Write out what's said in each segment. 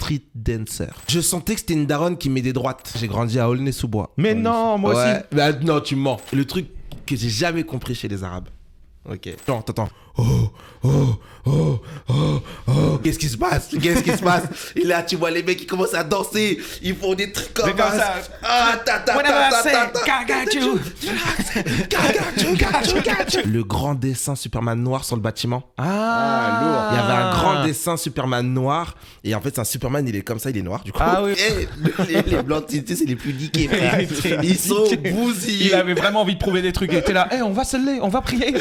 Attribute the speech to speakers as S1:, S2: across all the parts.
S1: street dancer. Je sentais que c'était une daronne qui met des droites. J'ai grandi à Aulnay-sous-Bois.
S2: Mais non, moi aussi.
S1: Bah, non, tu mens. Le truc que j'ai jamais compris chez les Arabes. Ok. Non, attends. Oh. Qu'est-ce qui se passe? Et là, tu vois les mecs qui commencent à danser. Ils font des trucs comme ça. Le grand dessin Superman noir sur le bâtiment.
S2: Ah, lourd.
S1: Il y avait un grand dessin Superman noir. Et en fait, c'est un Superman, il est comme ça, il est noir du coup.
S2: Ah oui.
S1: Et les blancs, c'est les plus niqués, frère. Ils sont bousillés.
S2: Il avait vraiment envie de prouver des trucs. Il était là, on va se lever, on va prier.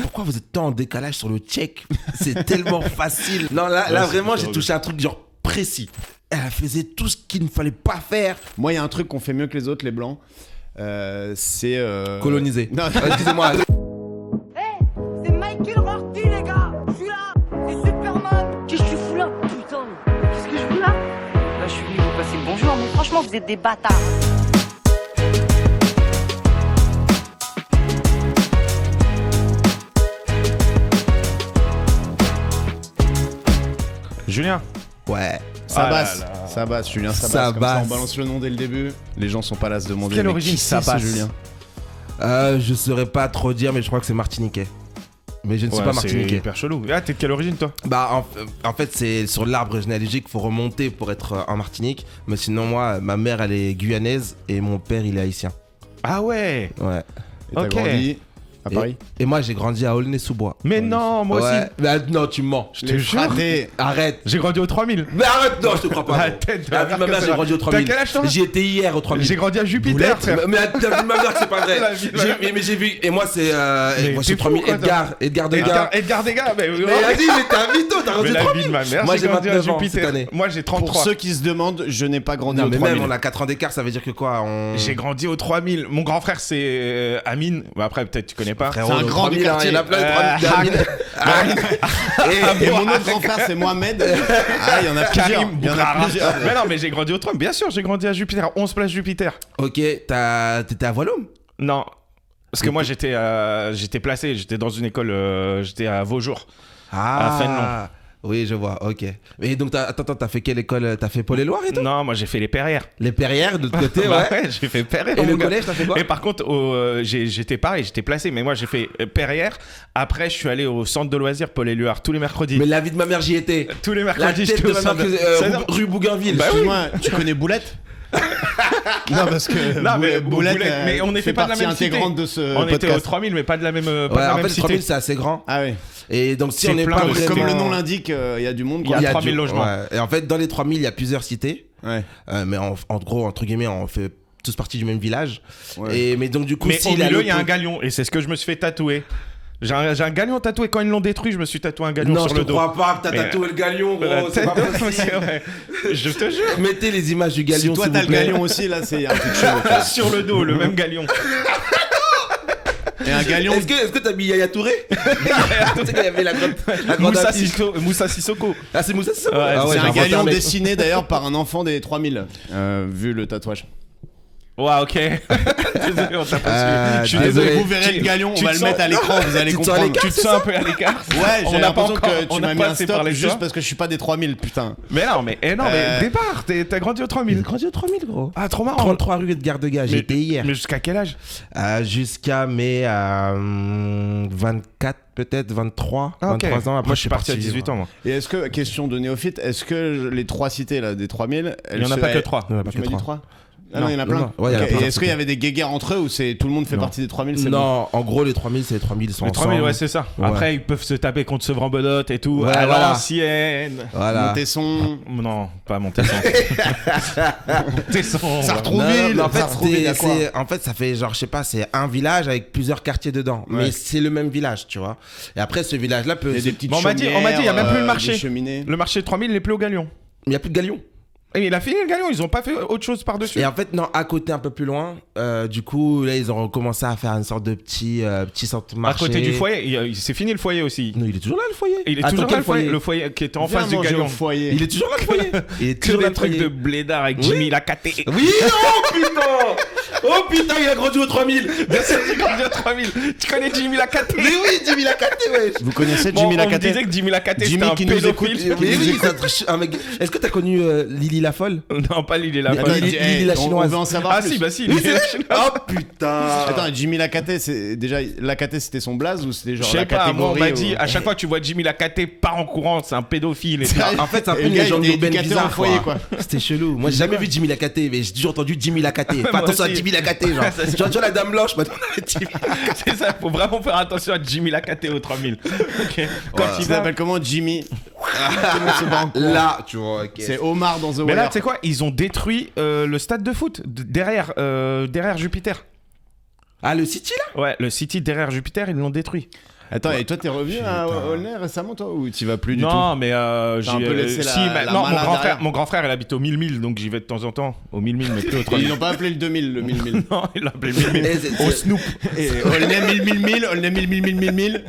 S1: Pourquoi vous êtes tant en décalage sur le check? C'est tellement facile. Non, là vraiment, j'ai touché un truc genre précis. Elle faisait tout ce qu'il ne fallait pas faire.
S3: Moi, il y a un truc qu'on fait mieux que les autres, les blancs. C'est.
S1: Coloniser.
S3: Non,
S1: excusez-moi.
S4: Hey, c'est Michael Rorty, les gars. Je suis là. C'est Superman. Qu'est-ce que tu fous là? Putain, qu'est-ce que je fous là? Là, je suis venu vous passer le bonjour, mais franchement, vous êtes des bâtards.
S2: Julien.
S1: Ouais.
S3: Sabas, Julien Sabas.
S1: Sabas.
S3: Comme ça, on balance le nom dès le début. Les gens sont pas là à se demander.
S2: Quelle
S3: mais
S2: origine
S3: qui c'est,
S2: Sabas,
S3: ce Julien?
S1: Je saurais pas trop dire, mais je crois que c'est martiniquais. Mais je ne suis pas martiniquais.
S2: C'est hyper chelou. Ah, t'es de quelle origine, toi?
S1: Bah, en fait, c'est sur l'arbre généalogique, faut remonter pour être en Martinique. Mais sinon, moi, ma mère, elle est guyanaise et mon père, il est haïtien.
S2: Ah ouais.
S1: Ouais.
S3: Et t'as grandi à Paris?
S1: Et moi, j'ai grandi à Aulnay-sous-Bois.
S2: Mais non, moi
S1: Ouais.
S2: aussi.
S1: Bah, non, tu mens.
S2: Je te jure.
S1: Arrête.
S2: J'ai grandi au 3000.
S1: Mais arrête, non, je te crois pas.
S2: La
S1: gros.
S2: tête de
S1: T'as
S2: la
S1: vu ma
S2: mère
S1: mère,
S2: que
S1: j'ai
S2: ça.
S1: grandi au 3000.
S2: T'as quel âge, toi?
S1: J'y étais hier au 3000.
S2: J'ai grandi à Jupiter, frère.
S1: Mais t'as vu ma mère que c'est pas vrai.
S2: La vie de ma mère.
S1: Mais j'ai vu. Et moi, c'est. Moi,
S2: t'es
S1: j'ai 3000.
S2: fou, quoi,
S1: Edgar Degas.
S2: Edgar Degas. Mais
S1: Mais vas-y, mais t'es un mytho, t'as
S2: Mais
S1: rendu
S2: la
S1: 3000.
S2: vie de ma mère,
S1: Moi,
S2: j'ai
S1: j'ai
S2: grandi à
S1: 29 ans cette
S2: Jupiter.
S1: année.
S2: Moi, j'ai
S3: Pour
S2: 33.
S3: ceux qui se demandent, je n'ai pas grandi
S1: Non,
S3: au
S1: mais
S3: 3000.
S1: même, on a 4 ans d'écart, ça veut dire que quoi
S2: J'ai grandi au 3000. Mon grand frère, c'est Amine. Bah, après, peut-être tu connais pas.
S1: Frérot,
S3: C'est un
S1: le
S3: grand du
S1: 3000, hein,
S3: quartier.
S1: il y en a plein de 3000.
S3: Et mon autre grand frère, c'est Mohamed. Ah, il y en a plusieurs.
S2: Karim
S3: Il y en a
S2: Boukrara.
S3: plusieurs.
S2: Mais non, mais j'ai grandi au 3000. Bien sûr, j'ai grandi à Jupiter. 11 place Jupiter.
S1: Ok, t'étais à Voilôme?
S2: Non. Parce que moi, j'étais placé. J'étais dans une école. J'étais à Vaujour. À Fénelon.
S1: Oui, je vois, ok. Et donc, t'as fait quelle école? T'as fait Paul-et-Loire et tout?
S2: Non, moi, j'ai fait les Perrières.
S1: Les Perrières, de l'autre côté,
S2: Bah
S1: ouais.
S2: ouais, j'ai fait Perrières.
S1: Et
S2: mon
S1: le
S2: gars.
S1: collège, t'as fait quoi?
S2: Et par contre, j'étais pareil, j'étais placé. Mais moi, j'ai fait Perrières. Après, je suis allé au centre de loisirs Paul-et-Loire tous les mercredis.
S1: Mais la vie de ma mère, j'y étais.
S2: Tous les
S1: La
S2: mercredis,
S1: tête
S2: j'étais
S1: de
S2: au
S1: ma
S2: centre
S1: mère,
S2: de...
S1: rue Bougainville.
S2: Bah oui.
S3: Excuse-moi, tu connais Boulette? Non, parce que
S2: Non, mais
S3: Boulette,
S2: Boulette, mais on n'était
S3: fait
S2: pas de la
S3: partie
S2: même cité.
S3: intégrante de ce
S2: On était au
S3: podcast.
S2: 3000, mais pas de la même, pas de
S1: Ouais,
S2: la
S1: en
S2: même
S1: fait, le 3000,
S2: cité.
S1: c'est assez grand.
S3: Ah oui.
S1: Et donc, si
S2: C'est
S1: on n'est
S2: plein
S1: pas
S2: de-
S1: vraiment...
S3: Comme le nom l'indique, il y a du monde.
S2: Il y a
S3: Quoi.
S2: 3000 logements.
S1: Ouais. Et en fait, dans les 3000, il y a plusieurs cités.
S3: Ouais.
S1: Mais en gros, entre guillemets, on fait tous partie du même village.
S3: Ouais.
S1: Mais donc, du coup,
S2: Mais
S1: si
S2: au milieu, il y a un galion. Et c'est ce que je me suis fait tatouer. J'ai un galion tatoué. Quand ils l'ont détruit, je me suis tatoué un galion
S1: Non,
S2: sur
S1: je
S2: le
S1: te
S2: dos.
S1: crois pas que t'as
S2: Mais-
S1: tatoué le galion,
S2: La
S1: gros. C'est
S2: tête
S1: pas
S2: de-
S1: possible.
S2: c'est vrai. Je te jure.
S1: Mettez les images du galion,
S3: Si toi
S1: s'il
S3: t'as
S1: vous
S3: le
S1: plaît.
S3: galion aussi, là, c'est un truc chaud.
S2: Sur le dos, le même galion.
S3: Et un galion.
S1: Est-ce que t'as mis Yaya Touré? Tu sais qu'il y avait la grande affiche.
S2: Moussa Sissoko.
S1: Ah, c'est Moussa Sissoko?
S2: Ouais,
S1: Ah
S3: C'est
S1: j'ai
S3: un
S1: inventé
S3: galion
S1: mec.
S3: dessiné d'ailleurs par un enfant des 3000, vu le tatouage.
S2: Ouais, ok. Désolé, on t'a pas suivi. Je suis
S1: désolé.
S2: désolé.
S3: Vous verrez le galion, on
S2: tu
S3: va
S2: te
S3: le
S2: sens-
S3: mettre à l'écran, vous allez
S1: Tu te sens à
S3: comprendre.
S1: l'écart,
S2: Tu te sens un peu à l'écart.
S3: Ouais, j'ai
S2: On n'a pas
S3: l'impression
S2: encore-
S3: que
S2: on
S3: tu
S2: n'a
S3: m'as mis
S2: pas
S3: un
S2: assez
S3: stop
S2: parlé de
S3: juste
S2: toi.
S3: parce que je suis pas des 3000, putain.
S2: Mais non, mais départ. T'as grandi au 3000.
S1: J'ai grandi au 3000, gros.
S2: Ah, trop marrant.
S1: 33 rue Edgar Degas, j'y étais hier.
S2: Mais jusqu'à quel âge?
S1: Jusqu'à mes 24, peut-être 23,
S2: Ah, ok.
S1: 23 ans. Après,
S2: Moi, je suis parti à
S1: vivre.
S2: 18 ans, moi.
S3: Et est-ce que, question de néophyte, est-ce que les 3 cités là, des 3000,
S2: Il y en a pas que 3.
S1: Il y en a pas
S3: Tu
S1: que
S3: m'as dit
S1: 3.
S3: 3 Ah non, il y en a plein.
S1: non. Ouais, il y en a
S3: Ok.
S1: plein.
S3: Et est-ce qu'il y avait des guéguerres entre eux ou c'est tout le monde fait
S1: Non.
S3: partie des 3000 c'est bon
S1: Non, en gros, les 3000, c'est les 3000, ils sont
S2: Les 3000,
S1: ensemble.
S2: ouais, c'est ça.
S1: Ouais.
S2: Après, ils peuvent se taper contre Sevran-Bedotte et tout.
S1: Ouais,
S2: à
S1: voilà.
S2: l'ancienne.
S1: Voilà.
S3: Montesson.
S2: Non, pas Montesson. Montesson.
S3: Sartrouville.
S1: Non, mais en fait,
S3: Sartrouville, il y a quoi
S1: en fait, ça fait genre, je sais pas, c'est un village avec plusieurs quartiers dedans.
S3: Ouais.
S1: Mais c'est le même village, tu vois. Et après, ce village-là peut.
S3: Il y a des petites
S2: Bon, on m'a dit, il y a même plus le marché.
S3: Des cheminées.
S2: Le marché de 3000, il est plus au galion.
S1: Il n'y a plus de galion.
S2: Et il a fini le galion, ils ont pas fait autre chose par-dessus.
S1: Et en fait, non, à côté, un peu plus loin, du coup, là, ils ont commencé à faire une sorte de petit centre
S2: À
S1: marché.
S2: côté du foyer, c'est fini le foyer aussi.
S1: Non, il est toujours là, le foyer.
S2: Il est
S1: Attends,
S2: toujours là
S1: quel
S2: le foyer. Le foyer qui était en
S3: Viens
S2: face du
S3: manger
S2: galion.
S3: au foyer.
S1: Il est toujours là, le foyer. Il est
S2: Que
S1: toujours là,
S2: des
S1: le
S2: trucs
S1: foyer.
S2: de blédard avec
S1: Oui.
S2: Jimmy Lacaté.
S1: Oui, oh putain. Oh putain, il a grandi au 3000.
S2: Bien sûr, j'ai grandi au 3000. Tu connais Jimmy Lakaté?
S1: Mais oui, Jimmy Lakaté, wesh.
S3: Vous connaissez
S2: Bon,
S3: Jimmy
S2: on me
S3: Lakaté?
S2: disait que Jimmy Lakaté
S3: Jimmy
S2: c'était un
S3: qui nous
S2: pédophile.
S3: écoute.
S1: Mais oui, c'est un mec. Est-ce que t'as connu Lily la folle?
S2: Non, pas Lily la
S1: Mais-
S2: folle.
S1: Lily la
S3: on
S1: chinoise.
S3: veut en savoir
S2: Ah
S3: plus.
S2: si, bah si.
S1: Mais
S2: Lily la
S1: c'est
S2: chinoise.
S1: Oh putain.
S3: Attends, Jimmy Lakaté, c'est déjà Lakaté, c'était son blaze ou c'était
S2: Je
S3: genre
S2: sais
S3: la
S2: pas,
S3: catégorie
S2: moi on m'a
S3: ou-
S2: dit, à chaque fois que tu vois Jimmy Lakaté, pars en courant, c'est un pédophile. Et tout.
S1: En fait, c'est un peu
S3: Et le
S1: une
S3: gars,
S1: légende
S3: il était
S1: urbaine
S3: éducateur
S1: bizarre,
S3: au foyer, quoi.
S1: C'était chelou. Moi, j'ai jamais vu Jimmy Lakaté, mais j'ai toujours entendu Jimmy Lakaté. Fais
S2: Moi
S1: attention à
S2: aussi.
S1: Jimmy Lakaté, genre.
S2: Ça, c'est-
S1: Tu vois la dame blanche, maintenant, Jimmy
S2: C'est ça, faut vraiment faire attention à Jimmy Lakaté au 3000. Ok. Quand
S3: Il
S2: il va.
S3: s'appelle comment? Jimmy. Tout le monde se bat en courant.
S1: Là, tu vois, ok.
S3: C'est Omar dans The
S2: Mais là,
S3: Wire.
S2: tu sais quoi, ils ont détruit le stade de foot derrière Jupiter.
S1: Ah, le City, là?
S2: Ouais, le City derrière Jupiter, ils l'ont détruit.
S3: Attends, et toi, t'es revenu à
S1: Putain.
S3: Aulnay récemment, toi, ou t'y vas plus du tout?
S2: Non, mais j'ai
S3: un peu laissé
S2: si,
S3: la-
S2: mais
S3: la
S2: non,
S3: malade derrière.
S2: mon grand frère, il habite au 1000, donc j'y vais de temps en temps. Au 1000, mais plus au
S3: Ils
S2: 3000.
S3: n'ont pas appelé le 2000, le 1000.
S2: Non, il l'a appelé 1000.
S1: Eh, c'est-
S2: Au
S1: c'est-
S2: Snoop.
S3: Et Aulnay 1000, Aulnay 1000.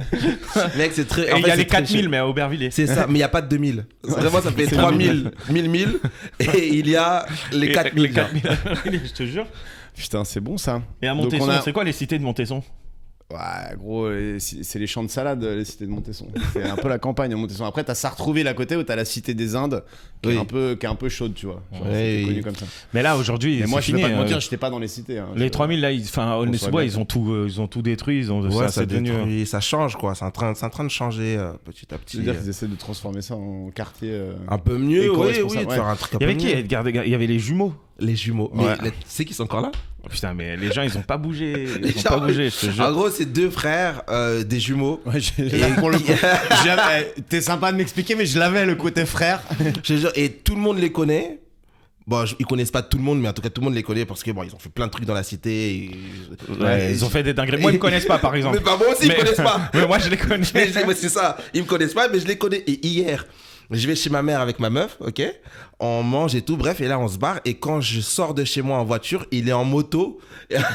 S1: Mec, c'est très.
S2: Et
S1: en
S2: il
S1: fait,
S2: y a
S1: c'est
S2: les
S1: très
S2: 4000,
S1: cher.
S2: mais à Aubervilliers.
S1: C'est ça, mais il n'y a pas de 2000. Vraiment, ça fait 3000, 1000, et il y a les 4000.
S2: Les 4000, je te jure.
S3: Putain, c'est bon ça.
S2: Et à
S3: Donc,
S2: Montesson,
S3: on a-
S2: c'est quoi les cités de Montesson?
S3: Ouais, gros, c'est les champs de salade, les cités de Montesson. C'est un peu la campagne à Montesson. Après, t'as Sartrouville à côté où t'as la cité des Indes, qui
S1: Oui.
S3: est un peu chaude, tu vois. Genre,
S1: Ouais,
S3: c'était
S1: oui.
S3: connu comme ça.
S2: Mais là, aujourd'hui,
S3: Mais moi,
S2: c'est
S3: je vais
S2: fini,
S3: pas te mentir, j'étais pas dans les cités. hein.
S2: les 3000, là, enfin, à Aulnay-sous-Bois,
S3: bien.
S2: ils ont tout détruit.
S1: Ouais, ça
S2: c'est devenu.
S1: détruit, ça change, quoi. C'est en train de changer petit à petit.
S3: Tu veux dire qu'ils essaient de transformer ça en quartier.
S1: Un peu mieux, oui,
S3: éco-responsable,
S1: de faire un truc un
S2: Il y
S1: peu
S2: avait qui,
S1: mieux.
S2: Edgar Degas? Il y avait les jumeaux.
S1: Les jumeaux.
S2: Ouais.
S1: Mais tu sais qu'ils sont encore là?
S2: Oh, putain, mais les gens, ils ont pas bougé.
S1: Les
S2: Ils ont
S1: gens-
S2: pas bougé, je te
S1: En
S2: jure.
S1: gros, c'est deux frères, des jumeaux.
S3: Ouais, pour le coup. T'es sympa de m'expliquer, mais je l'avais le côté frère.
S1: Je te jure, et tout le monde les connaît. Bon, ils connaissent pas tout le monde, mais en tout cas, tout le monde les connaît parce que bon, ils ont fait plein de trucs dans la cité.
S2: Ouais, ils ont fait des dingueries. Moi, ils me connaissent pas, par exemple.
S1: Mais bah, moi aussi, ils me connaissent pas.
S2: Mais moi, je les connais.
S1: Mais c'est ça, ils me connaissent pas, mais je les connais. Et hier, je vais chez ma mère avec ma meuf, ok? On mange et tout, bref, et là on se barre. Et quand je sors de chez moi en voiture, il est en moto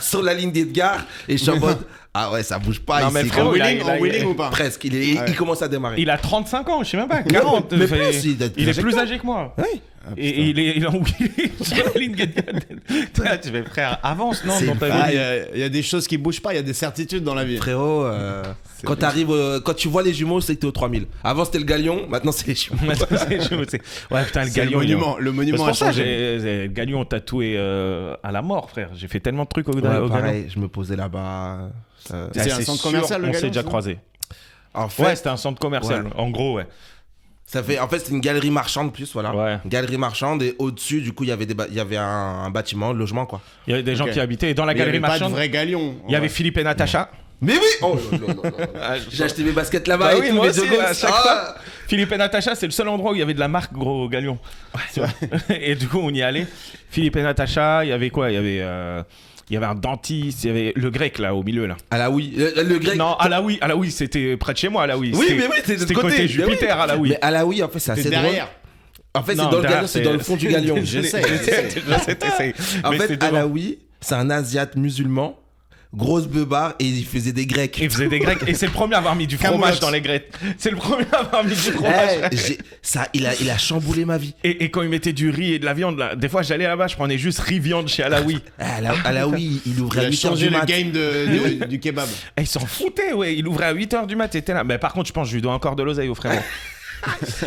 S1: sur la ligne d'Edgar. Et je suis en mode, ah ouais, ça bouge pas
S2: Non,
S1: ici.
S2: mais
S1: quoi.
S2: frérot,
S3: En wheeling ou pas?
S1: Presque,
S3: Ouais.
S1: il commence à démarrer.
S2: Il a 35 ans, je sais même pas, 40.
S1: mais
S2: Fait-
S1: plus, il doit être
S2: il est
S1: plus
S2: plus
S1: âgé
S2: âgé que moi.
S1: Ouais.
S2: Et il est en wheelie sur la ligne Putain, tu fais, frère, avance, non,
S1: C'est
S2: dans ta
S3: Ah,
S2: vie.
S3: il y a des choses qui bougent pas, il y a des certitudes dans la vie.
S1: Frérot, quand t'arrives, quand tu vois les jumeaux, c'est que t'es au 3000. Avant c'était le galion, maintenant c'est les jumeaux.
S2: Ouais, putain, le
S3: C'est le
S2: galion.
S3: monument, le
S2: C'est
S3: monument
S2: pour
S3: a
S2: ça,
S3: changé.
S2: le galion tatoué à la mort, frère. J'ai fait tellement de trucs au
S1: Ouais,
S2: galion.
S1: pareil, je me posais là-bas. ça-
S3: C'est un centre commercial, le
S2: On
S3: Galion,
S2: s'est déjà
S3: c'est ça
S2: croisés.
S1: En fait,
S2: Ouais, c'était un centre commercial.
S1: Ouais.
S2: En gros, ouais.
S1: en fait, c'est une galerie marchande plus, voilà.
S2: Ouais.
S1: Une galerie marchande et au-dessus, du coup, il y avait un bâtiment, un logement, quoi.
S2: Il y avait des gens
S3: Ok.
S2: qui habitaient. Et dans la
S3: Mais il y
S2: galerie
S3: avait pas de
S2: marchande,
S3: vrai galion.
S2: il y avait Philippe et Natacha.
S1: Mais oui. Oh, non. J'ai acheté mes baskets là-bas
S2: Bah
S1: et
S2: oui,
S1: tout,
S2: moi
S1: mes
S2: aussi,
S1: jogos.
S2: à chaque
S1: Ah.
S2: fois. Philippe et Natacha, c'est le seul endroit où il y avait de la marque gros galion. Tu vois. Et du coup, on y allait. Philippe et Natacha, il y avait quoi? Il y avait un dentiste, il y avait le grec là au milieu là.
S1: Ah là, oui. Le grec.
S2: Non, Alaoui, c'était près de chez moi, Alaoui.
S1: Oui,
S2: C'était-
S1: mais oui, c'est de
S2: c'était
S1: l'autre
S2: côté
S1: côté. Mais
S2: Jupiter,
S1: oui.
S2: Alaoui.
S1: Mais à la oui, en fait, c'est assez
S3: C'est
S1: drôle.
S3: derrière.
S1: En fait, c'est
S2: Non,
S1: dans le
S2: derrière,
S1: galion, c'est dans le fond du galion.
S3: Je sais.
S1: En
S2: Mais c'est
S1: fait,
S2: devant.
S1: Alaoui, c'est un Asiate musulman, grosse beubare, et il faisait des grecs.
S2: Il faisait des grecs. Et c'est le premier à avoir mis du fromage
S3: Camoulox.
S2: dans les grecs. C'est le premier à avoir mis du fromage.
S1: Il a chamboulé ma vie.
S2: Et quand il mettait du riz et de la viande, là, des fois j'allais là-bas, je prenais juste riz viande chez Alaoui.
S1: Alaoui, il
S3: Il
S1: ouvrait à
S3: a
S1: 8h
S3: changé
S1: du
S3: le
S1: mat.
S3: game du kebab.
S2: Et il s'en foutait, ouais. Il ouvrait à 8h du mat, t'étais là. Mais par contre, je pense que je lui dois encore de l'oseille au frérot.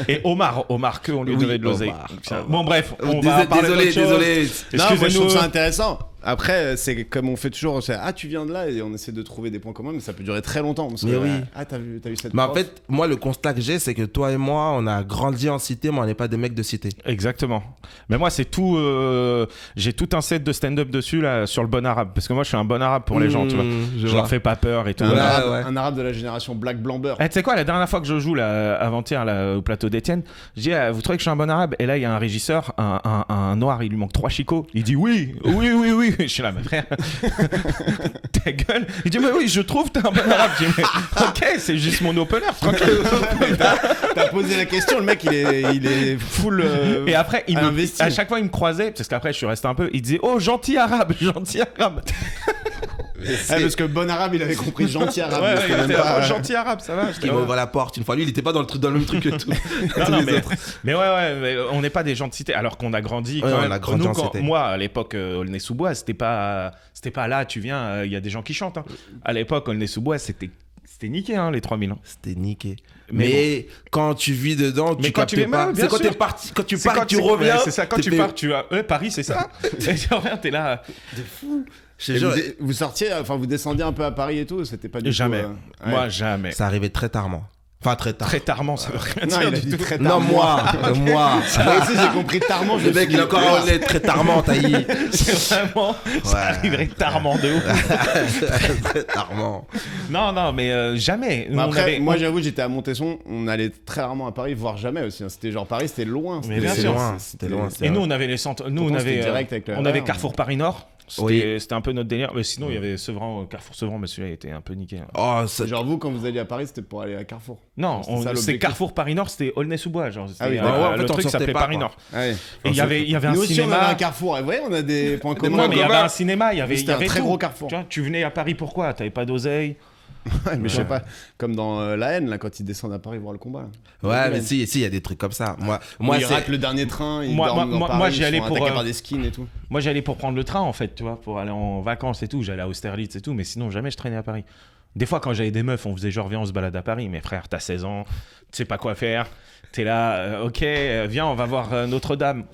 S2: Et Omar, que on lui
S1: Oui,
S2: devait de l'oseille.
S1: Omar.
S2: Bon, bref, on va parler
S1: Désolé,
S2: d'autre chose.
S1: désolé.
S3: Non, moi je trouve
S2: Excusez-nous.
S3: ça intéressant. Après, c'est comme on fait toujours, c'est, ah tu viens de là et on essaie de trouver des points communs, mais ça peut durer très longtemps. Parce que,
S1: Mais oui.
S3: Ah t'as vu cette
S1: Mais en
S3: prof
S1: fait, moi, le constat que j'ai, c'est que toi et moi, on a grandi en cité, mais on n'est pas des mecs de cité.
S2: Exactement. Mais moi, c'est tout. J'ai tout un set de stand-up dessus, là, sur le bon arabe. Parce que moi, je suis un bon arabe pour les gens, tu vois. Je leur fais pas peur et tout.
S3: un,
S1: Ouais,
S3: arabe,
S1: ouais.
S3: un arabe de la génération Black Blanc Beurre.
S2: Eh, tu sais quoi, la dernière fois que je joue là, avant-hier là, au plateau d'Étienne, je dis vous trouvez que je suis un bon arabe? Et là, il y a un régisseur, un noir, il lui manque 3 chicots. Il dit oui. Je suis là, mais frère, ta gueule. Il dit mais oui, je trouve que t'es un bon arabe. Je dis mais ok, c'est juste mon opener, tranquille.
S3: T'as posé la question, le mec il est full.
S2: Et après,
S3: investi.
S2: à chaque fois, il me croisait, parce qu'après, je suis resté un peu, il disait oh, gentil arabe, gentil arabe.
S3: parce que bon arabe, il avait compris gentil arabe.
S2: Ouais,
S3: c'était
S2: il
S3: même
S2: était
S3: pas-
S2: gentil arabe, ça va.
S1: Il m'a ouvert la porte une fois. Lui, il était pas dans le même truc que tout.
S2: Non, non, mais ouais, mais on n'est pas des gens de cité, alors qu'on a grandi quand
S1: Ouais,
S2: même.
S1: on a grandi en cité.
S2: Moi, à l'époque, Aulnay-sous-Bois, c'était pas là, tu viens, il y a des gens qui chantent. Hein. À l'époque, Aulnay-sous-Bois, c'était niqué, hein, les 3000. Hein.
S1: C'était niqué.
S2: Mais
S1: Mais quand tu vis dedans,
S2: Mais
S1: tu
S2: quand tu
S1: captes
S2: vis-
S1: pas.
S2: ouais, bien
S1: C'est quand
S2: sûr.
S1: t'es parti, quand tu
S2: C'est
S1: pars,
S2: quand
S1: tu reviens.
S2: ouais, c'est ça, quand
S1: t'es
S2: tu
S1: fait-
S2: pars, tu vas. Paris, c'est ça. Et tu reviens, t'es là.
S1: Je te
S3: Et
S1: jure,
S3: vous sortiez, enfin vous descendiez un peu à Paris et tout, c'était pas du
S2: Jamais.
S3: tout. Ouais.
S2: Moi, jamais.
S1: ça arrivait très tardement. Enfin, très tard.
S2: Très tardement, ça veut rien
S3: Non,
S2: dire
S3: il a
S2: du
S3: dit
S2: tout.
S3: très
S1: Non,
S3: tard.
S1: moi.
S3: Moi aussi j'ai compris tardement. je
S1: Le
S3: me
S1: mec,
S3: suis
S1: il est
S3: dit,
S1: encore
S3: ah,
S1: honnête, très tardement, taillis.
S2: C'est vraiment. Ça
S1: Ouais.
S2: arriverait tardement de ouf.
S1: Très tardement.
S2: Non, mais jamais. Nous,
S3: Bah
S2: on
S3: après,
S2: avait-
S3: moi j'avoue, j'étais à Montesson, on allait très rarement à Paris, voire jamais aussi. Hein. C'était genre Paris, c'était loin.
S2: Mais bien
S1: C'est
S2: sûr.
S1: loin, c'était loin.
S2: Et nous, on avait les centres. Nous,
S3: Pourtant,
S2: on
S3: c'était
S2: avait.
S3: direct avec le
S2: On
S3: RER,
S2: avait
S3: hein.
S2: Carrefour Paris Nord. C'était
S1: Oui.
S2: c'était un peu notre délire. Mais sinon, il y avait Sevran, Carrefour Sevran, mais celui-là, il était un peu niqué. Hein.
S1: Oh, ça-
S3: Genre vous, quand vous alliez à Paris, c'était pour aller à Carrefour.
S2: Non,
S3: C'était ça,
S2: c'est
S3: l'objectif.
S2: Carrefour Paris Nord, c'était Aulnay-sous-Bois. Genre, c'était,
S3: Ah oui,
S2: euh,
S3: d'accord.
S1: Ouais, en
S2: le
S1: fait, on
S2: truc
S1: sortait
S2: s'appelait
S1: pas,
S2: Paris
S1: quoi.
S2: Nord.
S3: Ouais.
S2: Et il y avait un
S3: Nous aussi, on avait
S2: cinéma.
S3: un Carrefour. Et vous voyez, on a des points
S1: Des
S3: communs.
S1: points
S2: Non, mais il y
S1: communs.
S2: avait un cinéma, il y avait,
S3: C'était un très
S2: tout.
S3: gros Carrefour.
S2: Tu vois, tu venais à Paris pourquoi? T'avais pas d'oseille.
S3: Ouais, mais je sais pas, comme dans La Haine, là, quand ils descendent à Paris voir le combat. Là.
S1: Ouais, mais si, il y a des trucs comme ça. Moi,
S3: Moi, ils
S1: c'est.
S3: ratent le dernier train, ils
S2: Moi-
S3: dorment
S2: moi-
S3: dans Paris,
S2: moi,
S3: ils
S2: j'y
S3: sont
S2: allais pour,
S3: attaqués par des skins et tout.
S2: Moi, j'allais pour prendre le train, en fait, tu vois, pour aller en vacances et tout. J'allais à Austerlitz et tout, mais sinon, jamais je traînais à Paris. Des fois, quand j'avais des meufs, on faisait genre, viens, on se balade à Paris. Mais frère, t'as 16 ans, tu sais pas quoi faire. T'es là, ok, viens, on va voir Notre-Dame.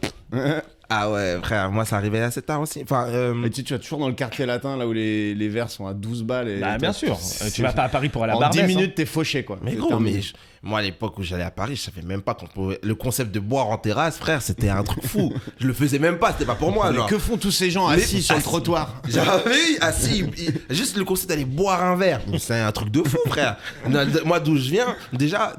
S1: Ah ouais, frère, moi, ça arrivait assez tard aussi. Enfin,
S3: Et tu vas toujours dans le quartier latin, là où les verres sont à 12 balles. Et
S2: Bah, bien sûr. Tu vas pas à Paris pour aller à
S3: En
S2: Barbès.
S3: 10 minutes, t'es fauché, quoi.
S1: mais
S3: C'est
S1: gros,
S3: terminé.
S1: moi, à l'époque où j'allais à Paris, je savais même pas qu'on pouvait. Le concept de boire en terrasse, frère, c'était un truc fou. Je le faisais même pas, c'était pas pour moi.
S3: Mais
S1: Genre.
S3: que font tous ces gens
S1: Mais-
S3: assis sur le
S1: assis.
S3: trottoir?
S1: J'avais assis, juste le concept d'aller boire un verre, mais c'est un truc de fou, frère. Non, moi, d'où je viens, déjà,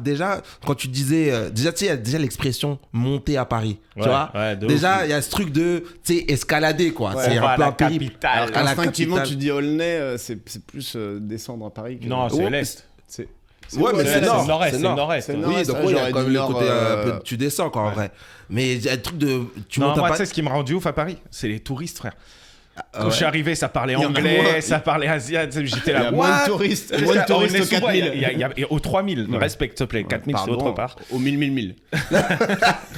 S1: quand tu disais, déjà, tu sais, il y a déjà l'expression monter à Paris,
S2: Ouais,
S1: tu vois.
S2: ouais, de
S1: Déjà,
S2: ouf.
S1: il y a ce truc de, tu sais, escalader, quoi.
S3: Ouais,
S1: c'est
S2: on va
S1: un
S2: à
S1: peu
S2: la
S1: un périple.
S2: capitale.
S1: Alors qu'à la
S3: Instinctivement,
S1: capitale-
S3: tu dis Aulnay, c'est plus descendre à Paris. Que...
S2: Non, c'est
S1: Ouais,
S2: l'Est.
S3: C'est-
S1: Ouais, mais
S2: C'est
S1: c'est
S2: le
S1: nord.
S2: nord-est, c'est le
S1: nord.
S2: nord-est.
S3: C'est le
S1: Oui,
S3: nord-est,
S1: donc
S3: ouais,
S1: oui, il y a
S3: j'aurais
S1: quand
S3: dit
S1: même le
S3: nord,
S1: côté un peu, tu descends, quoi, en vrai. Mais il y a le truc de, tu
S2: Non,
S1: montes à
S2: moi, tu
S1: Paris.
S2: sais ce qui me rend du ouf à Paris? C'est les touristes, frère. Quand
S1: ouais.
S2: je suis arrivé, ça parlait
S3: Il y en a
S2: anglais,
S3: moins.
S2: ça parlait asiatique. J'étais
S3: Il y a
S2: là,
S3: moins
S2: what?
S3: de touristes.
S2: Juste
S3: Moins de
S2: à
S3: touristes au
S2: Aulnay-sous-Bois,
S3: 4000.
S2: il y a au 3000. Respecte, s'il te plaît. 4000, c'est
S3: Pardon,
S2: autre part.
S3: Au 1000.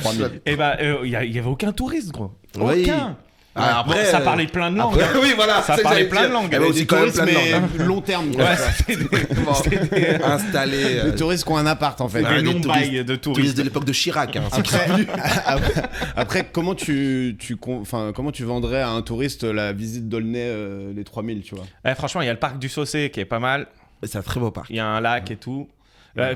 S3: 3000.
S2: Et bah, il y avait aucun touriste, gros.
S1: Oui.
S2: Aucun.
S1: Ah, après,
S2: Bon, ça parlait plein de langues.
S1: Après, oui, voilà.
S2: Ça
S1: c'est
S2: parlait
S1: j'allais
S2: plein de
S1: dire.
S2: langues.
S1: Il y avait aussi
S3: Des
S1: quand même
S3: touristes,
S1: plein de langues.
S3: mais long terme. quoi.
S2: Ouais, c'était des,
S1: Installés.
S3: Les touristes qui ont un appart, en fait.
S1: Ouais,
S2: des
S1: des
S2: longs
S1: touristes-
S2: bails de
S1: touristes
S2: touristes.
S1: de l'époque de Chirac. Hein,
S3: Après, comment comment tu vendrais à un touriste la visite d'Aulnay, les 3000, tu vois?
S2: Franchement, il y a le parc du Saucé qui est pas mal.
S1: C'est un très beau parc.
S2: Il y a un lac et tout.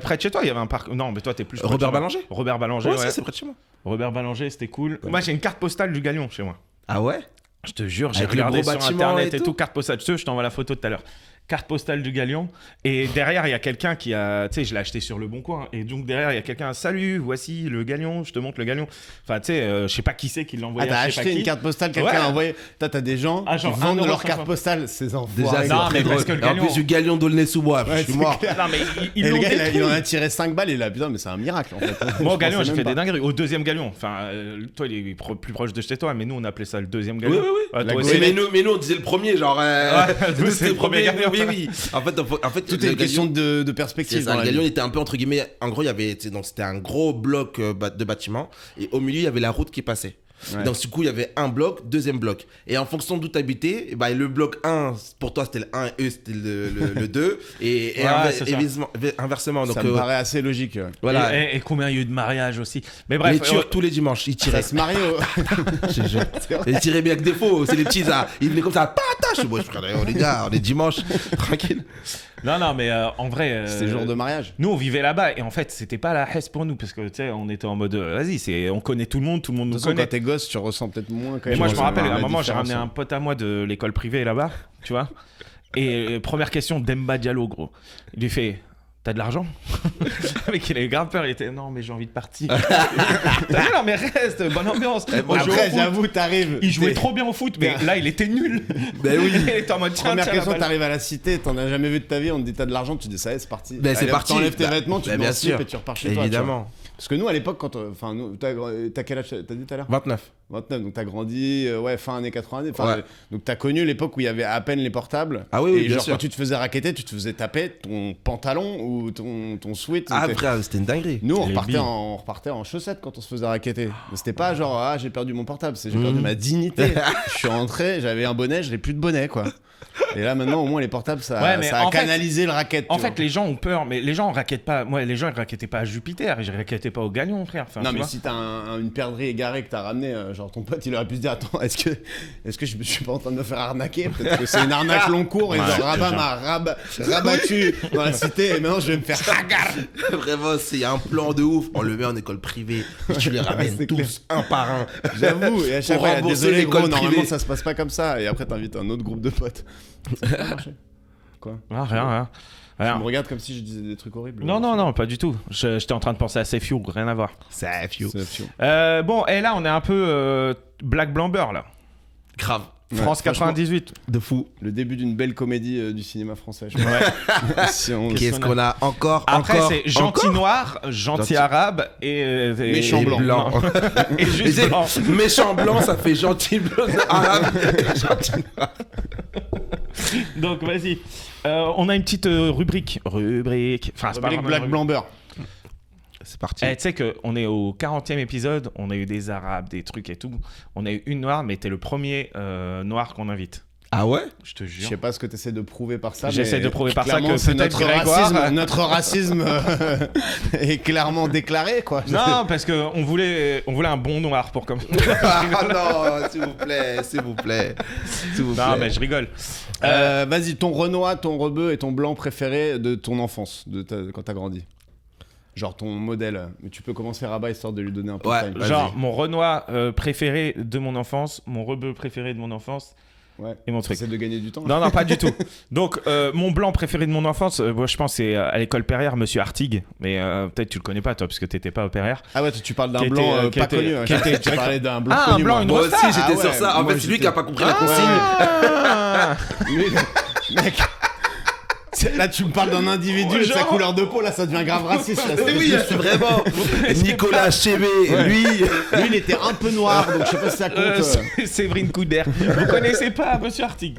S2: Près de chez toi, il y avait un parc. Non, mais toi, t'es plus. près de
S1: Robert
S2: chez moi.
S1: Ballanger
S2: Robert Ballanger,
S1: Ouais,
S2: ouais.
S1: si, c'est près de chez moi.
S2: Robert Ballanger, c'était cool. Moi, j'ai une carte postale du Galion chez moi.
S1: Ah ouais?
S2: Je te jure, j'ai
S1: Avec le
S2: regardé
S1: gros
S2: sur
S1: bâtiment
S2: internet
S1: et
S2: et
S1: tout.
S2: tout, carte postale. Je t'envoie la photo tout à l'heure. Carte postale du Galion. Et derrière, il y a quelqu'un qui a. Tu sais, je l'ai acheté sur le Bon Coin. Et donc, derrière, il y a quelqu'un. Salut, voici le Galion. Je te montre le Galion. Enfin, tu sais, je sais pas qui c'est qui l'a
S3: Ah,
S2: envoyé.
S3: t'as
S2: à je sais pas
S3: acheté
S2: qui.
S3: une carte postale, quelqu'un
S2: Ouais.
S3: a envoyé. T'as des gens
S2: Ah, genre
S3: qui vendent
S2: 1,50
S3: leur carte postale, ces
S1: Déjà,
S3: enfoirés.
S1: c'est
S2: non,
S1: très
S2: mais
S1: drôle.
S2: parce que le
S1: Et en
S2: Galion-
S1: plus, du Galion d'Aulnay-sous-Bois.
S3: Ouais,
S1: Je suis
S3: c'est
S1: mort.
S3: clair.
S2: Non, mais ils
S3: Et le
S2: l'ont
S3: gars,
S2: détruit.
S3: il en a tiré 5 balles et il a putain, mais c'est un miracle en fait.
S2: Moi, au
S3: Je
S2: Galion,
S3: pensais
S2: j'ai
S3: même
S2: fait
S3: pas.
S2: des dingueries. Au deuxième Galion. Enfin, toi, il est plus proche de chez toi, mais nous, on appelait ça le deuxième Galion.
S1: Oui, oui, oui.
S2: Ouais,
S3: La
S2: toi
S3: goélette.
S2: aussi.
S1: Mais nous, on disait le premier, genre.
S2: nous,
S1: nous,
S2: c'est le premier Galion.
S1: Oui, oui. En fait,
S3: Tout est
S1: le
S3: une question
S1: Galion-
S3: de
S1: C'est
S3: perspective.
S1: ça,
S3: dans
S1: le
S3: la
S1: Galion
S3: vie.
S1: était un peu entre guillemets. En gros, il y avait, tu sais, donc c'était un gros bloc de bâtiments et au milieu il y avait la route qui passait.
S3: Ouais.
S1: Donc du coup il y avait un bloc, deuxième bloc. Et en fonction d'où tu habitais, bah, le bloc 1 pour toi c'était le 1 et eux c'était le 2 et
S2: Ouais, c'est ça.
S1: inversement. Donc
S3: Ça me paraît assez logique.
S1: voilà.
S2: Et combien il y a eu de mariages aussi. Mais
S1: Les
S2: bref.
S1: Turcs tous les dimanches ils tiraient.
S3: Ça se marie au...
S1: Je te jure. Et ils tiraient bien avec défaut. C'est les petits ça. Ils venaient comme ça. Pata. Je suis bon, frère, les gars, on est dimanche, tranquille.
S2: Non, mais en vrai.
S3: C'était jour de mariage.
S2: Nous, on vivait là-bas et en fait, c'était pas la hesse pour nous parce que tu sais, on était en mode vas-y, on connaît tout le monde
S3: De
S2: nous
S3: toute façon,
S2: connaît.
S3: quand t'es gosse, tu ressens peut-être moins quand
S2: Mais
S3: même.
S2: moi, je me rappelle,
S3: la
S2: à un moment, j'ai
S3: différence.
S2: ramené un pote à moi de l'école privée là-bas, tu vois. Et première question, Demba Diallo, gros. Il lui fait t'as de l'argent? Le mec, il avait grave peur, il était non, mais j'ai envie de partir. T'as dit non, mais reste, bonne ambiance. On jouait au
S3: Après,
S2: foot.
S3: j'avoue, t'arrives.
S2: Il jouait
S3: t'es-
S2: trop bien au foot, mais là, il était nul.
S1: Ben oui.
S2: Il était en mode tiens,
S3: Première
S2: tiens,
S3: question,
S2: la balle.
S3: t'arrives à la cité, t'en as jamais vu de ta vie, on te dit t'as de l'argent, tu dis ça y est, c'est parti.
S1: Ben, c'est
S3: Allez,
S1: parti.
S3: T'enlèves tes
S1: Bah,
S3: vêtements, tu
S1: bah,
S3: te mets
S1: bien
S3: en slip
S1: sûr.
S3: et tu repars chez toi. tu vois.
S1: Évidemment.
S3: Parce que nous, à l'époque, quand. Enfin, t'as quel âge t'as dit tout à l'heure?
S1: 29.
S3: 29, donc t'as grandi fin années 90.
S1: Ouais.
S3: Donc t'as connu l'époque où il y avait à peine les portables.
S1: Ah oui,
S3: et
S1: bien
S3: genre
S1: sûr.
S3: quand tu te faisais racketter, tu te faisais taper ton pantalon ou ton sweat.
S1: Ah,
S3: C'était-
S1: frère, c'était une dinguerie.
S3: Nous, on
S2: Les
S3: repartait,
S2: billes.
S3: on repartait en chaussettes quand on se faisait racketter. Mais c'était pas genre, j'ai perdu mon portable, c'est j'ai perdu ma dignité. Je suis rentré, j'avais un bonnet, je n'ai plus de bonnet, quoi. Et là, maintenant, au moins, les portables, ça,
S2: Ouais, mais
S3: ça a
S2: en fait-
S3: canalisé le racket.
S2: En
S3: tu
S2: fait,
S3: vois.
S2: les gens ont peur, mais les gens raquettent pas. Moi, les gens ils raquettaient pas à Jupiter, ils raquettaient pas au Gagnon, frère. Enfin,
S3: Non,
S2: tu
S3: mais
S2: vois.
S3: si t'as une perdrix égarée que t'as ramené, genre ton pote, il aurait pu se dire, attends, est-ce que je suis pas en train de me faire arnaquer? Peut-être que c'est une arnaque long cours et
S2: Ouais,
S3: genre Rabat
S2: déjà.
S3: m'a rabattu dans la cité et maintenant je vais me faire hagar.
S1: Vraiment, c'est un plan de ouf. On le met en école privée. Et tu les ramènes
S3: c'est
S1: tous,
S3: clair.
S1: un par un.
S3: J'avoue, et à chaque
S1: Pour
S3: fois, il y a
S1: rembourser
S3: désolé,
S1: l'école
S3: gros, normalement
S1: privée.
S3: ça se passe pas comme ça. Et après, t'invites un autre groupe de potes. Ça peut pas marcher. Quoi?
S2: Ah, rien.
S3: Tu
S2: Rien.
S3: me regardes comme si je disais des trucs horribles.
S2: Non, pas du tout. J'étais en train de penser à Safe You, rien à voir.
S1: C'est fio.
S3: C'est fio.
S2: Bon, et là, on est un peu Black Blamber, là.
S1: Grave.
S2: France
S3: Ouais, franchement,
S2: 98.
S1: De fou.
S3: Le début d'une belle comédie du cinéma français. Je
S2: Ouais.
S3: crois. Si on-
S1: Qu'est-ce qu'on a encore
S2: Après,
S1: encore,
S2: c'est gentil
S1: encore
S2: noir, gentil
S1: Gentil.
S2: arabe et
S3: Méchant
S2: et
S3: blanc.
S2: Et juste blanc.
S1: Méchant blanc, ça fait gentil blanc arabe. Gentil noir.
S2: Donc, vas-y. On a une petite rubrique. Enfin, c'est pas
S3: Rubrique
S2: vraiment
S3: Black
S2: une
S3: Blamber.
S1: C'est parti.
S2: Tu sais qu'on est au 40e épisode, on a eu des arabes, des trucs et tout. On a eu une noire, mais t'es le premier noir qu'on invite.
S1: Ah ouais?
S2: Je te
S3: Je
S2: jure.
S3: sais pas ce que tu essaies de prouver par ça.
S2: J'essaie
S3: mais
S2: de prouver par ça
S3: clairement,
S2: que
S3: c'est
S2: peut-être
S3: notre
S2: Grégoire-
S3: racisme, notre racisme est clairement déclaré, quoi.
S2: Non, parce qu'on voulait un bon noir pour comme.
S1: Ah non, s'il vous plaît, s'il vous plaît. S'il vous plaît.
S2: Non, mais je rigole.
S3: Vas-y, ton Renoir, ton rebeu et ton blanc préféré de ton enfance, quand t'as grandi. Genre ton modèle. Mais tu peux commencer Rabat histoire de lui donner un peu
S1: Ouais,
S3: de time.
S1: vas-y.
S2: Genre, mon Renoir préféré de mon enfance, mon rebeu préféré de mon enfance
S3: Ouais.
S2: et mon truc.
S3: T'essaies de gagner du temps.
S2: Non, pas du tout. Donc, mon blanc préféré de mon enfance, moi, je pense c'est à l'école Perrière, Monsieur Artigue. Mais peut-être tu le connais pas, toi, parce que t'étais pas au Perrière.
S3: Ah ouais, tu parles d'un
S2: Qui était,
S3: blanc
S2: qui
S3: pas
S2: était-
S3: connu. hein.
S2: qui était-
S3: Tu parlais d'un blanc
S2: Ah, un
S3: connu.
S2: blanc,
S3: moi.
S2: une
S1: Moi
S2: grosse
S1: aussi,
S2: star.
S1: j'étais
S3: Ah
S1: sur
S3: ouais,
S1: ça. En
S3: moi,
S1: fait, c'est lui
S3: j'étais-
S1: qui a pas compris la
S3: Ah,
S1: consigne.
S3: Mec, là tu me parles d'un individu et de sa
S2: Genre-
S3: couleur de peau, là ça devient grave raciste. Là,
S1: Mais oui, c'est vraiment. Nicolas Chévé, lui.
S3: Lui il était un peu noir, donc je sais pas si ça compte.
S2: Séverine Couder. Vous connaissez pas Monsieur Artigue?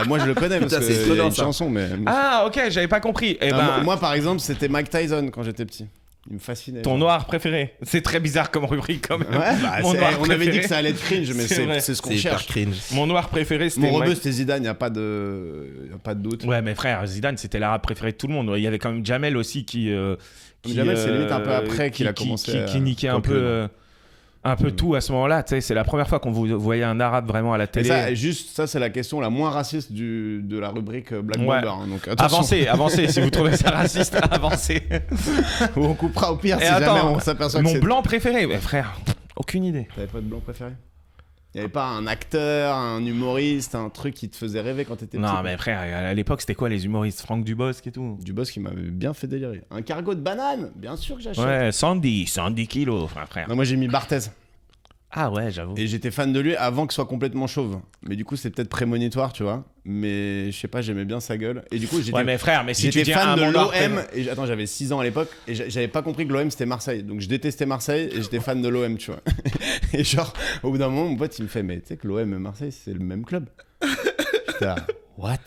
S3: Moi je le connais parce
S1: Putain,
S3: que
S1: c'est
S3: c'est
S1: étonnant,
S3: une
S1: ça.
S3: chanson, mais.
S2: Ah, ok, j'avais pas compris. Eh
S3: Ah,
S2: ben,
S3: moi par exemple c'était Mike Tyson quand j'étais petit. Il me fascinait.
S2: ton noir préféré. C'est très bizarre comme rubrique quand même.
S3: Ouais, bah,
S2: Mon noir
S3: on avait
S2: préféré.
S3: dit que ça allait être cringe, mais
S2: C'est vrai.
S3: c'est ce qu'on
S1: C'est hyper
S3: cherche.
S1: cringe.
S2: Mon noir préféré, c'était
S3: Mon rebeu
S2: Mike-
S3: c'était Zidane, y a pas de doute.
S2: Ouais, mais frère, Zidane, c'était l'arabe préféré de tout le monde. Il y avait quand même Jamel aussi qui.
S3: Jamel, c'est limite un peu après qu'il a commencé
S2: Qui
S3: à-
S2: niquait un
S3: quoique,
S2: peu. Un peu tout à ce moment-là, tu sais, c'est la première fois qu'on vous voyait un arabe vraiment à la
S3: Et
S2: télé.
S3: ça c'est la question la moins raciste de la rubrique Black
S2: Ouais.
S3: Bomber. hein, donc attention.
S2: Avancez, si vous trouvez ça raciste, avancez.
S3: On coupera au pire
S2: Et
S3: si jamais
S2: attends,
S3: on s'aperçoit que
S2: mon
S3: c'est.
S2: blanc préféré, mais frère, aucune idée.
S3: T'avais pas de blanc préféré? Y avait pas un acteur, un humoriste, un truc qui te faisait rêver quand t'étais petit?
S2: Non, mais frère, à l'époque, c'était quoi les humoristes? Franck Dubosc et tout.
S3: Du boss qui m'avait bien fait délirer. Un cargo de banane, bien sûr que j'achète.
S2: Ouais, 110 kilos, frère.
S3: Non, moi j'ai mis Barthez.
S2: Ah ouais, j'avoue.
S3: Et j'étais fan de lui avant qu'il soit complètement chauve. Mais du coup, c'est peut-être prémonitoire, tu vois. Mais je sais pas, j'aimais bien sa gueule. Et du coup, j'étais
S2: Ouais, mais frère, mais si tu
S3: j'étais
S2: dis
S3: fan
S2: un
S3: de
S2: mon noir
S3: l'OM. Et attends, j'avais 6 ans à l'époque. Et j'avais pas compris que l'OM c'était Marseille. Donc je détestais Marseille et j'étais fan de l'OM, tu vois. Et genre, au bout d'un moment, mon pote il me fait, mais tu sais que l'OM et Marseille c'est le même club. J'étais là, what?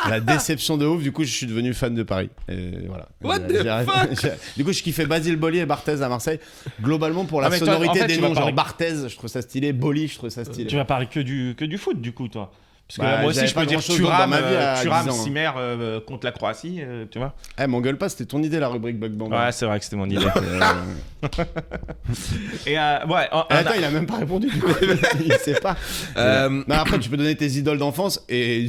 S3: La déception de ouf, du coup je suis devenu fan de Paris. Et voilà.
S1: What
S3: J'ai
S1: the
S3: arrêté-
S1: fuck?
S3: Du coup je kiffais Basile Boli et Barthez à Marseille. Globalement pour la
S2: Ah, mais toi,
S3: sonorité
S2: en fait,
S3: des
S2: tu vas
S3: noms, genre
S2: parler-
S3: Barthez, je trouve ça stylé. Boli, je trouve ça stylé.
S2: Tu vas parler que du foot, du coup, toi. Parce que
S3: Bah,
S2: moi aussi,
S3: j'avais
S2: je
S3: pas
S2: peux dire
S3: grand-chose
S2: Thuram,
S3: dans ma vie à 10 ans, hein.
S2: Simer contre la Croatie, tu vois.
S3: Eh, m'engueule pas, c'était ton idée la rubrique Black Bomber.
S2: Ouais, c'est vrai que c'était mon idée.
S3: Euh,
S2: Et ouais,
S3: Attends, il a même pas répondu du coup. Il sait pas. Non, après, tu peux donner tes idoles d'enfance et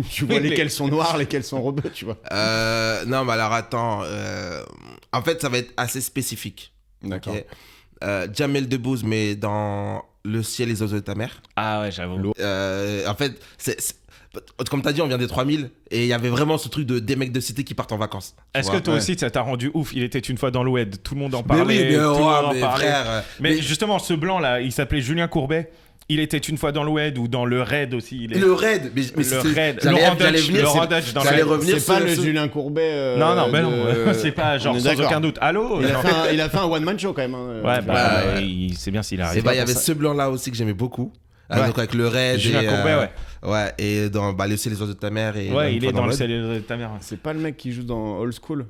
S3: tu vois
S2: Oui, mais-
S3: lesquelles sont noires, lesquelles sont rebeux, tu vois.
S1: Non, mais alors attends. En fait, ça va être assez spécifique.
S3: D'accord.
S1: Ok. Jamel Debbouze, mais dans Le ciel et les oiseaux de ta mère.
S2: Ah ouais, j'avoue.
S1: En fait, comme t'as dit, on vient des 3000 et il y avait vraiment ce truc des mecs de cité qui partent en vacances. tu
S2: Est-ce
S1: vois.
S2: que toi
S3: Ouais.
S2: aussi, ça t'a rendu ouf? Il était une fois dans l'Oued, tout le monde en
S1: Mais
S2: parlait.
S1: oui, mais,
S2: tout le monde en
S1: mais
S2: parlait.
S1: frère.
S2: Mais justement, ce blanc là, il s'appelait Julien Courbet. Il était une fois dans le Wed ou dans le Raid aussi.
S1: Le Raid, mais
S2: le
S1: c'est-
S2: Raid,
S1: j'allais
S2: Laurent
S1: venir,
S2: Dutch, Laurent Dutch dans le
S1: j'allais
S2: Raid.
S1: revenir
S3: C'est pas
S1: sur
S3: le
S1: ce-
S3: Julien Courbet.
S2: Non, mais non,
S3: de-
S2: c'est pas genre
S3: On est
S2: sans
S3: d'accord.
S2: aucun doute. Allô
S3: Il
S2: non.
S3: il a fait un one-man show quand même. Hein.
S2: Ouais,
S1: Ouais.
S2: c'est bien s'il
S1: Et
S2: arrive.
S1: bah, il y avait ce blanc-là aussi que j'aimais beaucoup.
S2: Ouais.
S1: Donc avec le Raid.
S2: Julien
S1: et,
S2: Courbet, ouais.
S1: Ouais, et dans bah, le ciel les oiseaux de ta mère. Et
S2: Ouais,
S1: Une
S2: il
S1: fois
S2: est dans le
S1: Raid.
S2: ciel de ta mère.
S3: C'est pas le mec qui joue dans Old School.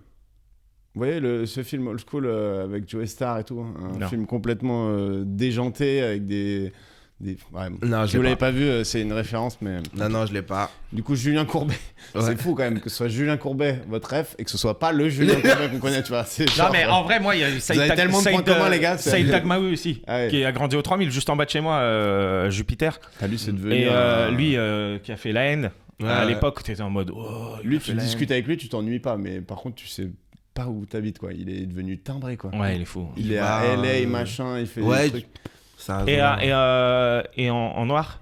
S3: Vous voyez ce film Old School avec Joe Star et tout, un
S2: Non.
S3: film complètement déjanté avec des ouais,
S1: Non,
S3: si
S1: je
S3: vous
S1: l'ai
S3: l'avez
S1: pas.
S3: pas vu, c'est une référence, mais
S1: Non, je l'ai pas.
S3: du coup Julien Courbet,
S1: Ouais.
S3: c'est fou quand même que ce soit Julien Courbet votre ref et que ce soit pas le Julien Courbet qu'on connaît, tu vois. C'est
S2: Non,
S3: genre,
S2: mais en vrai, moi, il y a
S3: Vous avez tellement de points communs, les gars, c'est-
S2: Saïd Tagmaoui aussi,
S3: Ah ouais.
S2: qui a grandi au 3000, juste en bas de chez moi, Jupiter.
S3: lui c'est devenu
S2: Et
S3: un-
S2: lui, qui a fait la haine,
S1: Ouais,
S2: à
S1: ouais.
S2: l'époque, t'étais en mode. Oh, il
S3: lui
S2: a fait
S3: tu
S2: la haine.
S3: discutes avec lui, tu t'ennuies pas, mais par contre tu sais pas où t'habites quoi. Il est devenu timbré quoi.
S2: Ouais, il est fou.
S3: Il est
S1: va,
S3: à LA machin, il fait
S1: Ouais,
S3: des trucs.
S1: Ça,
S2: Et en noir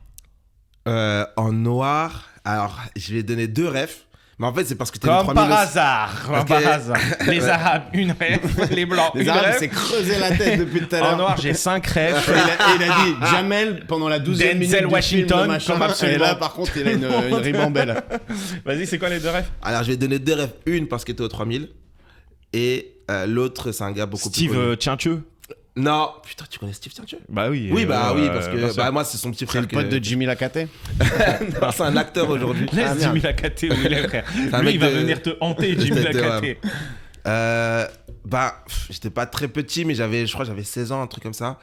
S1: en noir, alors je vais donner 2 refs. Mais en fait, c'est parce que t'as mis
S2: Comme
S1: 3000
S2: par
S1: aussi.
S2: hasard, comme
S1: Parce
S2: par
S1: que-
S2: hasard. Les Arabes, une rêve, les Blancs,
S3: Les
S2: une
S3: Arabes
S2: rêve.
S3: s'est creusé la tête depuis tout à l'heure.
S2: En noir, j'ai 5 rêves.
S3: Il a dit Jamel pendant la 12e minute
S2: Denzel
S3: du
S2: Washington,
S3: film, machin,
S2: comme absolument.
S3: et là par contre il a une ribambelle.
S2: Vas-y, c'est quoi les 2 rêves
S1: Alors, je vais donner 2 refs. Une parce qu'il était au 3000. Et l'autre, c'est un gars beaucoup plus
S2: Steve
S1: connu.
S2: Tientieux.
S1: Non, putain, tu connais Steve Tientieux?
S2: Bah oui.
S1: Oui, bah oui, parce
S2: bien
S1: que
S2: sûr.
S1: bah, moi, c'est son petit
S3: C'est
S1: frère.
S3: le pote de Jimmy Lacaté.
S1: Non, c'est un acteur aujourd'hui.
S2: Laisse
S3: Ah, merde.
S2: Jimmy Lacaté où il est, frère.
S1: un
S2: Lui,
S1: mec
S2: il va
S1: de-
S2: venir te hanter, Jimmy
S1: de-
S2: Lacaté.
S1: J'étais pas très petit, mais je crois que j'avais 16 ans, un truc comme ça.